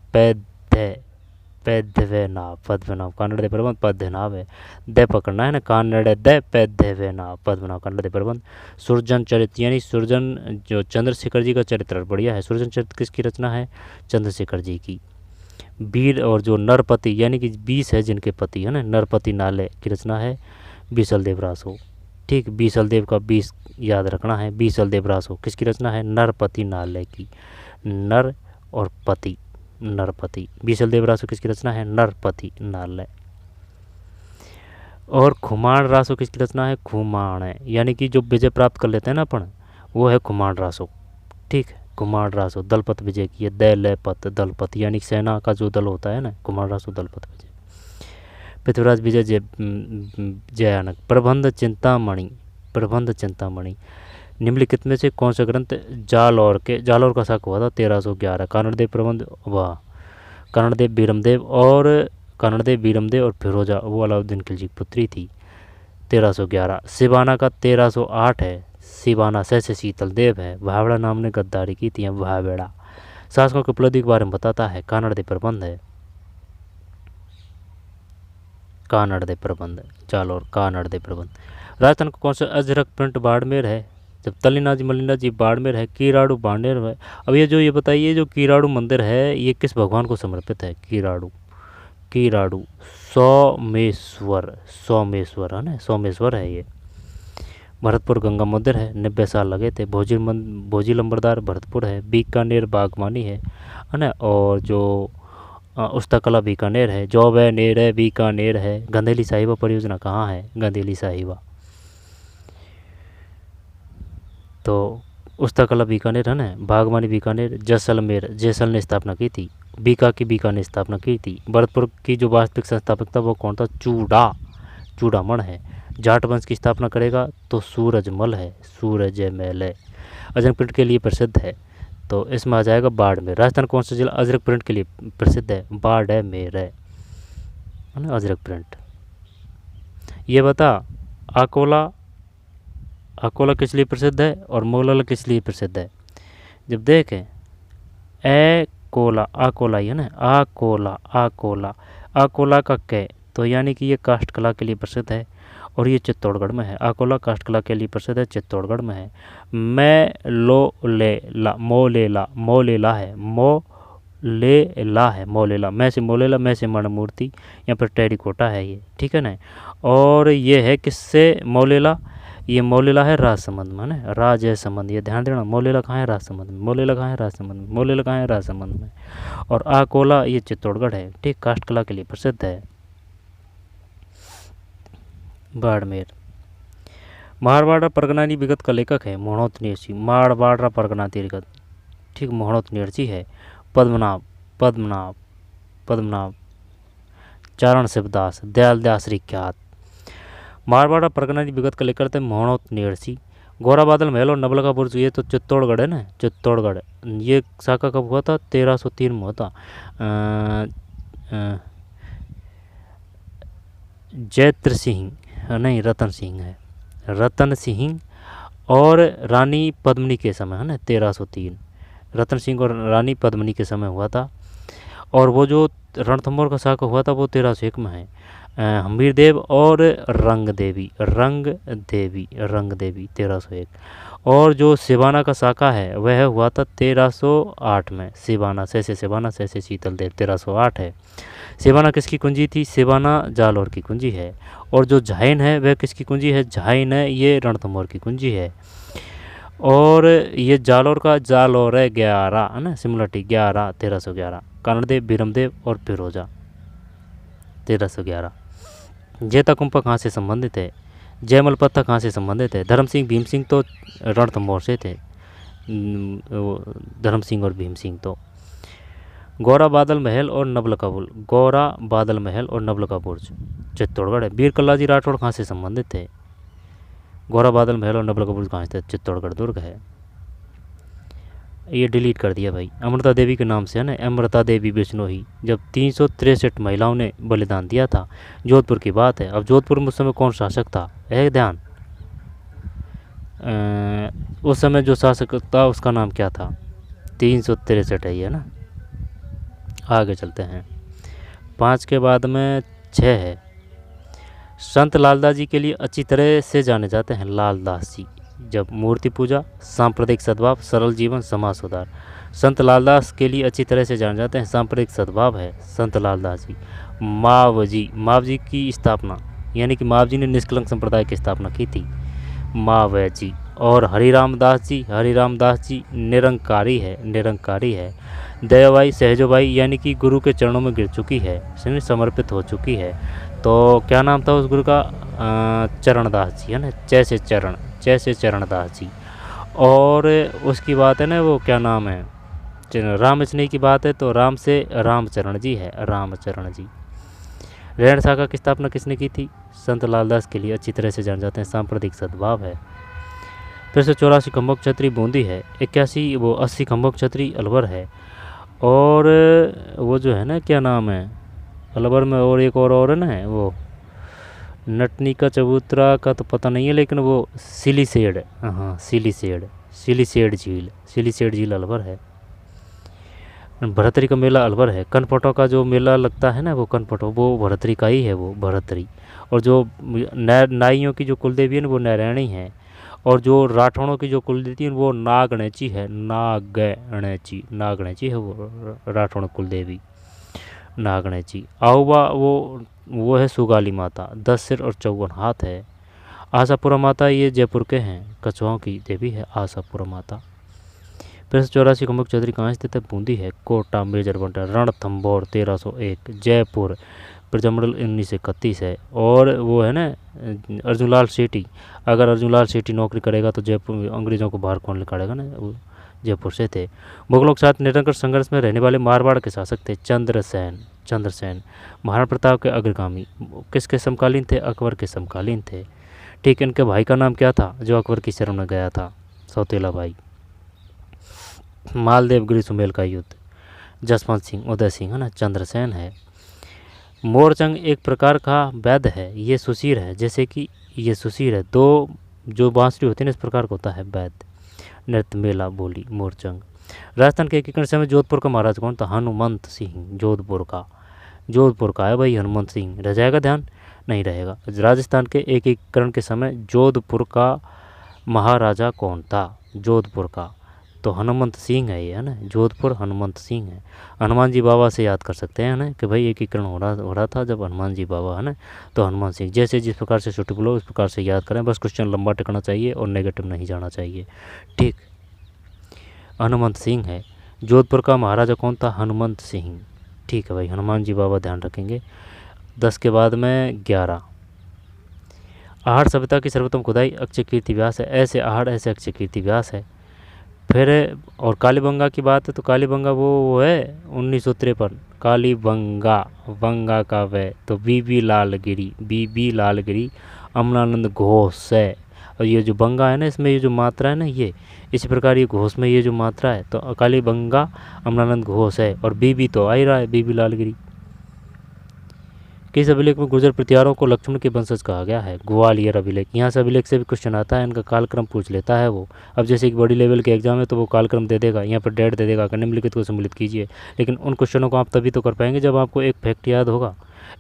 पैद्यनाभ, पद्मनाभ, कानड़ दे प्रबंध पद्यनाभ है, दे पकड़ना है ना, कानड़ दे पैद्यनाभ पद्मनाभ, कानड़ दे प्रबंध। सुरजन चरित्र, यानी सुरजन जो चंद्रशेखर जी का चरित्र बढ़िया है, सुरजन चरित्र किसकी रचना है, चंद्रशेखर जी की। वीर और जो नरपति यानी कि 20 है जिनके पति, है ना, नरपति नाले की रचना है बीसल देव रासो, ठीक, बीसल देव का 20 याद रखना है, बीसल देव रासो किसकी रचना है, नरपति नाले की, नर और पति, नरपति, बीसल देव रासो किसकी रचना है, नरपति नालय। और खुमाण रासो किसकी रचना है, खुमाण है, यानी कि जो विजय प्राप्त कर लेते हैं ना अपन, वो है खुमाण रासो, ठीक है, कुमार रासो, दलपत विजय की, दलपत, दलपत यानी सेना का जो दल होता है ना, कुमार रासो दलपत विजय। पृथ्वीराज विजय जयानक। प्रबंध चिंतामणि, प्रबंध चिंतामणि निम्नलिखित में से कौन सा ग्रंथ जालौर का शक हुआ था 1311, कानड़देव प्रबंध, वाह, कानड़देव बीरमदेव और फिरोजा, वो अलाउद्दीन खिलजी की पुत्री थी, 1311। सिवाना का 1308 है, सिवाना से शीतल देव है, भावड़ा नाम ने गद्दारी की थी, भावेड़ा। शासकों की उपलब्धि के बारे में बताता है, कानड़देव प्रबंध है, कानड़देव प्रबंध, जालौर, कानड़देव प्रबंध। राजस्थान को कौन सा अजरक प्रिंट बाड़मेर है, जब तल्लीनाथ जी मल्लिनाथ जी बाड़मेर है, कीराड़ू बाड़मेर है। अब ये जो ये बताइए जो कीराड़ू मंदिर है ये किस भगवान को समर्पित है, कीराड़ू, सोमेश्वर, सोमेश्वर है ना, सोमेश्वर है ये। भरतपुर गंगा मंदिर है, 90 साल लगे थे। भोजी लंबरदार भरतपुर है। बीकानेर बागवानी है ना। और जो उस्तकला बीकानेर है। जौबेनेर है, बीकानेर है। गंदेली साहिबा परियोजना कहाँ है? गंदेली साहिबा। तो उस्तकला बीकानेर है ना। बागवानी बीकानेर। जैसलमेर जैसल ने स्थापना की थी। बीका की बीका ने स्थापना की थी। भरतपुर की जो वास्तविक संस्थापक था वो कौन था? चूड़ामण है। जाट वंश की स्थापना करेगा तो सूरजमल है, सूरजमल है। अजरक प्रिंट के लिए प्रसिद्ध है तो इसमें आ जाएगा बाड़मेर। राजस्थान कौन सा जिला अजरक प्रिंट के लिए प्रसिद्ध है? बाड़मेर है ना, अजरक प्रिंट। ये बता अकोला किस लिए प्रसिद्ध है और मोगलला किस लिए प्रसिद्ध है? जब देखें आकोला है ना, आकोला का कै तो यानी कि ये काष्ठ कला के लिए प्रसिद्ध है और ये चित्तौड़गढ़ में है। आकोला काष्ठ कला के लिए प्रसिद्ध है, चित्तौड़गढ़ में है। मोलेला मैं से मोलेला, मैं से मणिमूर्ति, यहाँ पर टेरिकोटा है ये, ठीक है ना। और ये है किससे मोलेला? ये मोलेला है राजसमंद में ना, राजसमंद। ये ध्यान देना, मोलेला कहाँ है? राजसमंद में। मोलेला कहाँ है? राजसमंद में। मोलेला कहाँ है? राजसमंद में। और आकोला ये चित्तौड़गढ़ है, ठीक। काष्ठ कला के लिए प्रसिद्ध है। बाड़मेर। मारवाड़ा परगना विगत का लेखक है मोहनोत नेरसी। मारवाड़ा परगना विगत, ठीक, मोहनोत नेरसी है। पद्मनाभ चारण शिवदास, दयालदास ख्यात। मारवाड़ा परगना विगत का लेकर थे मोहनोत नेरसी। गोरा बादल महल और नबल का बुर्ज, ये तो चित्तौड़गढ़ है ना, चित्तौड़गढ़। ये शाखा कब हुआ था? 1303 में हुआ था। जैत्र सिंह नहीं, रतन सिंह है, रतन सिंह और रानी पद्मिनी के समय है ना, 1303। रतन सिंह और रानी पद्मिनी के समय हुआ था। और वो जो रणथंभौर का शाखा हुआ था वो 1301 में है। हम्बीर देव और रंग देवी 1301। और जो सिवाना का शाखा है वह हुआ था 1308 में। सिवाना से शीतल देव 1308 है। सिवाना किसकी कुंजी थी? सिवाना जालौर की कुंजी है। और जो झाइन है वह किसकी कुंजी है? झाइन है ये रणथंभौर की कुंजी है। और ये जालौर का जालौर है 11 है ना, सिमलटी 11 1311। कानड़देव, बीरमदेव और फिरोजा 1311। जेता कुंपा कहाँ से संबंधित है? जयमल पत्ता कहाँ से संबंधित है? धर्म सिंह भीम सिंह तो रणथंभौर से थे, धर्म सिंह और भीम सिंह तो। गौरा बादल महल और नबल का बुर्ज, गौरा बादल महल और नबल का बुर्ज चित्तौड़गढ़ है। वीर कल्लाजी राठौड़ कहाँ से संबंधित है? गौरा बादल महल और नबल का बुर्ज कहाँ से? चित्तौड़गढ़ दुर्ग है। ये डिलीट कर दिया भाई, अमृता देवी के नाम से है ना, अमृता देवी बिश्नोई। जब 363 महिलाओं ने बलिदान दिया था, जोधपुर की बात है। अब जोधपुर में उस समय कौन शासक था? है ध्यान, उस समय जो शासक था उसका नाम क्या था? 363 है ना। आगे चलते हैं, 5 के बाद में 6 है। संत लालदास जी के लिए अच्छी तरह से जाने जाते हैं लालदास जी। जब मूर्ति पूजा, सांप्रदायिक सद्भाव, सरल जीवन, समाज सुधार। संत लालदास के लिए अच्छी तरह से जाने जाते हैं, सांप्रदायिक सद्भाव है संत लालदास जी। माव जी की स्थापना, यानी कि माव जी ने निष्कलंक संप्रदाय की स्थापना की थी, माव जी। और हरिराम दास जी निरंकारी है। दयाबाई सहजोबाई यानी कि गुरु के चरणों में गिर चुकी है, समर्पित हो चुकी है। तो क्या नाम था उस गुरु का? चरणदास जी है ना, जैसे चरणदास जी। और उसकी बात है ना, वो क्या नाम है, राम स्नेही की बात है तो राम से रामचरण जी है, रामचरण जी। रेण शाखा की स्थापना किसने की थी? संत लालदास के लिए अच्छी तरह से जान जाते हैं, सांप्रदायिक सद्भाव है। फिर से 84 खम्भों क्षत्रिय बूंदी है, 80 खम्भों क्षत्रिय अलवर है। और वो जो है ना, क्या नाम है अलवर में, और एक और है ना, वो नटनी का चबूतरा का तो पता नहीं है, लेकिन वो सिलीसेड, हाँ सिलीसेड झील अलवर है। भरतरी का मेला अलवर है। कनपटो का जो मेला लगता है ना, वो कनपटो वो भरतरी का ही है, वो भरतरी। और जो नाइयों की जो कुलदेवी है वो नारायणी है। और जो राठौड़ों की जो कुलदेवी है वो नागणेची है, नागणेची है वो राठौड़ कुलदेवी, नागणेची। आहुबा वो है सुगाली माता, 10 सिर और 54 हाथ है। आशापुरा माता ये जयपुर के हैं, कछुआओं की देवी है आशापुरा माता। 1584 का मुख्य चौधरी कहाँ स्थित है? बूंदी है। कोटा मेजर बंटर रणथंभौर 1301 जयपुर प्रजामंडल 1931 है। और वो है ना अर्जुनलाल सेठी, अगर अर्जुनलाल सेठी नौकरी करेगा तो जयपुर अंग्रेजों को बाहर कौन निकालेगा ना, वो जयपुर से थे। मुगलों के साथ निरंतर संघर्ष में रहने वाले मारवाड़ के शासक थे चंद्रसेन। महाराणा प्रताप के अग्रगामी, किसके समकालीन थे? अकबर के समकालीन थे। ठीक, इनके भाई का नाम क्या था जो अकबर की शरण में गया था? सौतेला भाई। मालदेव गिरी सुमेल का युद्ध, जसवंत सिंह, उदय सिंह है ना, चंद्रसेन है। मोरचंग एक प्रकार का वैद्य है, ये सुशीर है, जैसे कि ये सुशीर है, दो जो बांसुरी होती है ना इस प्रकार का होता है वैद्य। नृत्य मेला बोली मोरचंग। राजस्थान के एकीकरण समय जोधपुर का महाराज कौन था? हनुमंत सिंह। जोधपुर का है भाई हनुमंत सिंह। रह जाएगा ध्यान? नहीं रहेगा। राजस्थान के एकीकरण के समय जोधपुर का महाराजा कौन था? जोधपुर का तो हनुमंत सिंह है ये, है ना, जोधपुर हनुमंत सिंह है। हनुमान जी बाबा से याद कर सकते हैं ना कि भाई एकीकरण हो रहा था जब हनुमान जी बाबा, है ना, तो हनुमान सिंह। जैसे जिस प्रकार से सुटेबल हो उस प्रकार से याद करें, बस क्वेश्चन लंबा टिकना चाहिए और नेगेटिव नहीं जाना चाहिए। ठीक, हनुमंत सिंह है। जोधपुर का महाराजा कौन था? हनुमंत सिंह। ठीक है भाई, हनुमान जी बाबा ध्यान रखेंगे। 10 के बाद में 11। आहड़ सभ्यता की सर्वोत्तम खुदाई अक्षय कीर्ति व्यास है। ऐसे आहड़ ऐसे अक्षय कीर्ति व्यास है। फिर और कालीबंगा की बात है तो कालीबंगा वो है 1953 कालीबंगा का वह तो बीबी लालगिरी अमलानंद घोष है। और ये जो बंगा है ना इसमें ये जो मात्रा है ना ये इसी प्रकार ये घोष में ये जो मात्रा है तो कालीबंगा अमलानंद घोष है। और बीबी तो आ ही रहा है बीबी लालगिरी। किस अभिलेख में गुर्जर प्रतिहारों को लक्ष्मण के वंशज कहा गया है? ग्वालियर अभिलेख। यहाँ से अभिलेख से भी क्वेश्चन आता है, इनका कालक्रम पूछ लेता है वो। अब जैसे एक बड़ी लेवल के एग्जाम है तो वो कालक्रम दे देगा, यहाँ पर डेट दे देगा कि निम्नलिखित को सम्मिलित कीजिए। लेकिन उन क्वेश्चनों को आप तभी तो कर पाएंगे जब आपको एक फैक्ट याद होगा।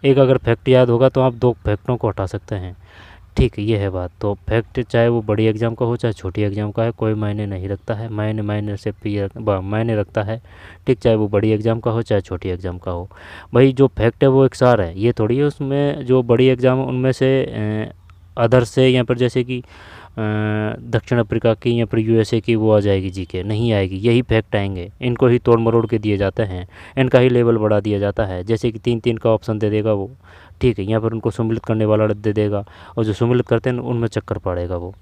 एक अगर फैक्ट याद होगा तो आप 2 फैक्टों को हटा सकते हैं। ठीक, ये है बात। तो फैक्ट चाहे वो बड़ी एग्जाम का हो चाहे छोटी एग्जाम का है कोई मायने नहीं रखता है, मायने से मायने रखता है। ठीक, चाहे वो बड़ी एग्जाम का हो चाहे छोटी एग्जाम का हो। भाई जो फैक्ट है वो एक सार है, ये थोड़ी है उसमें जो बड़ी एग्जाम उनमें से अदर से यहाँ पर जैसे कि दक्षिण अफ्रीका की या फिर यूएसए की वो आ जाएगी जीके, नहीं आएगी। यही फैक्ट आएंगे, इनको ही तोड़ मरोड़ के दिए जाते हैं, इनका ही लेवल बढ़ा दिया जाता है। जैसे कि 3-3 का ऑप्शन दे देगा वो। ठीक है, यहाँ पर उनको सम्मिलित करने वाला दे देगा और जो सम्मिलित करते हैं उनमें चक्कर पड़ेगा वो।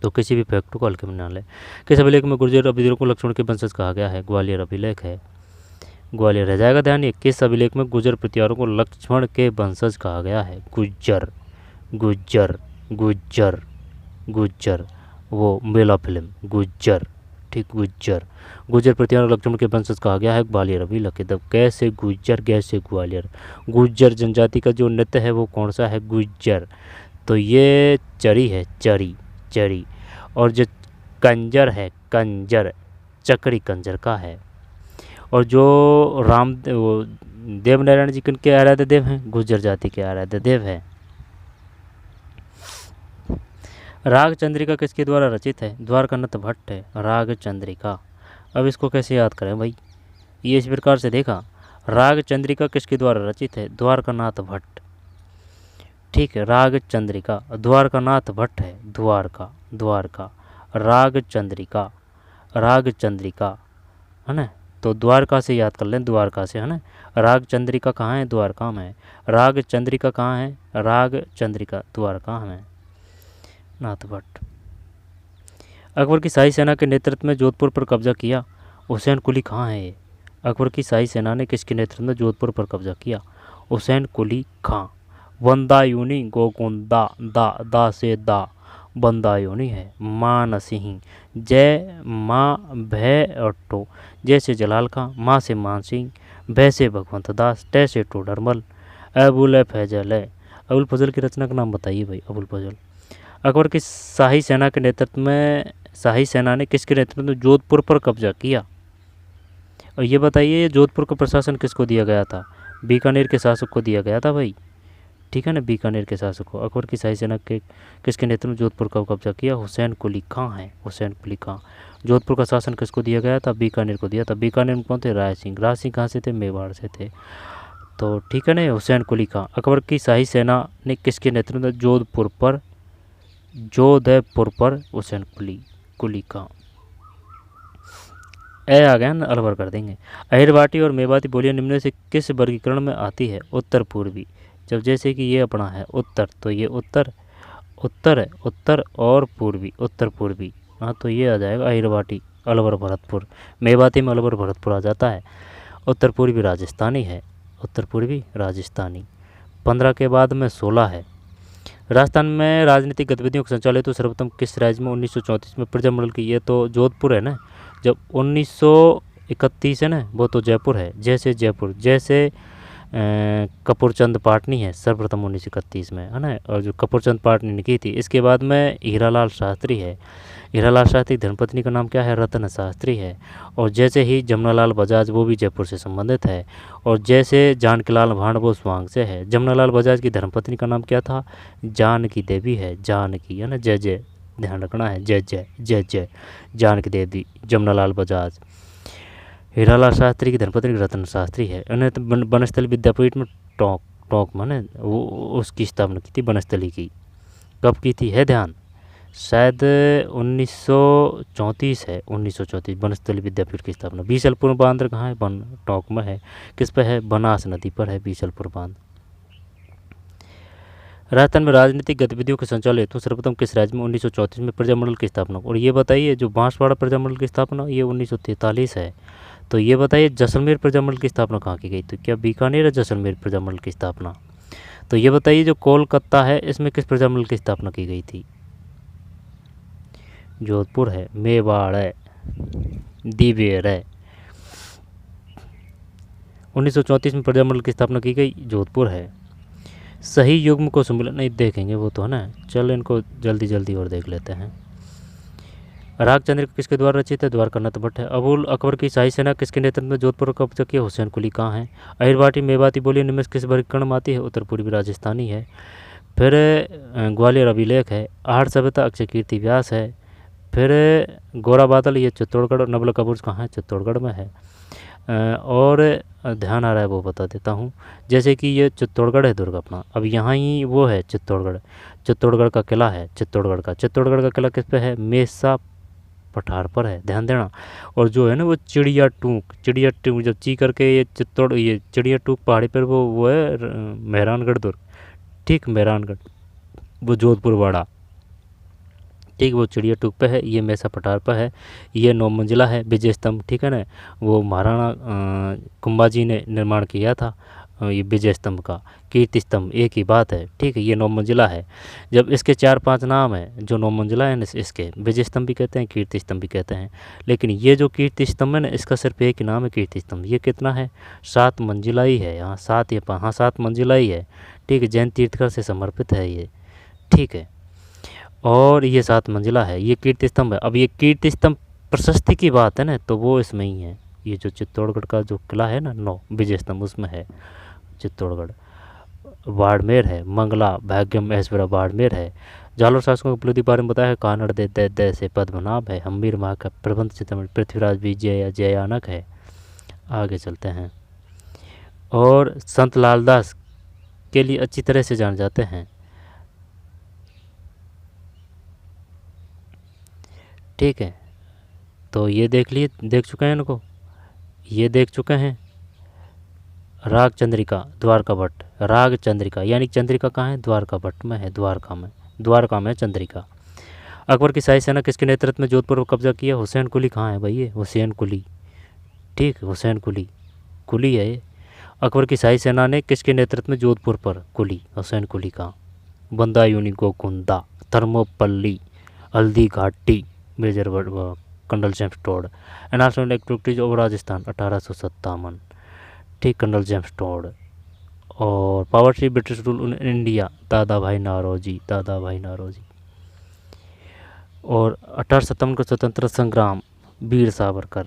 तो किसी भी फैक्ट को हल्के में ना लें। किस अभिलेख में गुर्जर अभिलेख को लक्ष्मण के वंशज कहा गया है? ग्वालियर अभिलेख है। ग्वालियर रह जाएगा ध्यान। ये किस अभिलेख में गुर्जर प्रतिहारों को लक्ष्मण के वंशज कहा गया है? गुज्जर वो मेला फिल्म गुज्जर। ठीक, गुज्जर प्रतिहार लक्ष्मण के वंशज कहा गया है ग्वालियर अभिलेख। तब कैसे गुज्जर कैसे ग्वालियर। गुज्जर जनजाति का जो नृत्य है वो कौन सा है? गुज्जर। तो ये चरी है, चरी। और जो कंजर है कंजर चक्री कंजर का है। और जो वो देवनारायण जी किनके आराध्य देव हैं? गुज्जर जाति के आराध्य देव है। राग चंद्रिका किसके द्वारा रचित है? द्वारकानाथ भट्ट है राग चंद्रिका। अब इसको कैसे याद करें भाई? ये इस प्रकार से देखा, राग चंद्रिका किसके द्वारा रचित है? द्वारकानाथ भट्ट। ठीक है, राग चंद्रिका द्वारकानाथ भट्ट है। द्वारका राग चंद्रिका है ना। तो द्वारका से याद कर लें, द्वारका से, है ना। राग चंद्रिका कहाँ है? द्वारका में। राग चंद्रिका कहाँ है? राग चंद्रिका द्वारका में। नाथ भट्ट। अकबर की शाही सेना के नेतृत्व में जोधपुर पर कब्जा किया। हुसैन कुली कहाँ है ये? अकबर की शाही सेना ने किसके नेतृत्व में जोधपुर पर कब्जा किया? हुसैन कुली खां। बंदायूनी गोकुंदा दा से दा बंदायूनी है। मान सिंह जय माँ भय अट्टो जैसे जलाल खां। माँ से मान सिंह, भय से भगवंत दास, तय से टोडरमल, अबुल फैजल है। अबुल फजल की रचना का नाम बताइए भाई। अबुल फजल। अकबर की शाही सेना के नेतृत्व में शाही सेना ने किसके नेतृत्व में जोधपुर पर कब्जा किया? और ये बताइए जोधपुर का प्रशासन किसको दिया गया था? बीकानेर के शासक को दिया गया था भाई। ठीक है ना, बीकानेर के शासक को। अकबर की शाही सेना के किसके नेतृत्व में जोधपुर का कब्जा किया? हुसैन कुली खां है, हुसैन कुली खां। जोधपुर का शासन किसको दिया गया था? बीकानेर को दिया था। बीकानेर में कौन थे? राय सिंह। राय सिंह कहाँ से थे? मेवाड़ से थे। तो ठीक है ना, हुसैन कुली खां। अकबर की शाही सेना ने किसके नेतृत्व में जोधपुर पर जोधपुर पर हुसैन कुली का। ए आ गया ना, अलवर कर देंगे। अहिरवाटी और मेवाती बोलियां निम्न से किस वर्गीकरण में आती है? उत्तर पूर्वी। जब जैसे कि ये अपना है उत्तर, तो ये उत्तर है, उत्तर और पूर्वी, उत्तर पूर्वी। हाँ, तो ये आ जाएगा अहिरवाटी, अलवर भरतपुर। मेवाती में अलवर भरतपुर आ जाता है। उत्तर पूर्वी राजस्थानी है, उत्तर पूर्वी राजस्थानी। 15 के बाद में 16 है। राजस्थान में राजनीतिक गतिविधियों का संचालित तो सर्वप्रथम किस राज्य में 1934 में प्रजामंडल की? ये तो जोधपुर है ना। जब 1931 है ना, वो तो जयपुर है। जैसे जयपुर, जैसे कपूरचंद पाटनी है सर्वप्रथम 1931 में, है ना। और जो कपूरचंद पाटनी ने की थी, इसके बाद में हीरालाल शास्त्री है। हीरालाल शास्त्री धर्मपत्नी का नाम क्या है? रतन शास्त्री है। और जैसे ही जमनालाल बजाज, वो भी जयपुर से संबंधित है। और जैसे जानकीलाल भांड, वो स्वांग से है। जमनालाल बजाज की धर्मपत्नी का नाम क्या था? जानकी देवी है, जानकी, है ना। जय जय, ध्यान रखना है, जय जय जय जय, जानकी देवी, जमनालाल बजाज। हीरालाल शास्त्री की धर्मपत्नी रतन शास्त्री है। उन्हें तो बनस्थली विद्यापीठ में टोंक में वो उसकी स्थापना की थी, बनस्थली की। कब की थी है ध्यान? शायद 1934 है, 1934 बनस्थली विद्यापीठ की स्थापना। बीसलपुर बांध कहाँ है? टोंक में है। किस पे है? बनास नदी पर है बीसलपुर बांध। राजस्थान में राजनीतिक गतिविधियों के संचालन हेतु सर्वप्रथम किस राज्य में 1934 में प्रजामंडल की स्थापना? और ये बताइए, जो बांसवाड़ा प्रजामंडल की स्थापना ये 1943 है। तो ये बताइए, जैसलमेर प्रजामंडल की स्थापना कहाँ की गई? तो क्या बीकानेर है जैसलमेर प्रजामंडल की स्थापना? तो ये बताइए, जो कोलकाता है, इसमें किस प्रजामंडल की स्थापना की गई थी? जोधपुर है, मेवाड़ है, दीवेर है। 1934 में प्रजामंडल की स्थापना की गई, जोधपुर है। सही युग्म को सम्मिलन नहीं देखेंगे, वो तो है ना। चल इनको जल्दी जल्दी और देख लेते हैं। राग चंद्रिका किसके द्वारा रचित है? द्वारकानाथ भट्ट है। अबुल अकबर की शाही सेना किसके नेतृत्व में जोधपुर का कब्जा किया? हुसैन कुली कहाँ है? अहिरवाटी मेवाती बोली निम्न किस वर्गीकरण में आती है? उत्तर पूर्वी राजस्थानी है। फिर ग्वालियर अभिलेख है। आहड़ सभ्यता अक्षय कीर्ति व्यास है। फिर गोरा बादल, ये चित्तौड़गढ़। नबल कबूर्स कहाँ है? चित्तौड़गढ़ में है। और ध्यान आ रहा है वो बता देता हूँ। जैसे कि ये चित्तौड़गढ़ है दुर्ग अपना, अब यहाँ ही वो है चित्तौड़गढ़ का किला है। चित्तौड़गढ़ का किला किस पे है? मेसा पठार पर है, ध्यान देना। और जो है ना वो चिड़िया टूक जब ची करके ये चिड़िया टूक पहाड़ी पर वो है मेहरानगढ़ दुर्ग, ठीक, मेहरानगढ़, वो जोधपुर वाड़ा, ठीक, वो चिड़िया टूक पे है। ये मैसा पठार पर है। ये 9 मंजिला है। विजय स्तंभ, ठीक है ना, वो महाराणा कुंभाजी ने निर्माण किया था। ये विजय स्तंभ का, कीर्ति स्तंभ एक ही बात है, ठीक है। ये 9 मंजिला है। जब इसके 4-5 नाम है, जो 9 मंजिला है ना, इसके विजय स्तंभ भी कहते हैं, कीर्ति स्तंभ भी कहते हैं। लेकिन ये जो कीर्ति स्तंभ है ना, इसका सिर्फ एक ही नाम है, कीर्ति स्तंभ। ये कितना है? 7 मंजिला ही है। यहाँ 7 या 5, हाँ 7 मंजिला ही है, ठीक है। जैन तीर्थकर से समर्पित है ये, ठीक है। और ये 7 मंजिला है, ये कीर्ति स्तंभ है। अब ये कीर्ति स्तंभ प्रशस्ति की बात है ना, तो वो इसमें ही है। ये जो चित्तौड़गढ़ का जो किला है ना, 9 विजय स्तंभ, उसमें है चित्तौड़गढ़। बाड़मेर है, मंगला, भाग्यम, ऐश्वर्या, बाड़मेर है। जालोर शासकों की उपलब्धि बारे में बताया है। कानड़ दे से पद्मनाभ है। हम्बीर माँ का प्रबंध चित्रमणि, पृथ्वीराज विजय या जयानक है। आगे चलते हैं। और संत लालदास के लिए अच्छी तरह से जान जाते हैं, ठीक है। तो ये देख चुके हैं इनको, ये देख चुके हैं। राग चंद्रिका, द्वारका भट्ट। राग चंद्रिका यानी चंद्रिका कहाँ है? द्वारका भट्ट में है, द्वारका में चंद्रिका। अकबर की शाही सेना किसके नेतृत्व में जोधपुर पर कब्जा किया? हुसैन कुली कहाँ है भाई? ये हुसैन कुली, ठीक, हुसैन कुली है ये। अकबर की शाही सेना ने किसके नेतृत्व में जोधपुर पर? कुली, हुसैन कुली का। बंदायूनी, Gokunda, Thermopylae, Haldi Ghati, major colonel James Tod. Annals and antiquities of Rajasthan 1857, ठीक, कर्नल जेम्स टोड। और poverty British rule in India, Dadabhai Naoroji. और 1857 का स्वतंत्र संग्राम, वीर सावरकर।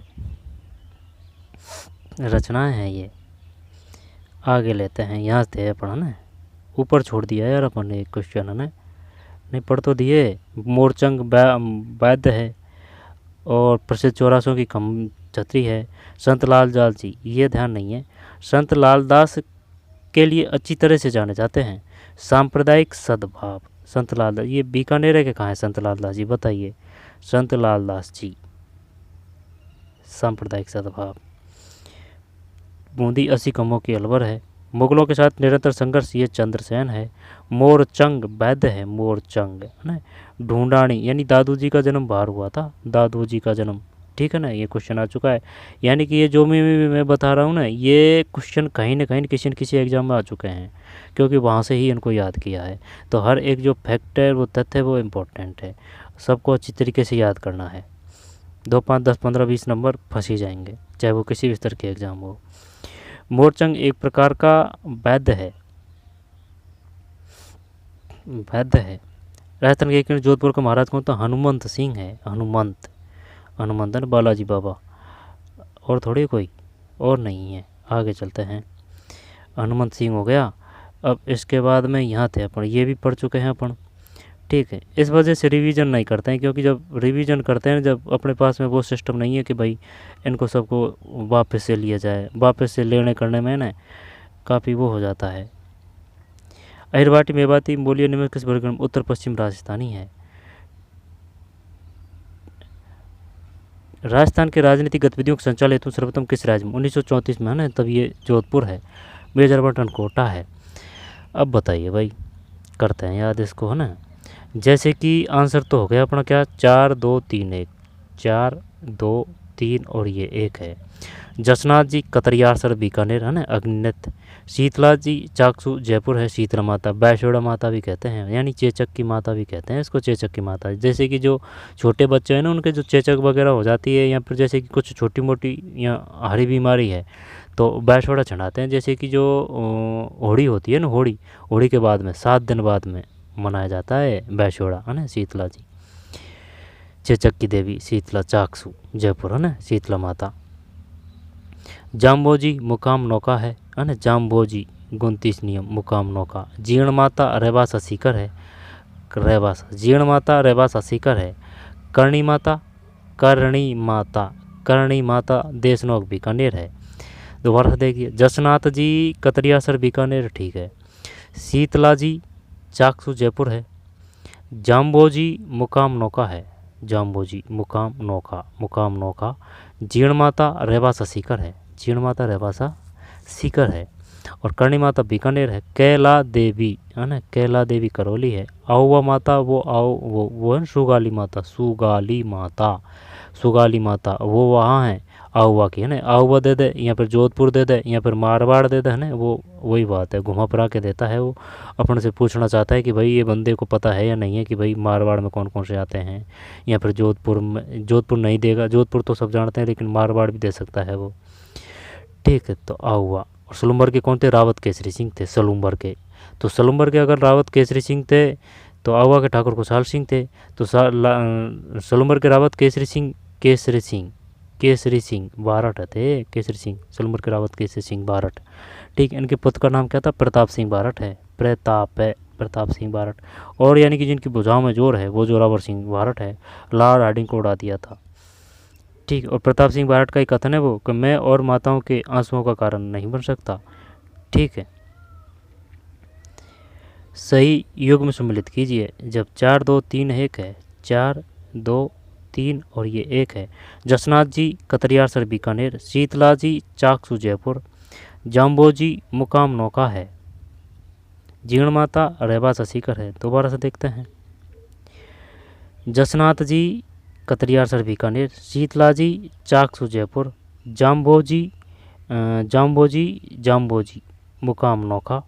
रचनाएं हैं ये। आगे लेते हैं, यहाँ से है पढ़ना, ऊपर छोड़ दिया यार अपन ने क्वेश्चन, है नहीं पढ़ तो दिए। मोरचंग वैद्य है। और प्रसिद्ध 84 की कम छतरी है। संत लालदास जी, ये ध्यान नहीं है। संत लालदास के लिए अच्छी तरह से जाने जाते हैं। सांप्रदायिक संत लाल दास, ये बीकानेर है कि कहाँ है संत लाल दास जी, बताइए। संत लाल दास जी, सांप्रदायिक सद्भाव। बूंदी 80 कमों की अलवर है। मुगलों के साथ निरंतर संघर्ष, ये चंद्रसेन है। मोरचंग वैद्य है, मोरचंग है ना। ढूंढानी यानी दादू जी का जन्म बाहर हुआ था, दादू जी का जन्म, ठीक है ना, ये क्वेश्चन आ चुका है। यानी कि ये जो मैं बता रहा हूँ ना, ये क्वेश्चन कहीं ना कहीं किसी न किसी एग्जाम में आ चुके हैं, क्योंकि वहाँ से ही इनको याद किया है। तो हर एक जो फैक्ट है, वो तथ्य है, वो इम्पोर्टेंट है, सबको अच्छी तरीके से याद करना है। 2, 5, 10, 15, 20 नंबर फंस ही जाएंगे, चाहे वो किसी भी स्तर के एग्ज़ाम हो। मोरचंग एक प्रकार का वैद्य है, वैद्य है। राजस्थान के एक जोधपुर का महाराज कौन था? हनुमंत सिंह है, हनुमंत, हनुमंतन बालाजी बाबा, और थोड़ी कोई और नहीं है। आगे चलते हैं, हनुमंत सिंह हो गया। अब इसके बाद में यहाँ थे अपन, ये भी पढ़ चुके हैं अपन, ठीक है। इस वजह से रिवीजन नहीं करते हैं, क्योंकि जब रिवीजन करते हैं, जब अपने पास में वो सिस्टम नहीं है कि भाई इनको सबको वापस से लिया जाए, वापस से लेने करने में ना काफ़ी वो हो जाता है। अहिरवाटी मेवाती बोलिए निम्न किस वर्ग उत्तर पश्चिम राजस्थानी है। राजस्थान के राजनीतिक गतिविधियों के संचालन हेतु सर्वप्रथम किस राज्य में? 1934 में है ना, तब ये जोधपुर है। मेजर बटन कोटा है। अब बताइए भाई, करते हैं याद इसको, है ना। जैसे कि आंसर तो हो गया अपना क्या, 4, 2, 3, 1, 4, 2, 3 और ये 1 है। जसनाथ जी कतरियासर बीकानेर है ना, अग्नित। शीतला जी चाकसू जयपुर है, शीतला माता। बैशोड़ा माता भी कहते हैं, यानी चेचक की माता भी कहते हैं इसको, चेचक की माता। जैसे कि जो छोटे बच्चे हैं ना, उनके जो चेचक वगैरह हो जाती है, या फिर जैसे कि कुछ छोटी मोटी या हरी बीमारी है, तो बैशोड़ा चढ़ाते हैं। जैसे कि जो होड़ी होती है ना, होड़ी के बाद में 7 दिन बाद में मनाया जाता है बैशोड़ा, है ना। शीतला जी, चेचक की देवी शीतला चाकसू जयपुर, है ना, शीतला माता। जाम्बोजी मुकाम नौका है ना, जाम्बोजी 29 नियम मुकाम नौका। जीर्ण माता रेवासा सीकर है, रेवासा, जीर्ण माता रेवासा सीकर है। करणी माता, करणी माता, करणी माता देशनोक बीकानेर है। दोबारा से देखिए, जसनाथ जी कतरियासर बीकानेर, ठीक है। शीतला जी चाकसू जयपुर है। जाम्बोजी मुकाम नौका है, जाम्बोजी मुकाम नौका, मुकाम नौका। जीर्ण माता रेवासा सीकर है, जीर्ण माता रेवासा सीकर है। और करणी माता बीकानेर है। कैला देवी है ना, कैला देवी करौली है। आहुआ माता वो है सुगाली माता, सुगाली माता, सुगाली माता वो वहाँ है आहुआ की, है ना। आहुआ दे दे या फिर जोधपुर दे दे या फिर मारवाड़ दे दे, है ना, वो वही बात है, घुमा फिरा के देता है। वो अपन से पूछना चाहता है कि भाई ये बंदे को पता है या नहीं है कि भाई मारवाड़ में कौन कौन से आते हैं, या फिर जोधपुर में। जोधपुर नहीं देगा, जोधपुर तो सब जानते हैं, लेकिन मारवाड़ भी दे सकता है वो, ठीक है। तो आहुआ। और सलूम्बर के कौन थे? रावत केसरी सिंह थे, सलूम्बर के। तो सलूम्बर के अगर रावत केसरी सिंह थे, तो आहुआ के ठाकुर खुशहाल सिंह थे। तो सलूम्बर के रावत केसरी सिंह, केसरी सिंह, केसरी सिंह बारठ थे, केसरी सिंह, सलूम्बर के रावत केसरी सिंह बारठ, ठीक। इनके पुत्र का नाम क्या था? प्रताप सिंह बारठ है, प्रताप है, प्रताप सिंह बारठ। और यानी कि जिनकी भुजाओं में जोर है, वो जोरावर सिंह बारठ है, लाल हार्डिंग को उड़ा दिया था, ठीक। और प्रताप सिंह बारठ का एक कथन है वो कि मैं और माताओं के आंसुओं का कारण नहीं बन सकता, ठीक है। सही युग में सम्मिलित कीजिए। जब 4, 2, 3, 1 है, 4, 2, 3 और ये 1 है। जसनाथ जी कतरियासर बीकानेर, शीतला जी चाकसू जयपुर, जाम्बोजी मुकाम नौका है, जीर्ण माता रेवासा सीकर है। दोबारा से देखते हैं, जसनाथ जी कतरियासर बीकानेर, शीतला जी चाकसू जयपुर, जाम्बोजी जाम्बोजी मुकाम नौका,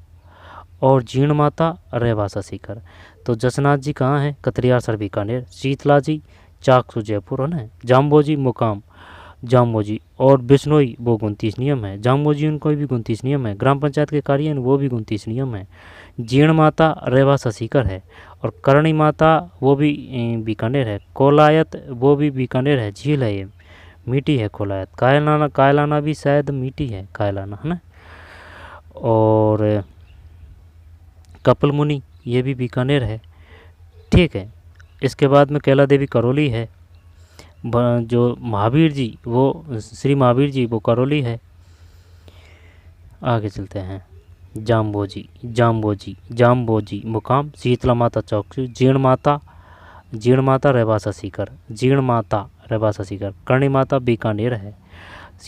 और जीर्ण माता रेवासा सीकर। तो जसनाथ जी कहाँ हैं? कतरियासर बीकानेर। शीतला जी चाकसू जयपुर, है ना। जाम्बोजी मुकाम जाम्बोजी, और बिश्नोई वो 29 नियम है। जाम्बोजी उनको भी 29 नियम है। ग्राम पंचायत के कार्य वो भी 29 नियम है। जीर्ण माता रेवासा सीकर है। और करणी माता वो भी बीकानेर है। कोलायत वो भी बीकानेर है, झील है ये, मीठी है कोलायत। कायलाना, कायलाना भी शायद मीठी है, कायलाना, है ना। और कपिल मुनि ये भी बीकानेर है, ठीक है। इसके बाद में कैला देवी करौली है। जो महावीर जी, वो श्री महावीर जी वो करौली है। आगे चलते हैं, जाम्बोजी जाम्बोजी जाम्बोजी मुकाम शीतला माता चौक, जीर्ण माता रहवासा सीकर, जीर्ण माता रहवासा सीकर, करणी माता बीकानेर है,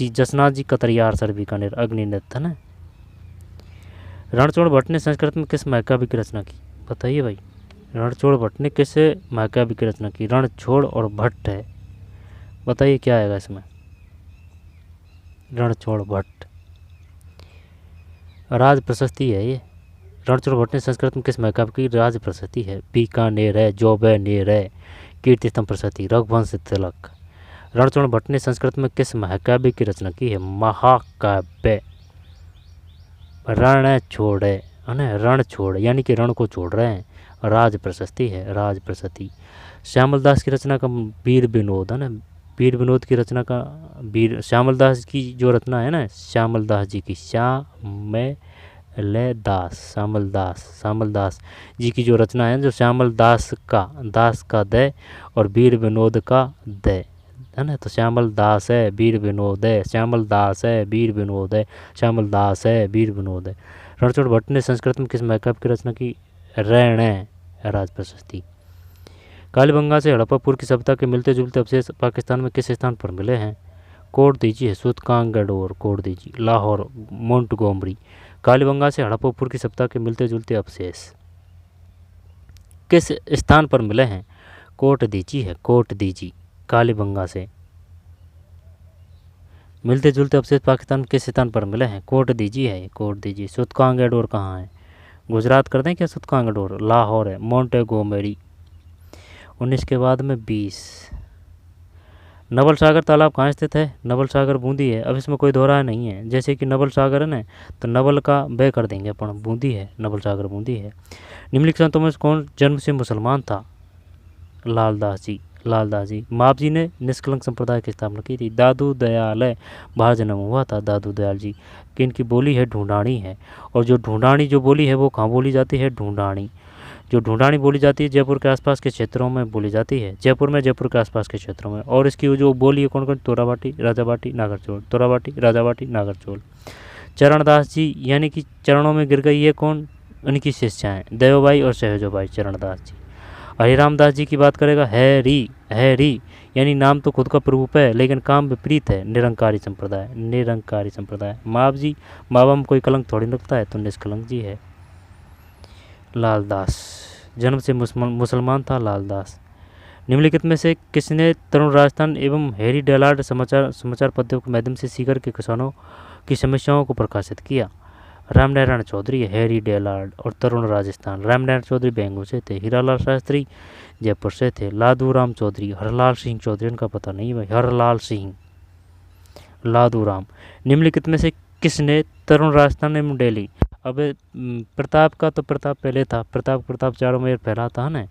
जसनाथ जी कतरियार सर बीकानेर अग्निनथ है ना। रणछोड़ भट्ट ने संस्कृत में किस महाकाव्य की रचना की? बताइए भाई, रणछोड़ भट्ट ने किस महाकाव्य की रचना की? रणछोड़ और भट्ट है, बताइए क्या आएगा इसमें? रणछोड़ भट्ट, राज प्रशस्ति है ये। रणछोड़ भट्ट ने संस्कृत में किस महाकाव्य की राज प्रशस्ति है? बीकानेर है, जोबनेर है, कीर्ति स्तंभ प्रशस्ति, रघुवंश तिलक। रणछोड़ भट्ट ने संस्कृत में किस महाकाव्य की रचना की है? महाकाव्य रण छोड़ है ना, रण छोड़ यानी कि रण को छोड़ रहे हैं, राज प्रशस्ति है, राज प्रशस्ति। श्यामल दास की रचना का वीर विनोद है ना, वीर विनोद की रचना का वीर श्यामल दास की जो रचना है ना, श्यामल दास जी की, श्यामल दास जी की जो रचना है, जो श्यामल दास का दे और वीर विनोद का दे है ना, तो श्यामल दास है, वीर विनोद है, श्यामल दास है, वीर विनोद है, श्यामल दास है, वीर विनोद है। रणछोड़ भट्ट ने संस्कृत में किस महाकाव्य की रचना की? रण राज प्रशस्ति। कालीबंगा से हड़प्पापुर की सभ्यता के मिलते जुलते अवशेष पाकिस्तान में किस स्थान पर मिले हैं? कोड दीजिए, सूतकांगडोर, कोड दीजिए, लाहौर, मोंटगोमरी। कालीबंगा से हड़प्पापुर की सभ्यता के मिलते जुलते अवशेष किस स्थान पर मिले हैं? कोट दीजिए, कोट दीजिए। कालीबंगा से मिलते जुलते अवशेष पाकिस्तान में किस स्थान पर मिले हैं? कोट दीजिए, कोट दीजिए। सूतकांगडोर कहाँ है? गुजरात कर दें क्या? सूतकांगडोर लाहौर है, मोंटेगोमेरी। 19 के बाद में 20। नवल सागर तालाब कहाँ स्थित है? नवल सागर बूंदी है। अब इसमें कोई दोहरा नहीं है, जैसे कि नवल सागर है ना, तो नवल का बे कर देंगे अपन, बूंदी है, नवल सागर बूंदी है। निम्नलिखित संतों में कौन जन्म से मुसलमान था? लालदास जी, लालदास जी। माप जी ने निष्कलंक संप्रदाय की स्थापना की थी। दादू दयाल बाहर जन्म हुआ था, दादू दयाल जी की। इनकी बोली है ढूंढानी है, और जो ढूंढानी जो बोली है वो कहाँ बोली जाती है? ढूंढानी। जो ढूंढानी बोली जाती है जयपुर के आसपास के क्षेत्रों में बोली जाती है, जयपुर में, जयपुर के आसपास के क्षेत्रों में। और इसकी जो बोली है कौन कौन? तोराबाटी, राजाबाटी, नागरचोल, तोराबाटी, राजाबाटी, नागरचोल। चरणदास जी यानी कि चरणों में गिर गई, ये कौन? उनकी शिष्याएँ देवबाई और सहजोबाई, चरणदास जी। हरिराम दास जी की बात करेगा, हैरी, हैरी यानी नाम तो खुद का प्ररूप है लेकिन काम विपरीत है, निरंकारी संप्रदाय, निरंकारी संप्रदाय। माप जी, मावा में कोई कलंक थोड़ी लगता है, तो निष्कलंक जी है। लालदास जन्म से मुसलमान था, लालदास। निम्नलिखित में से किसने तरुण राजस्थान एवं हैरी डेलार्ड समाचार पत्रों के माध्यम से सीकर के किसानों की समस्याओं को प्रकाशित किया? रामनारायण चौधरी, हैरी डेलार्ड और तरुण राजस्थान। रामनारायण चौधरी बेंगलोर से थे, हीरालाल शास्त्री जयपुर से थे, लादूराम चौधरी, हरलाल सिंह चौधरी, इनका पता नहीं भाई, हरलाल सिंह, लादूराम। निम्नलिखित में से किसने तरुण राजस्थान एवं दिल्ली? अब प्रताप का तो प्रताप पहले था, प्रताप चारों में फैला था ना।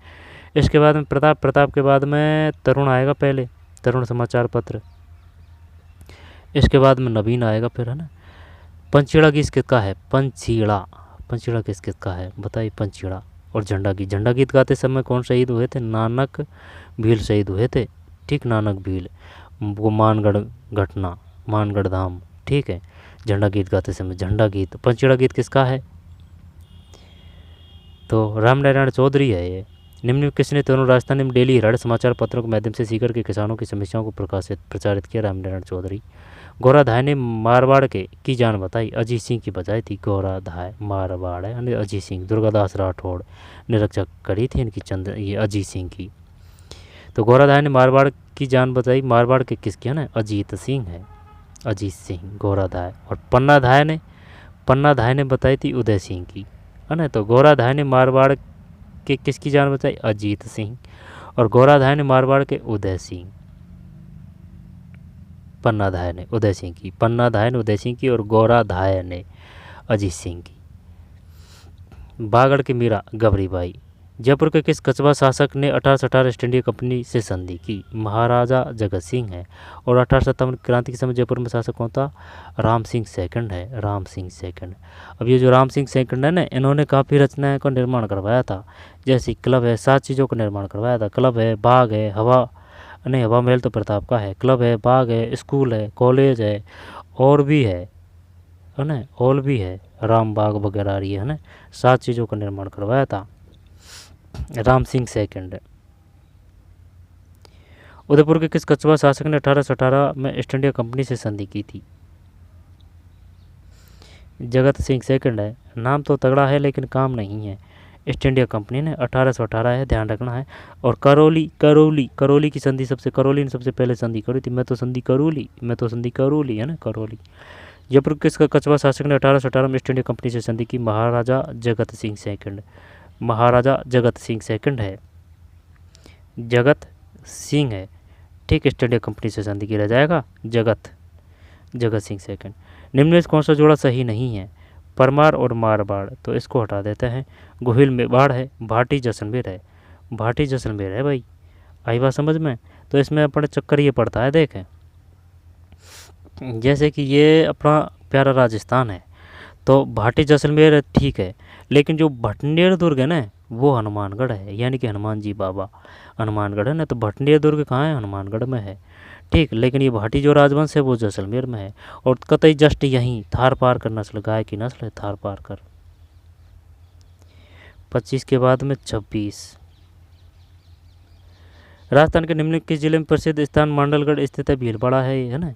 इसके बाद में प्रताप के बाद में तरुण आएगा पहले, तरुण समाचार पत्र। इसके बाद में नवीन आएगा फिर, है ना। पंचीड़ा किसका है? पंचीड़ा किसका है? बताइए। पंचीड़ा। और झंडा गीत गाते समय कौन शहीद हुए थे? नानक भील शहीद हुए थे, ठीक, नानक भील। वो मानगढ़ घटना, मानगढ़ धाम, ठीक है। झंडा गीत गाते समय झंडा गीत। पंचीड़ा गीत किसका है? तो रामनारायण चौधरी है ये। निम्न किसने तरुण राजस्थान एवं डेली हेराल्ड समाचार पत्रों के माध्यम से सीकर के किसानों की समस्याओं को प्रचारित किया? रामनारायण चौधरी। गोराधाय ने मारवाड़ की जान बताई? अजीत सिंह की बजाय थी गोराधाय, मारवाड़ है अजीत सिंह। दुर्गादास राठौड़ ने रक्षा करी थी इनकी ये अजीत सिंह की। तो गोराधाय ने मारवाड़ की जान बताई, मारवाड़ के किसकी है ना? अजीत सिंह है, अजीत सिंह, गोराधाय। और पन्नाधाय ने बताई थी उदय सिंह की, है ना। तो गोराधाय ने मारवाड़ के किसकी जान बचाई? अजीत सिंह। और गोराधाय ने मारवाड़ के उदय सिंह। पन्नाधाय ने उदय सिंह की, पन्नाधाय ने उदय सिंह की और गोराधाय ने अजीत सिंह की। बागड़ की मीरा गबरीबाई। जयपुर के किस कस्बा शासक ने 1818 ईस्ट इंडिया कंपनी से संधि की? महाराजा जगत सिंह है। और 1857 क्रांति के समय जयपुर में शासक कौन था? राम सिंह सेकंड है, राम सिंह सेकंड। अब ये जो राम सिंह सेकंड है ना, इन्होंने काफ़ी रचनाओं का निर्माण करवाया था, जैसे क्लब है, 7 चीज़ों का निर्माण करवाया था। क्लब है, बाग है, हवा महल तो प्रताप का है, क्लब है, बाग है, स्कूल है, कॉलेज है, और भी है ना, हॉल भी है, रामबाग वगैरह आ रही है ना, 7 चीज़ों का निर्माण करवाया था राम सिंह सेकंड। उदयपुर के किस कछुआ शासक ने 1818 में ईस्ट इंडिया कंपनी से संधि की थी? जगत सिंह सेकंड है। नाम तो तगड़ा है लेकिन काम नहीं है। ईस्ट इंडिया कंपनी ने 1818 है, ध्यान रखना है। और करौली की संधि करौली ने सबसे पहले संधि करी थी। मैं तो संधि करूली है ना, करौली। जयपुर किस कछुआ शासक ने 1818 में ईस्ट इंडिया कंपनी से संधि की? महाराजा जगत सिंह सेकंड। महाराजा जगत सिंह सेकंड है, जगत सिंह है, ठीक। ईस्ट इंडिया कंपनी से संधि की रह जाएगा जगत सिंह सेकंड। निम्न में कौन सा जोड़ा सही नहीं है? परमार और मारवाड़, तो इसको हटा देते हैं। गोहिल मेवाड़ है, भाटी जैसलमेर है। भाटी जैसलमेर है भाई, आई बात समझ में। तो इसमें अपने चक्कर ये पड़ता है, देखें जैसे कि ये अपना प्यारा राजस्थान है तो भाटी जैसलमेर ठीक है, लेकिन जो भटनेर दुर्ग है ना वो हनुमानगढ़ है, यानी कि हनुमान जी बाबा हनुमानगढ़ है ना। तो भटनेर दुर्ग कहाँ है? हनुमानगढ़ में है, ठीक। लेकिन ये भाटी जो राजवंश है वो जैसलमेर में है। और कतई जस्ट यहीं थार पार कर नस्ल, गाय की नस्ल है थार पार कर। 25 के बाद में 26। राजस्थान के निम्नलिखित जिले में प्रसिद्ध स्थान मांडलगढ़ स्थित है, भीलवाड़ा है ना।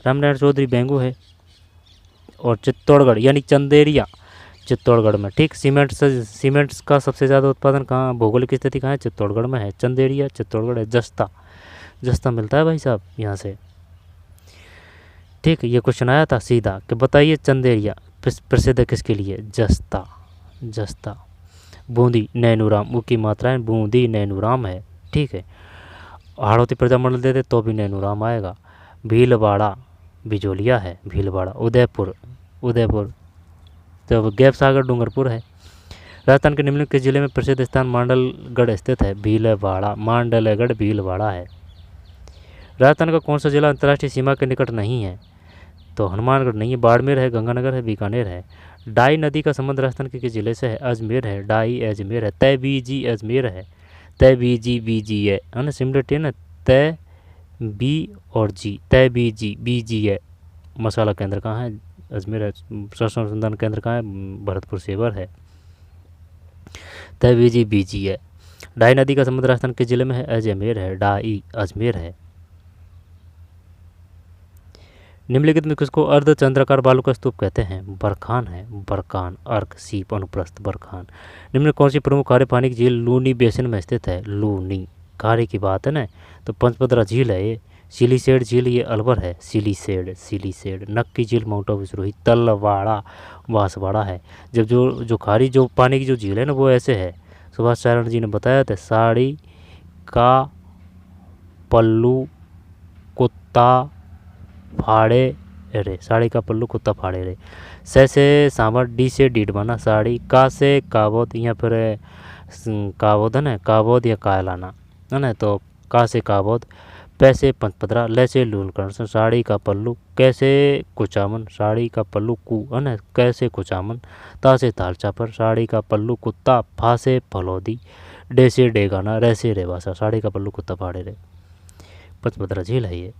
रामनारायण चौधरी बेंगू है। और चित्तौड़गढ़ यानी चंदेरिया चित्तौड़गढ़ में, ठीक। सीमेंट्स का सबसे ज़्यादा उत्पादन कहाँ, भौगोलिक स्थिति कहाँ है? चित्तौड़गढ़ में है। चंदेरिया चित्तौड़गढ़ है। जस्ता मिलता है भाई साहब यहाँ से, ठीक। ये क्वेश्चन आया था सीधा कि बताइए चंदेरिया प्रसिद्ध है किसके लिए? जस्ता। बूंदी नैनूराम, ऊ की मात्राएं बूंदी नैनूराम है, ठीक है। हाड़ौती प्रजामंडल दे दे तो भी नैनूराम आएगा। भीलवाड़ा बिजोलिया है, भीलवाड़ा। उदयपुर तो गैप सागर डूंगरपुर है। राजस्थान के निम्नलिखित जिले में प्रसिद्ध स्थान मांडलगढ़ स्थित है, भीलवाड़ा। मांडलगढ़ भीलवाड़ा है। राजस्थान का कौन सा जिला अंतर्राष्ट्रीय सीमा के निकट नहीं है? तो हनुमानगढ़ नहीं है, बाड़मेर है, गंगानगर है, बीकानेर है। डाई नदी का संबंध राजस्थान के किस जिले से है? अजमेर है, डाई अजमेर है। तैबीजी अजमेर है, तैबीजी है ना, सिमिलरिटी है ना, तै बी और जी, तैबीजी बीजी है। मसाला केंद्र कहाँ है? अजमेर है। संशोधन अनुसंधान केंद्र कहाँ है? भरतपुर सेवर है। तैबीजी बीजी है। डाई नदी का संबंध राजस्थान के जिले में है? अजमेर है, डाई अजमेर है। निम्नलिखित में किसको अर्ध चंद्राकार बालू का स्तूप कहते हैं? बरखान है, बरखान। अर्क सीप अनुप्रस्थ बरखान। निम्न कौन सी प्रमुख खारे पानी की झील लूनी बेसिन में स्थित है? लूनी खारे की बात है ना, तो पंचपदरा झील है ये। सिलीसेड झील ये अलवर है, सिलीसेड। नक की झील माउंट आबू सिरोही, तलवाड़ा बांसवाड़ा है। जब जो खारी जो पानी की जो झील है ना वो ऐसे है, सुभाष चरण जी ने बताया था। साड़ी का पल्लू कुत्ता फाड़े रे, साड़ी का पल्लू कुत्ता फाड़े रे। से सांवर, डी से डीड बना साड़ी, का से काबोद या फिर काबोद है ना, काबोद या कायलाना है ना, तो का से काबोद। पैसे पंचपदरा, ले से लूलकर्ण, साड़ी का पल्लू, कैसे कुचामन, साड़ी का पल्लू कु है ना, कैसे कुचामन। ता से तालचा पर, साड़ी का पल्लू कुत्ता, फा से फलोदी, डे से डेगाना, रे से रेवासा, साड़ी का पल्लू कुत्ता फाड़े रे। पंचपदरा झील है ये।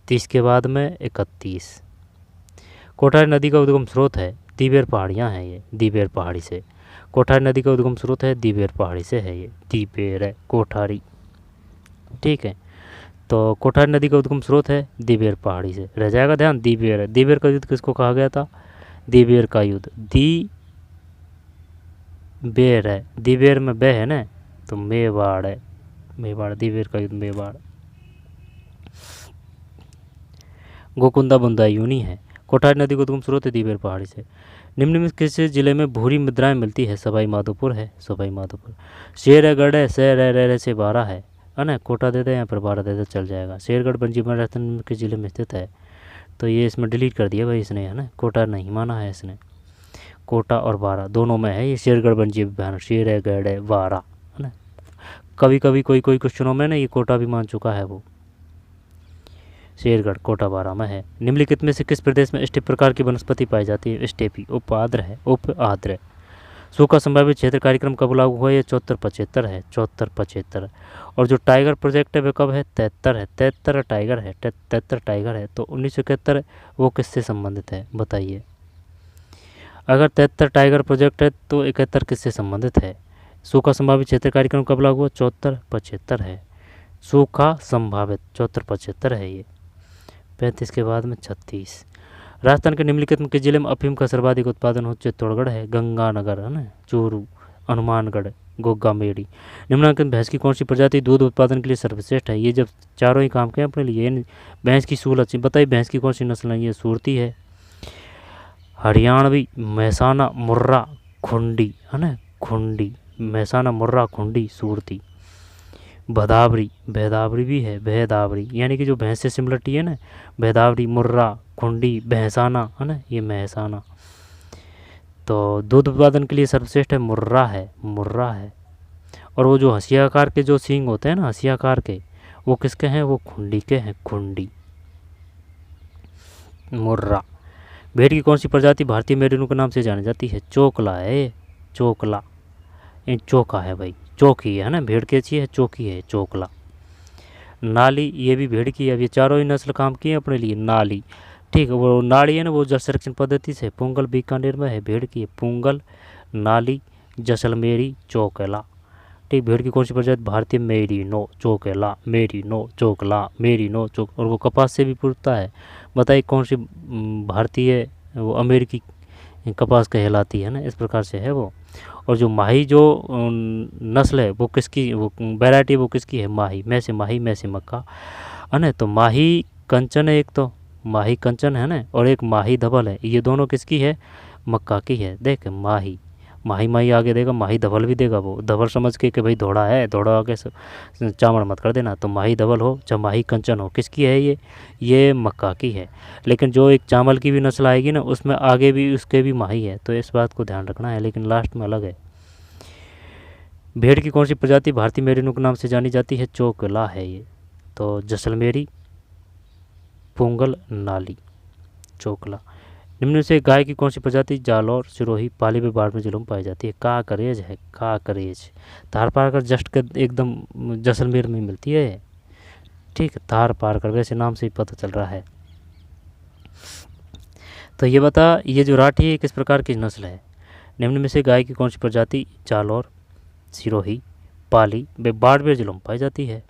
30 के बाद में 31। कोठारी नदी का उद्गम स्रोत है? दिवेर पहाड़ियाँ हैं ये, दिवेर पहाड़ी से। कोठारी नदी का उद्गम स्रोत है? दिवेर पहाड़ी से है ये, दिवेर है कोठारी, ठीक है। तो कोठारी नदी का उद्गम स्रोत है दिवेर पहाड़ी से, रह जाएगा ध्यान। दिवेर है। दिवेर का युद्ध किसको कहा गया था? दिवेर का युद्ध, दिवेर है, दिवेर में बे है ना, तो मेवाड़ है, मेवाड़। दिवेर का युद्ध मेवाड़। गोकुंदा बुंदायूनी है। कोठारी नदी का उद्गम स्रोत है दिवेर पहाड़ी से। निम्न में किस जिले में भूरी मुद्राएं मिलती है? सवाई माधोपुर है, सवाई माधोपुर। शेरगढ़ है, शहर से 12 है ना, कोटा दे दे या फिर 12 दे दे चल जाएगा। शेरगढ़ पंजीबन राजस्थान के जिले में स्थित है, तो ये इसमें डिलीट कर दिया भाई इसने है ना, कोटा नहीं माना है इसने। कोटा और 12 दोनों में है ये शेरगढ़ पंजीबन, शेरगढ़ है 12 है ना। कभी कभी कोई क्वेश्चनों में ना ये कोटा भी मान चुका है वो। शेरगढ़ कोटा 12 में है। निम्नलिखित में से किस प्रदेश में स्टेप प्रकार की वनस्पति पाई जाती है? स्टेपी उपाद्र है, उपाद्र। सूखा संभावित क्षेत्र कार्यक्रम कब लागू हुआ? ये 74-75 है, 74-75। और जो टाइगर प्रोजेक्ट है वो कब है? 73 है, 73 टाइगर है, 73 टाइगर है। तो 1971 वो किससे संबंधित है बताइए? अगर 73 टाइगर प्रोजेक्ट है तो 71 किससे संबंधित है? सूखा संभावित क्षेत्र कार्यक्रम कब लागू हुआ? 74-75 है। सूखा संभावित 74-75 है ये। 35 के बाद में 36। राजस्थान के निम्नलिखित में किस जिले में अफीम का सर्वाधिक उत्पादन हो? चित्तौड़गढ़ है, गंगानगर है ना, चूरू, हनुमानगढ़, गोगा मेड़ी। निम्नलिखित भैंस की कौन सी प्रजाति दूध उत्पादन के लिए सर्वश्रेष्ठ है? ये जब चारों ही काम के अपने लिए। भैंस की सूल अच्छी, बताइए भैंस की कौन सी नस्ल है? ये सूरती है, हरियाणवी, महसाना, मुर्रा, खुंडी है ना, खुंडी, महसाना, मुर्रा, खुंडी, सूरती। भदावरी, भैदावरी भी है, भैदावरी, यानी कि जो भैंस से सिमिलरिटी है ना, भैदावरी, मुर्रा, खुंडी, भैंसाना है ना, ये महसाना। तो दूध उत्पादन के लिए सर्वश्रेष्ठ है मुर्रा है, मुर्रा है। और वो जो हंसिया आकार के जो सींग होते हैं ना, हंसिया आकार के, वो किसके हैं? वो खुंडी के हैं, खुंडी, मुर्रा। भेड़ की कौन सी प्रजाति भारतीय मेरिनो के नाम से जानी जाती है? चोकला है, चोकला, चोका है भाई, चौकी है ना, भेड़ की अच्छी है, चौकी है, चोकला। नाली, ये भी भेड़ की है। अब ये चारों ही नस्ल काम की है अपने लिए। नाली, ठीक है, वो नाली है ना, वो जल संरक्षण पद्धति से। पुंगल बीकानेर में है, भेड़ की है, पुंगल, नाली, जैसलमेरी, चौकला। ठीक, भेड़ की कौन सी प्रजाति भारतीय मेरिनो, चोकला, मेरिनो, चोकला, मेरिनो, चोक। और वो कपास से भी पूछता है, बताइए कौन सी भारतीय, वो अमेरिकी कपास कहलाती है ना, इस प्रकार से है वो। और जो माही जो नस्ल है वो किसकी, वो वैरायटी वो किसकी है? माही, में से माही, में से मक्का है ना। तो माही कंचन है, एक तो माही कंचन है ना, और एक माही धवल है, ये दोनों किसकी है? मक्का की है। देख, माही, माही माही आगे देगा, माही धवल भी देगा, वो धवल समझ के कि भाई धोड़ा है, धोड़ा आगे चावड़ मत कर देना। तो माही धवल हो चाहे माही कंचन हो, किसकी है ये मक्का की है। लेकिन जो एक चावल की भी नस्ल आएगी ना, उसमें आगे भी उसके भी माही है, तो इस बात को ध्यान रखना है, लेकिन लास्ट में अलग है। भेड़ की कौन सी प्रजाति भारतीय मेरिनो के नाम से जानी जाती है? चोकला है ये। तो जैसलमेरी, पुंगल, नाली, चोकला। निम्न से गाय की कौन सी प्रजाति जालौर, सिरोही, पाली व बाड़मेर जिलों में पाई जाती है? काकरेज है, काकरेज। थार पार कर जस्ट के एकदम जैसलमेर में मिलती है। ठीक, थार पार कर, वैसे नाम से ही पता चल रहा है। तो ये बता, ये जो राठी है किस प्रकार की नस्ल है? निम्न में से गाय की कौन सी प्रजाति जालौर, सिरोही, पाली व बाड़मेर जिलों में पाई जाती है?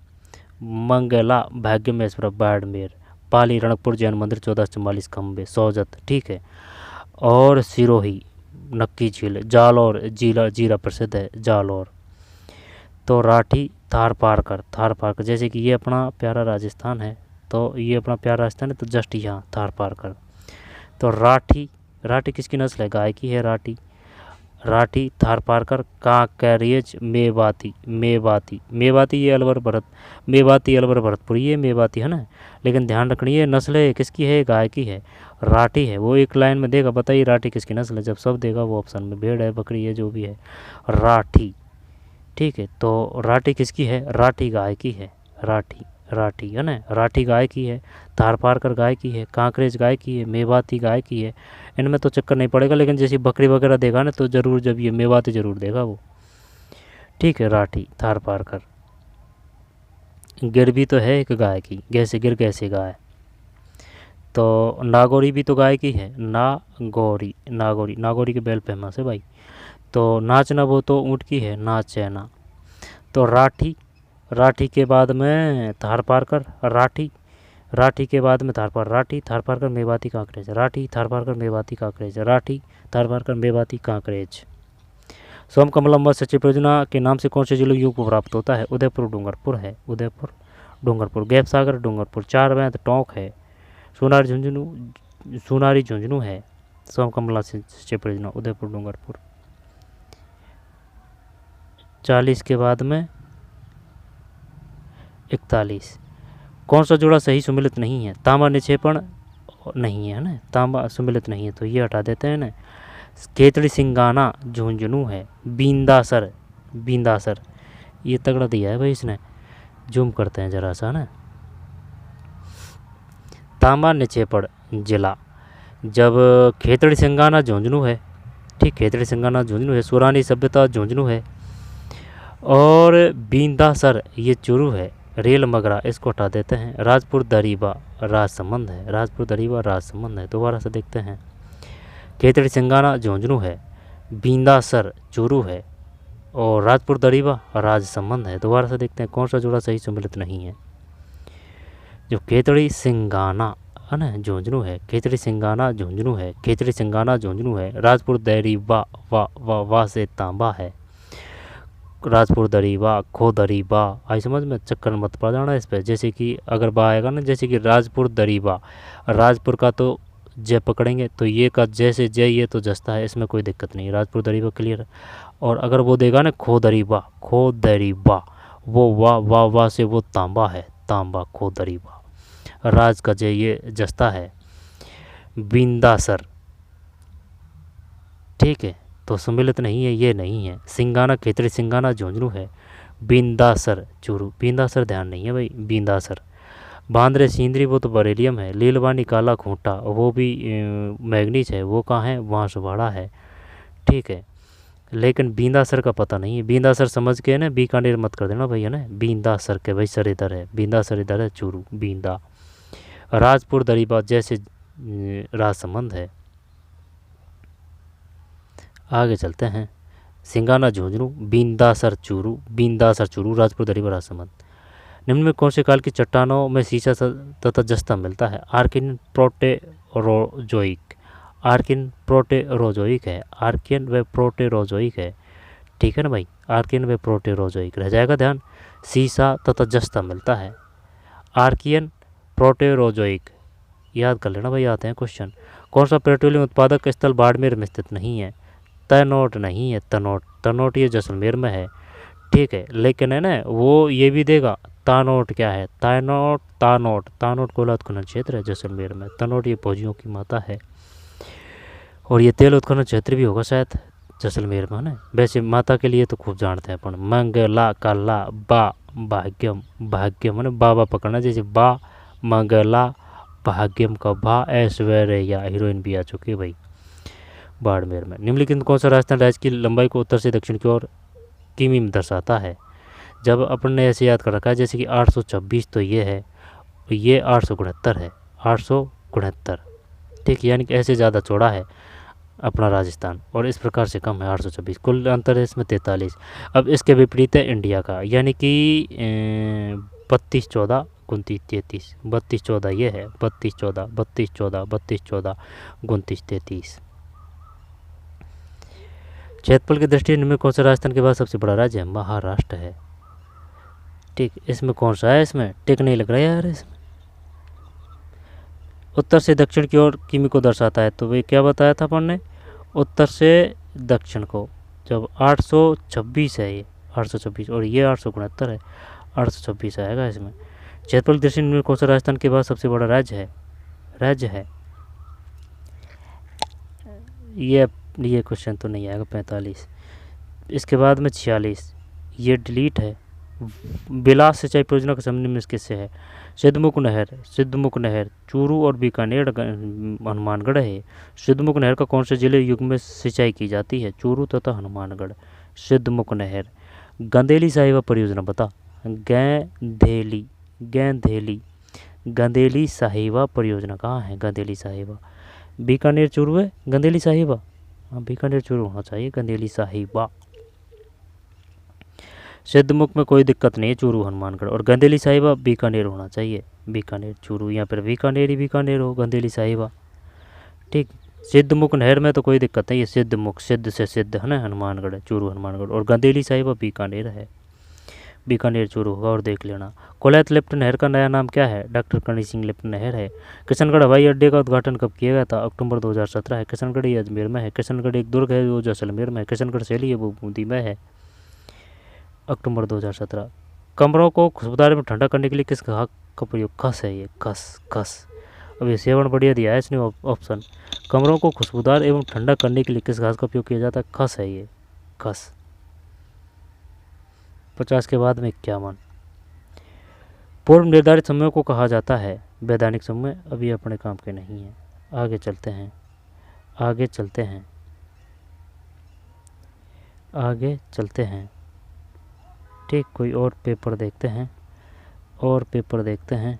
मंगला, भाग्यमेश्वर, बाड़मेर, पाली, रणकपुर जैन मंदिर, 1444 खंबे, सोजत। ठीक है, और सिरोही, नक्की झील, जालौर, जीरा प्रसिद्ध है, जालौर। तो राठी, थार पारकर, थार पारकर, जैसे कि ये अपना प्यारा राजस्थान है, तो ये अपना प्यारा राजस्थान है, तो जस्ट यहाँ थार पारकर। तो राठी, राठी किसकी नस्ल है? गाय की है राठी। राठी, थार पारकर, काकरेज, मेवाती, मेवाती, मेवाती ये अलवर भरत, मेवाती अलवर भरतपुरी, ये मेवाती है ना। लेकिन ध्यान रखनी है नस्ल है किसकी है? गाय की है, राठी है। वो एक लाइन में देगा, बताइए राठी किसकी नस्ल है? जब सब देगा वो ऑप्शन में, भेड़ है, बकरी है, जो भी है, राठी। ठीक है, तो राठी किसकी है? राठी गाय की है, राठी, राठी है ना, राठी गाय की है, थार पारकर गाय की है, कांकरेज गाय की है, मेवाती गाय की है। इनमें तो चक्कर नहीं पड़ेगा, लेकिन जैसे बकरी वगैरह देगा ना, तो ज़रूर जब ये मेवाती ज़रूर देगा वो। ठीक है, राठी, थार पारकर। गिर भी तो है एक गाय की, गैसे गिर कैसे गाय। तो नागौरी भी तो गाय की है, नागौरी, नागौरी, नागौरी के बैल फेमस है भाई। तो नाचना वो तो ऊँट की है, नाचैना। तो राठी, राठी के बाद में थार पारकर, राठी, राठी के बाद में थार पार, राठी, थार पारकर, मेवाती, कांकरेज, राठी, थार पारकर, मेवाती, कांकरेज, राठी, थार पारकर, मेवाती, कांकरेज। सोमकमलम सचिव परियोजना के नाम से कौन से जिलों को प्राप्त होता है? उदयपुर, डूंगरपुर है, उदयपुर, डूंगरपुर, गैप सागर, डूंगरपुर, चार बैंत, टोंक है, सोनारी झुंझुनू, सोनारी झुंझुनू है। सोमकमला सिंचाई परियोजना उदयपुर, डूंगरपुर। 40 के बाद में 41। कौन सा जोड़ा सही सुमिलित नहीं है? तांबा निक्षेपण नहीं है ना, तांबा सुमिलित नहीं है, तो ये हटा देते हैं ना। खेतड़ी सिंगाना झुंझुनू है, बींदासर, बींदासर, ये तगड़ा दिया है भाई इसने, जूम करते हैं जरा सा ना। तांबा निक्षेपण जिला, जब खेतड़ी सिंगाना झुंझुनू है, ठीक, खेतड़ी सिंगाना झुंझुनू है, सुरानी सभ्यता झुंझुनू है, और बींदासर ये चूरू है, रेल मगरा इसको हटा देते हैं। राजपुर दरीबा राजसमंद है, राजपुर दरीबा राजसमंद है। दोबारा से देखते हैं, खेतड़ी सिंगाना झुंझुनू है, बींदासर चूरू है, और राजपुर दरीबा राज संबंध है। दोबारा से देखते हैं कौन सा जोड़ा सही सम्मिलित नहीं है। जो खेतड़ी सिंगाना है ना झुंझुनू है, खेतड़ी सिंगाना झुंझुनू है, खेतड़ी सिंगाना झुंझुनू है, राजपुर दरीबा वा से तांबा है, राजपुर दरीबा खो दरीबा। आई समझ में, चक्कर मत पड़ जाना इस पर। जैसे कि अगर बा आएगा ना, जैसे कि राजपुर दरीबा, राजपुर का तो जय पकड़ेंगे तो ये का जैसे जय ये तो जस्ता है, इसमें कोई दिक्कत नहीं, राजपुर दरीबा क्लियर। और अगर वो देगा ना खो दरीबा वो वाह से वो तांबा है, तांबा खो दरीबा, राज का जय ये जस्ता है। बिंदासर, ठीक है, तो सम्मिलित नहीं है, ये नहीं है। सिंगाना खेतड़ी सिंगाना झुंझुनू है, बिंदासर चूरू, बिंदासर ध्यान नहीं है भाई, बिंदासर। बांद्रे सींदरी वो तो बरेलियम है, लीलवानी काला खूंटा वो भी मैग्नीज है, वो कहाँ है, वहाँ सुबाड़ा है, ठीक है। लेकिन बींदासर का पता नहीं है, बींदासर समझ के ना बीकानेर मत कर देना भाई, है ना, बींदासर के भाई सर इधर है, बींदासर इधर है, चूरू बींदा। राजपुर दरीबा जैसे राज संबंध है। आगे चलते हैं, सिंगाना झुंझुनू, बींदासर चूरू, राजपुर दरीबा राज संबंध। निम्न में कौन से काल की चट्टानों में सीसा तथा जस्ता मिलता है? आर्कियन प्रोटेरोजोइक, आर्कियन प्रोटेरोजोइक है, आर्कियन व प्रोटेरोजोइक है, ठीक है ना भाई, आर्कियन व प्रोटेरोजोइक रह जाएगा ध्यान। सीसा तथा जस्ता मिलता है, आर्कियन प्रोटेरोजोइक, याद कर लेना भाई, आते हैं क्वेश्चन। कौन सा पेट्रोलियम उत्पादक स्थल बाड़मेर में स्थित नहीं है? तनोट नहीं है, तनोट ये जैसलमेर में है, ठीक है, लेकिन है ना वो ये भी देगा तानोट क्या है, तानोट कोयला उत्खनन क्षेत्र है जैसलमेर में, तनोट ये फौजियों की माता है, और ये तेल उत्खनन क्षेत्र भी होगा शायद जैसलमेर में, है ना। वैसे माता के लिए तो खूब जानते हैं अपन, मंगला काला बा भाग्यम, है ना, बाबा पकड़ना, जैसे बा मंगला भाग्यम का भा, ऐश्वर्या हीरोइन भी आ चुकी है भाई बाड़मेर में। निम्नलिखित कौन सा राजस्थान राज्य की लंबाई को उत्तर से दक्षिण की ओर किमी में दर्शाता है? जब अपन ने ऐसे याद कर रखा है, जैसे कि 826 तो ये है, ये 869 है, 869, ठीक, यानी कि ऐसे ज़्यादा चौड़ा है अपना राजस्थान, और इस प्रकार से कम है 826, कुल अंतर है इसमें 43। अब इसके विपरीत है इंडिया का, यानी कि 32 14 29 33, 32 14 ये है, 32 14 32 14 32 14 29 33। क्षेत्रफल की दृष्टि में कौन सा राजस्थान के बाद सबसे बड़ा राज्य है? महाराष्ट्र है, ठीक। इसमें कौन सा है, इसमें टिक नहीं लग रहा है यार, इसमें उत्तर से दक्षिण की ओर किमी को दर्शाता है, तो वे क्या बताया था अपन ने, उत्तर से दक्षिण को। जब 826 है ये 826, और ये 869 है, 826 आएगा इसमें। क्षेत्रफल की दृष्टि में कौन सा राजस्थान के बाद सबसे बड़ा राज्य है? ये क्वेश्चन तो नहीं आएगा, 45। इसके बाद में 46, ये डिलीट है। बिलास सिंचाई परियोजना का संबंध में किससे है? सिद्धमुख नहर चूरू और बीकानेर हनुमानगढ़ है। सिद्धमुख नहर का कौन से जिले युग में सिंचाई की जाती है? चूरू तथा हनुमानगढ़। सिद्धमुख नहर। गंदेली साहिबा परियोजना बता। गंदेली साहिबा परियोजना कहाँ है? गंदेली साहिबा बीकानेर चूरू है, गंदेली साहिबा, हाँ बीकानेर चूरू होना चाहिए, गंदेली साहिबा। सिद्धमुख में कोई दिक्कत नहीं है, चूरू हनुमानगढ़, और गंदेली साहिबा बीकानेर होना चाहिए, बीकानेर चूरू, यहाँ पर बीकानेर हो, गंदेली साहिबा, ठीक। सिद्धमुख नहर में तो कोई दिक्कत नहीं है, सिद्धमुख, सिद्ध से सिद्ध है ना, हनुमानगढ़, चूरू हनुमानगढ़, और गंदेली साहिबा बीकानेर है, बीकानेर चूरू होगा। और देख लेना, कोलैत लिफ्ट नहर का नया नाम क्या है? डॉक्टर करणी सिंह लिफ्ट नहर है। किशनगढ़ हवाई अड्डे का उद्घाटन कब किया गया था? अक्टूबर 2017 है। किशनगढ़ ये अजमेर में है। किशनगढ़ एक दुर्ग है वो जैसलमेर में है। किशनगढ़ शैली है वो बूंदी में है। अक्टूबर 2017। कमरों को खुशबूदार एवं ठंडा करने के लिए किस घास का प्रयोग? खस है ये, खस। अब ये 7 बढ़िया दिया है इसने ऑप्शन। कमरों को खुशबूदार एवं ठंडा करने के लिए किस घास का उपयोग किया जाता है? खस है ये, खस। 50 के बाद में 51। पूर्व निर्धारित समयों को कहा जाता है वैधानिक समय। अब ये अपने काम के नहीं है। आगे चलते हैं, ठीक। कोई और पेपर देखते हैं,